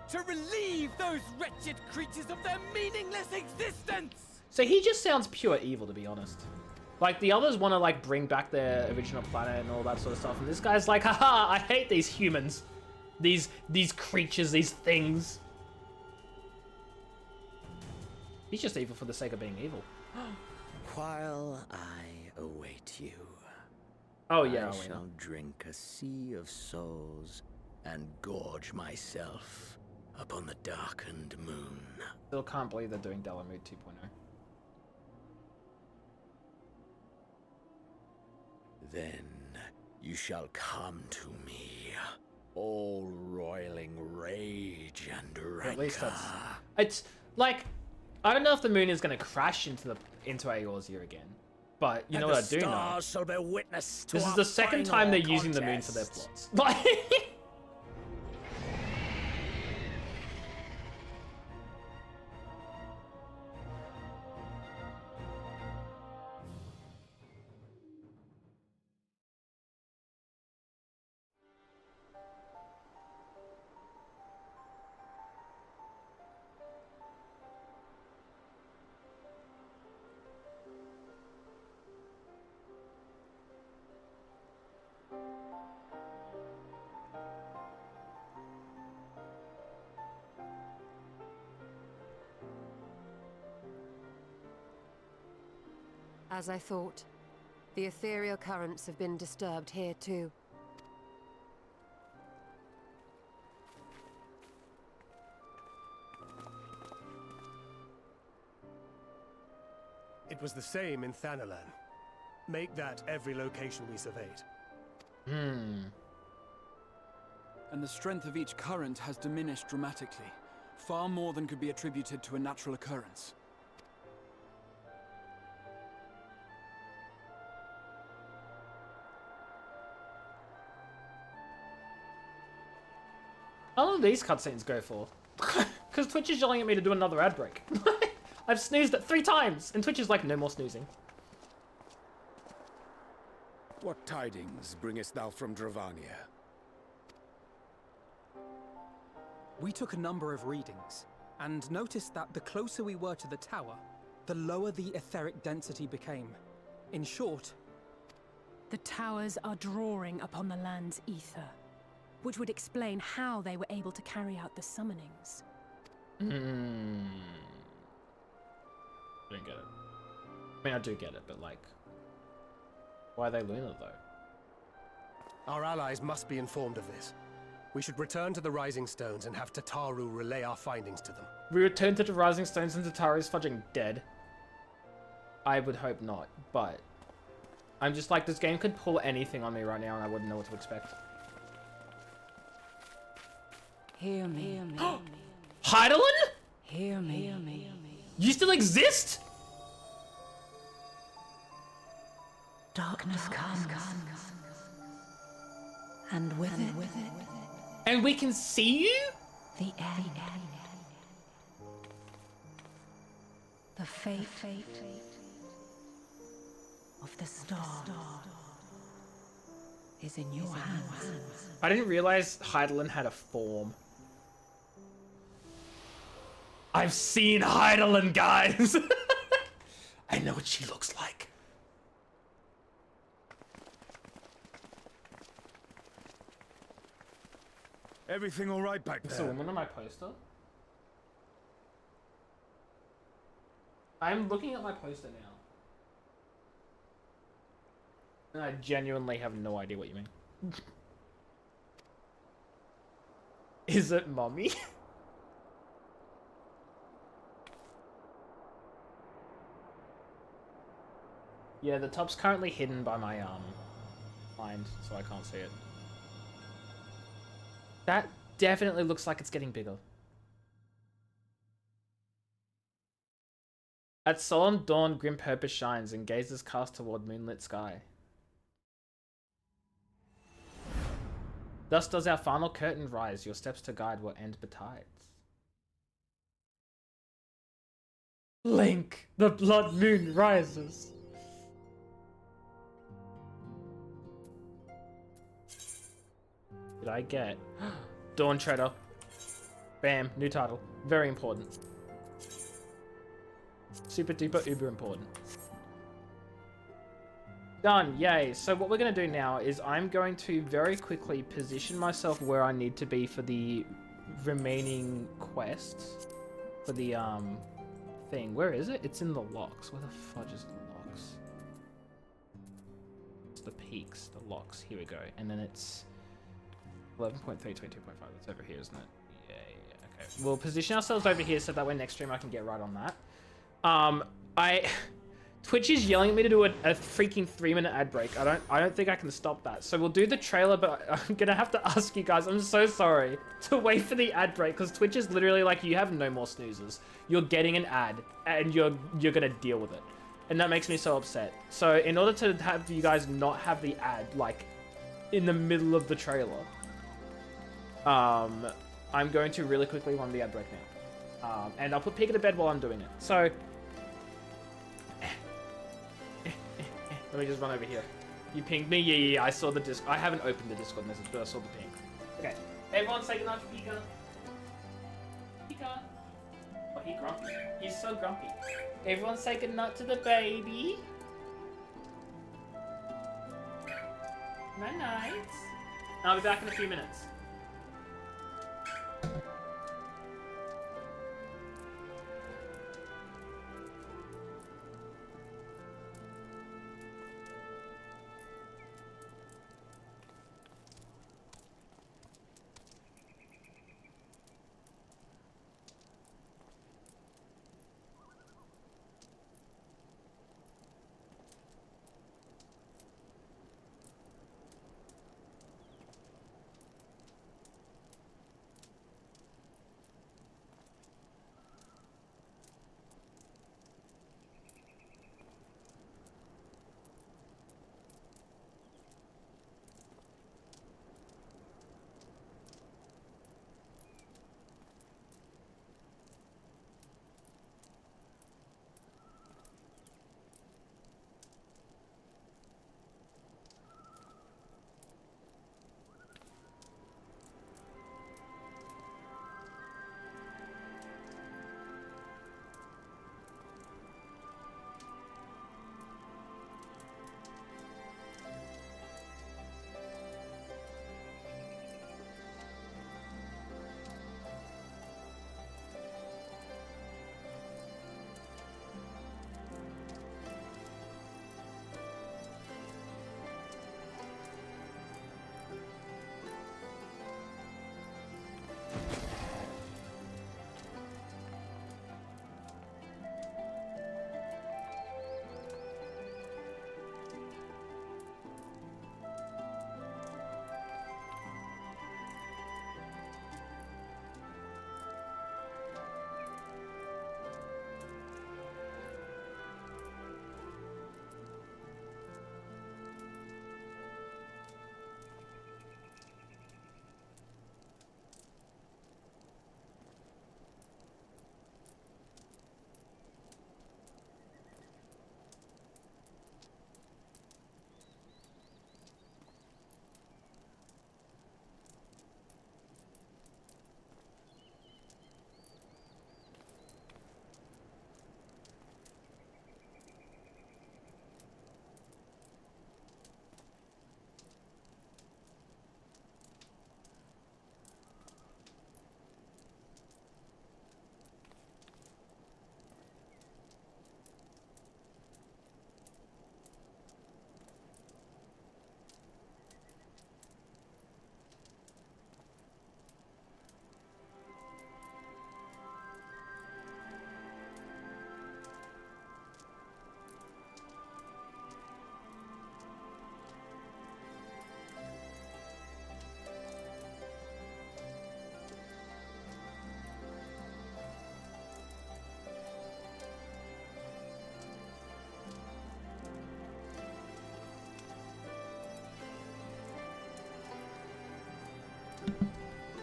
To relieve those wretched creatures of their meaningless existence! So he just sounds pure evil, to be honest. Like, the others want to, like, bring back their original planet and all that sort of stuff, and this guy's like, haha, I hate these humans. These creatures, these things. He's just evil for the sake of being evil. While I await you, Oh yeah, I Elena. shall drink a sea of souls and gorge myself upon the darkened moon. Still can't believe they're doing Delamood 2.0. Then you shall come to me, all roiling rage and rancor. At least that's... It's, like, I don't know if the moon is going to crash into Eorzea again. But you know what I do know? Stars shall bear witness to This is our the second time final they're using the moon for their contest. plots. Like... As I thought, the ethereal currents have been disturbed here too. It was the same in Thanalan. Make that every location we surveyed. And the strength of each current has diminished dramatically. Far more than could be attributed to a natural occurrence. How long do these cutscenes go for? Because Twitch is yelling at me to do another ad break. I've snoozed it 3 times, and Twitch is like, no more snoozing. What tidings bringest thou from Dravania? We took a number of readings, and noticed that the closer we were to the tower, the lower the etheric density became. In short, the towers are drawing upon the land's ether, which would explain how they were able to carry out the summonings. I don't get it. I mean, I do get it, but like, why are they lunar though? Our allies must be informed of this. We should return to the Rising Stones and have Tataru relay our findings to them. We return to the Rising Stones and Tataru's fudging dead. I would hope not, but I'm just like, this game could pull anything on me right now and I wouldn't know what to expect. Hear me. Heidelin? Hear me. You still exist? Darkness comes. And with it... And we can see you? The end. The fate of the star is in your hands. I didn't realize Heidelin had a form. I've seen Heidelin, guys! I know what she looks like. Everything all right back There's there? a woman on my poster? I'm looking at my poster now. And I genuinely have no idea what you mean. Is it mommy? Yeah, the top's currently hidden by my mind, so I can't see it. That definitely looks like it's getting bigger. At solemn dawn, grim purpose shines and gazes cast toward moonlit sky. Thus does our final curtain rise, your steps to guide will end betides. Link, the blood moon rises. Did I get Dawn Treader? Bam, new title. Very important. Super duper uber important. Done, yay. So what we're going to do now is I'm going to very quickly position myself where I need to be for the remaining quests. For the thing. Where is it? It's in the locks. Where the fudge is the locks? It's the peaks, the locks. Here we go. And then it's 11.3, 22.5. That's over here, isn't it? Yeah, okay. We'll position ourselves over here so that way next stream I can get right on that. Twitch is yelling at me to do a freaking 3-minute ad break. I don't think I can stop that. So we'll do the trailer, but I'm gonna have to ask you guys, I'm so sorry, to wait for the ad break, because Twitch is literally like, you have no more snoozes. You're getting an ad, and you're gonna deal with it. And that makes me so upset. So in order to have you guys not have the ad, like, in the middle of the trailer, I'm going to really quickly run the ad break now. And I'll put Pika to bed while I'm doing it. So, let me just run over here. You pinged me? Yeah, I saw the Discord. I haven't opened the Discord message, but I saw the ping. Okay. Everyone say goodnight to Pika. Pika. Oh, he's grumpy. He's so grumpy. Everyone say goodnight to the baby. Night night. I'll be back in a few minutes.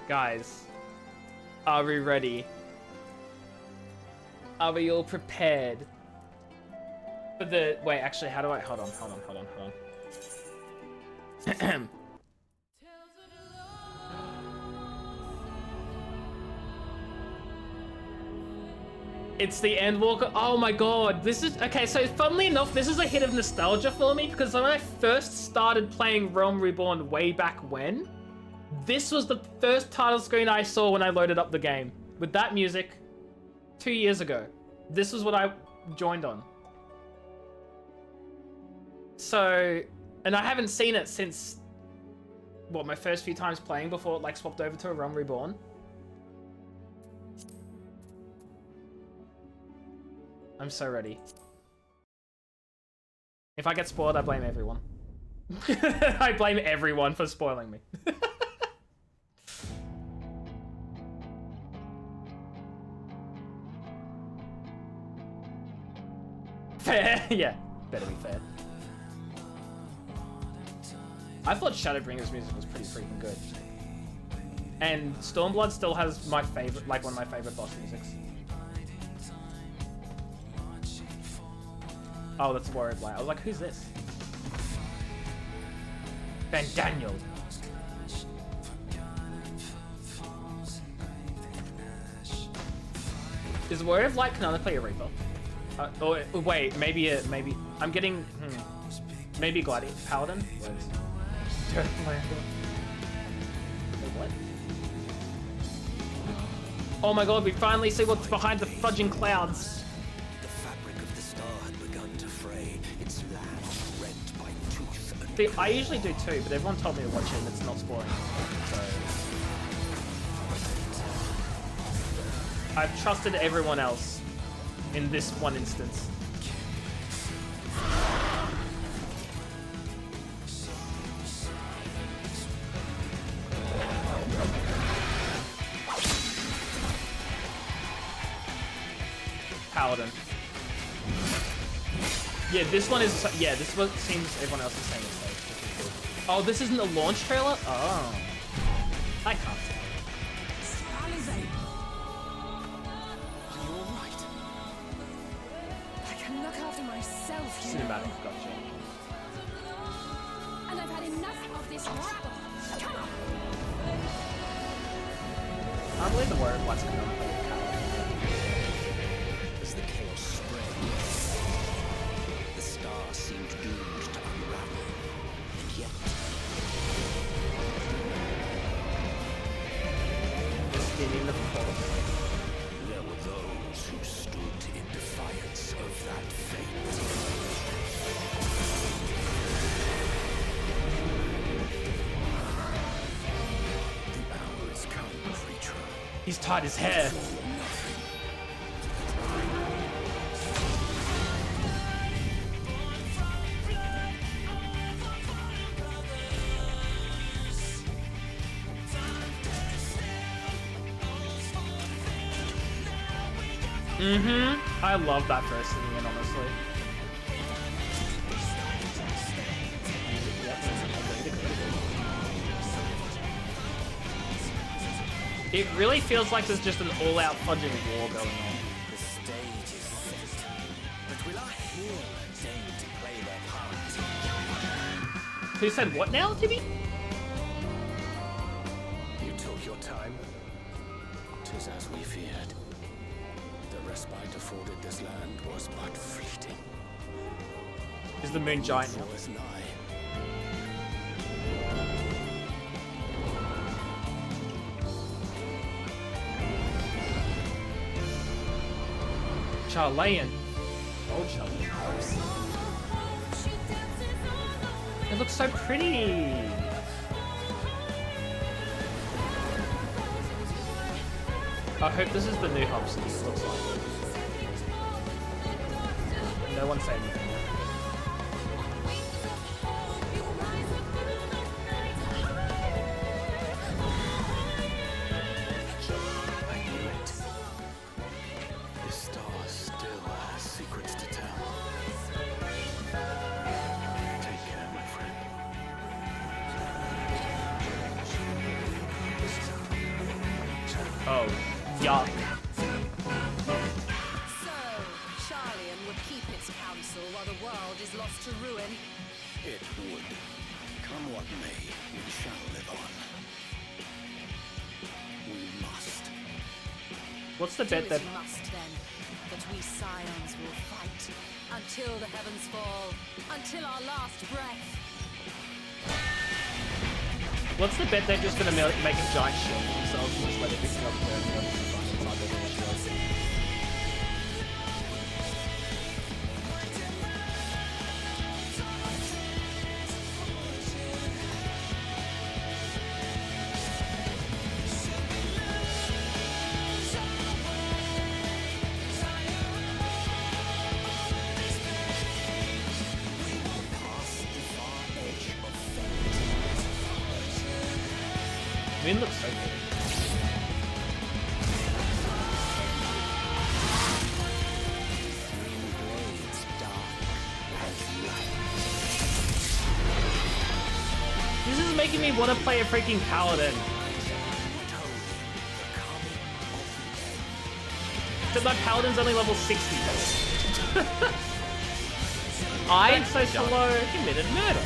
Guys, are we ready? Are we all prepared? For the... Wait, actually, how do I... Hold on. It's the Endwalker. Oh my god, this is... Okay, so funnily enough, this is a hit of nostalgia for me, because when I first started playing Realm Reborn way back when, this was the first title screen I saw when I loaded up the game. With that music, 2 years ago. This was what I joined on. So, and I haven't seen it since, what, my first few times playing before it like swapped over to a Realm Reborn. I'm so ready. If I get spoiled, I blame everyone. I blame everyone for spoiling me. Fair? Yeah, better be fair. I thought Shadowbringers music was pretty freaking good. And Stormblood still has my favorite, like one of my favorite boss musics. Oh, that's Warrior Blight. I was like, who's this? Ben Daniel. Is Warrior of Light canonically a Reaper? Oh, wait, maybe I'm getting, maybe Gladiator Paladin? Wait, what? Oh my god, we finally see what's behind the fudging clouds. The fabric of the star had begun to fray, its land rent by tooth and See, I usually do too, but everyone told me to watch it and it's not spoiling. So I've trusted everyone else in this one instance. Paladin. Yeah, this one is... Yeah, this one seems everyone else is saying it's safe. Oh, this isn't a launch trailer? Oh. I can't tell. I can look after myself, you Cinematic, know. gotcha. And I've had enough of this rabble. Come on. I believe the word what's going on. as the chaos spread, the star seemed doomed to unravel, and yet... There were those who stood in defiance of that fate. The hour is come, creature. He's tied his hair. I love that first singing in, honestly. It really feels like there's just an all-out fudging war going on. The stage is set, but will our hero deign to play their part? Who said what now, Timmy? You took your time. 'Tis as we feared. The respite afforded this land was but fleeting. Is the moon giant now? Was nigh. Charlayan. Oh, Charlayan. It looks so pretty. I hope this is the new hub city, it looks like. No one say anything. I knew it. This star still has secrets to tell. Take care, my friend. Oh, yuck. So, Charlian would keep its counsel while the world is lost to ruin. It would. Come what may, we shall live on. We must. What's the bet Do that... as you must then, but we scions will fight until the heavens fall, until our last breath. What's the bet they're just gonna make a giant shield for themselves and just let it pick up their inside their little shield? Moon looks so good. This is making me want to play a freaking paladin. But my paladin's only level 60. I'm so slow. Committed murder.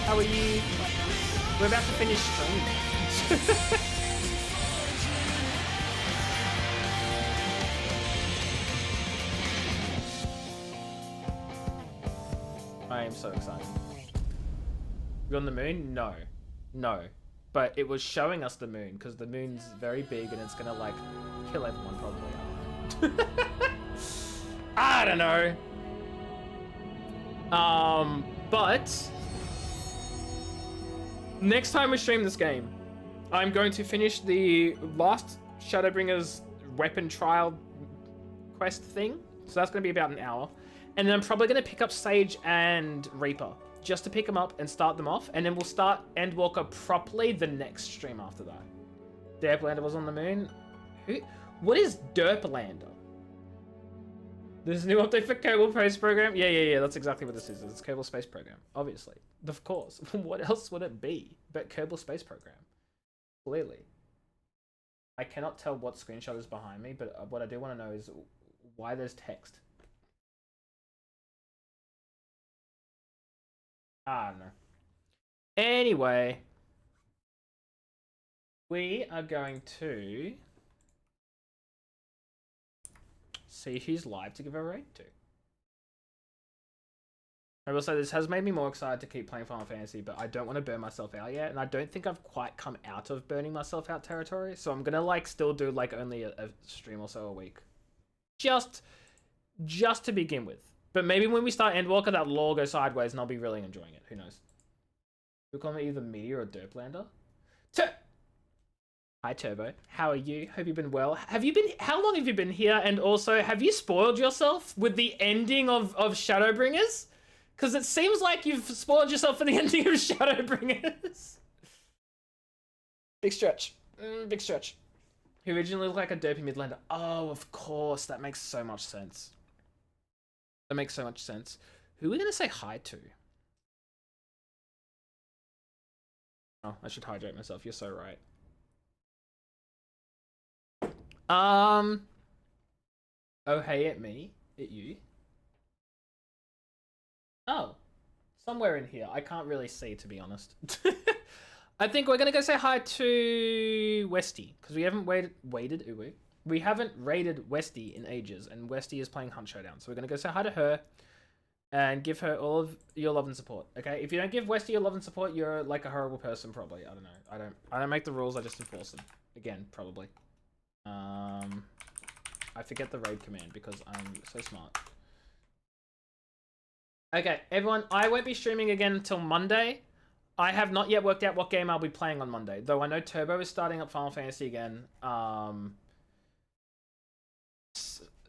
How are you? We're about to finish stream. I am so excited. We're on the moon? No. No. But it was showing us the moon, because the moon's very big and it's gonna, like, kill everyone probably. I don't know. But... next time we stream this game, I'm going to finish the last Shadowbringers weapon trial quest thing. So that's going to be about an hour. And then I'm probably going to pick up Sage and Reaper. Just to pick them up and start them off. And then we'll start Endwalker properly the next stream after that. Derplander was on the moon. What is Derplander? There's a new update for Kerbal Space Program? Yeah, that's exactly what this is. It's Kerbal Space Program, obviously. Of course. What else would it be but Kerbal Space Program? Clearly. I cannot tell what screenshot is behind me, but what I do want to know is why there's text. I don't know. Anyway. We are going to... see who's live to give a raid to. I will say this has made me more excited to keep playing Final Fantasy, but I don't want to burn myself out yet, and I don't think I've quite come out of burning myself out territory, so I'm gonna like still do like only a stream or so a week. Just to begin with. But maybe when we start Endwalker, that'll all go sideways and I'll be really enjoying it. Who knows? We'll call me either Meteor or Derplander. Hi Turbo, how are you? Hope you've been well. How long have you been here? And also, have you spoiled yourself with the ending of Shadowbringers? Because it seems like you've spoiled yourself for the ending of Shadowbringers. Big stretch. Big stretch. He originally looked like a dopey Midlander. Oh, of course. That makes so much sense. That makes so much sense. Who are we going to say hi to? Oh, I should hydrate myself. You're so right. Oh, hey, at me. At you. Oh. Somewhere in here. I can't really see, to be honest. I think we're going to go say hi to Westy. Because we haven't we haven't raided Westy in ages. And Westy is playing Hunt Showdown. So we're going to go say hi to her. And give her all of your love and support. Okay? If you don't give Westy your love and support, you're like a horrible person, probably. I don't know. I don't make the rules. I just enforce them. Again, probably. I forget the raid command because I'm so smart. Okay, everyone, I won't be streaming again until Monday. I have not yet worked out what game I'll be playing on Monday, though I know Turbo is starting up Final Fantasy again.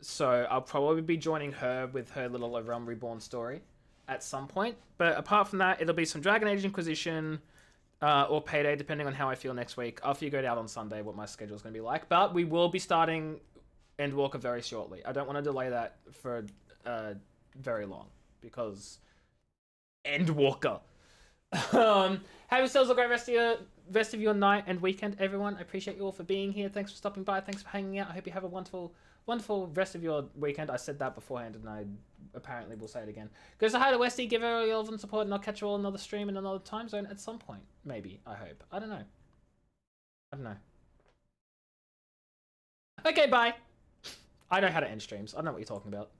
So I'll probably be joining her with her little A Realm Reborn story at some point. But apart from that, it'll be some Dragon Age Inquisition, or Payday, depending on how I feel next week. I'll figure it out on Sunday what my schedule is going to be like. But we will be starting Endwalker very shortly. I don't want to delay that for very long, because Endwalker. Have yourselves a great rest of your night and weekend, everyone. I appreciate you all for being here. Thanks for stopping by. Thanks for hanging out. I hope you have a wonderful, wonderful rest of your weekend. I said that beforehand, and I apparently will say it again. Go say hi to Westy, give her all the support, and I'll catch you all another stream in another time zone at some point. Maybe. I hope. I don't know. I don't know. Okay, bye. I know how to end streams. I don't know what you're talking about.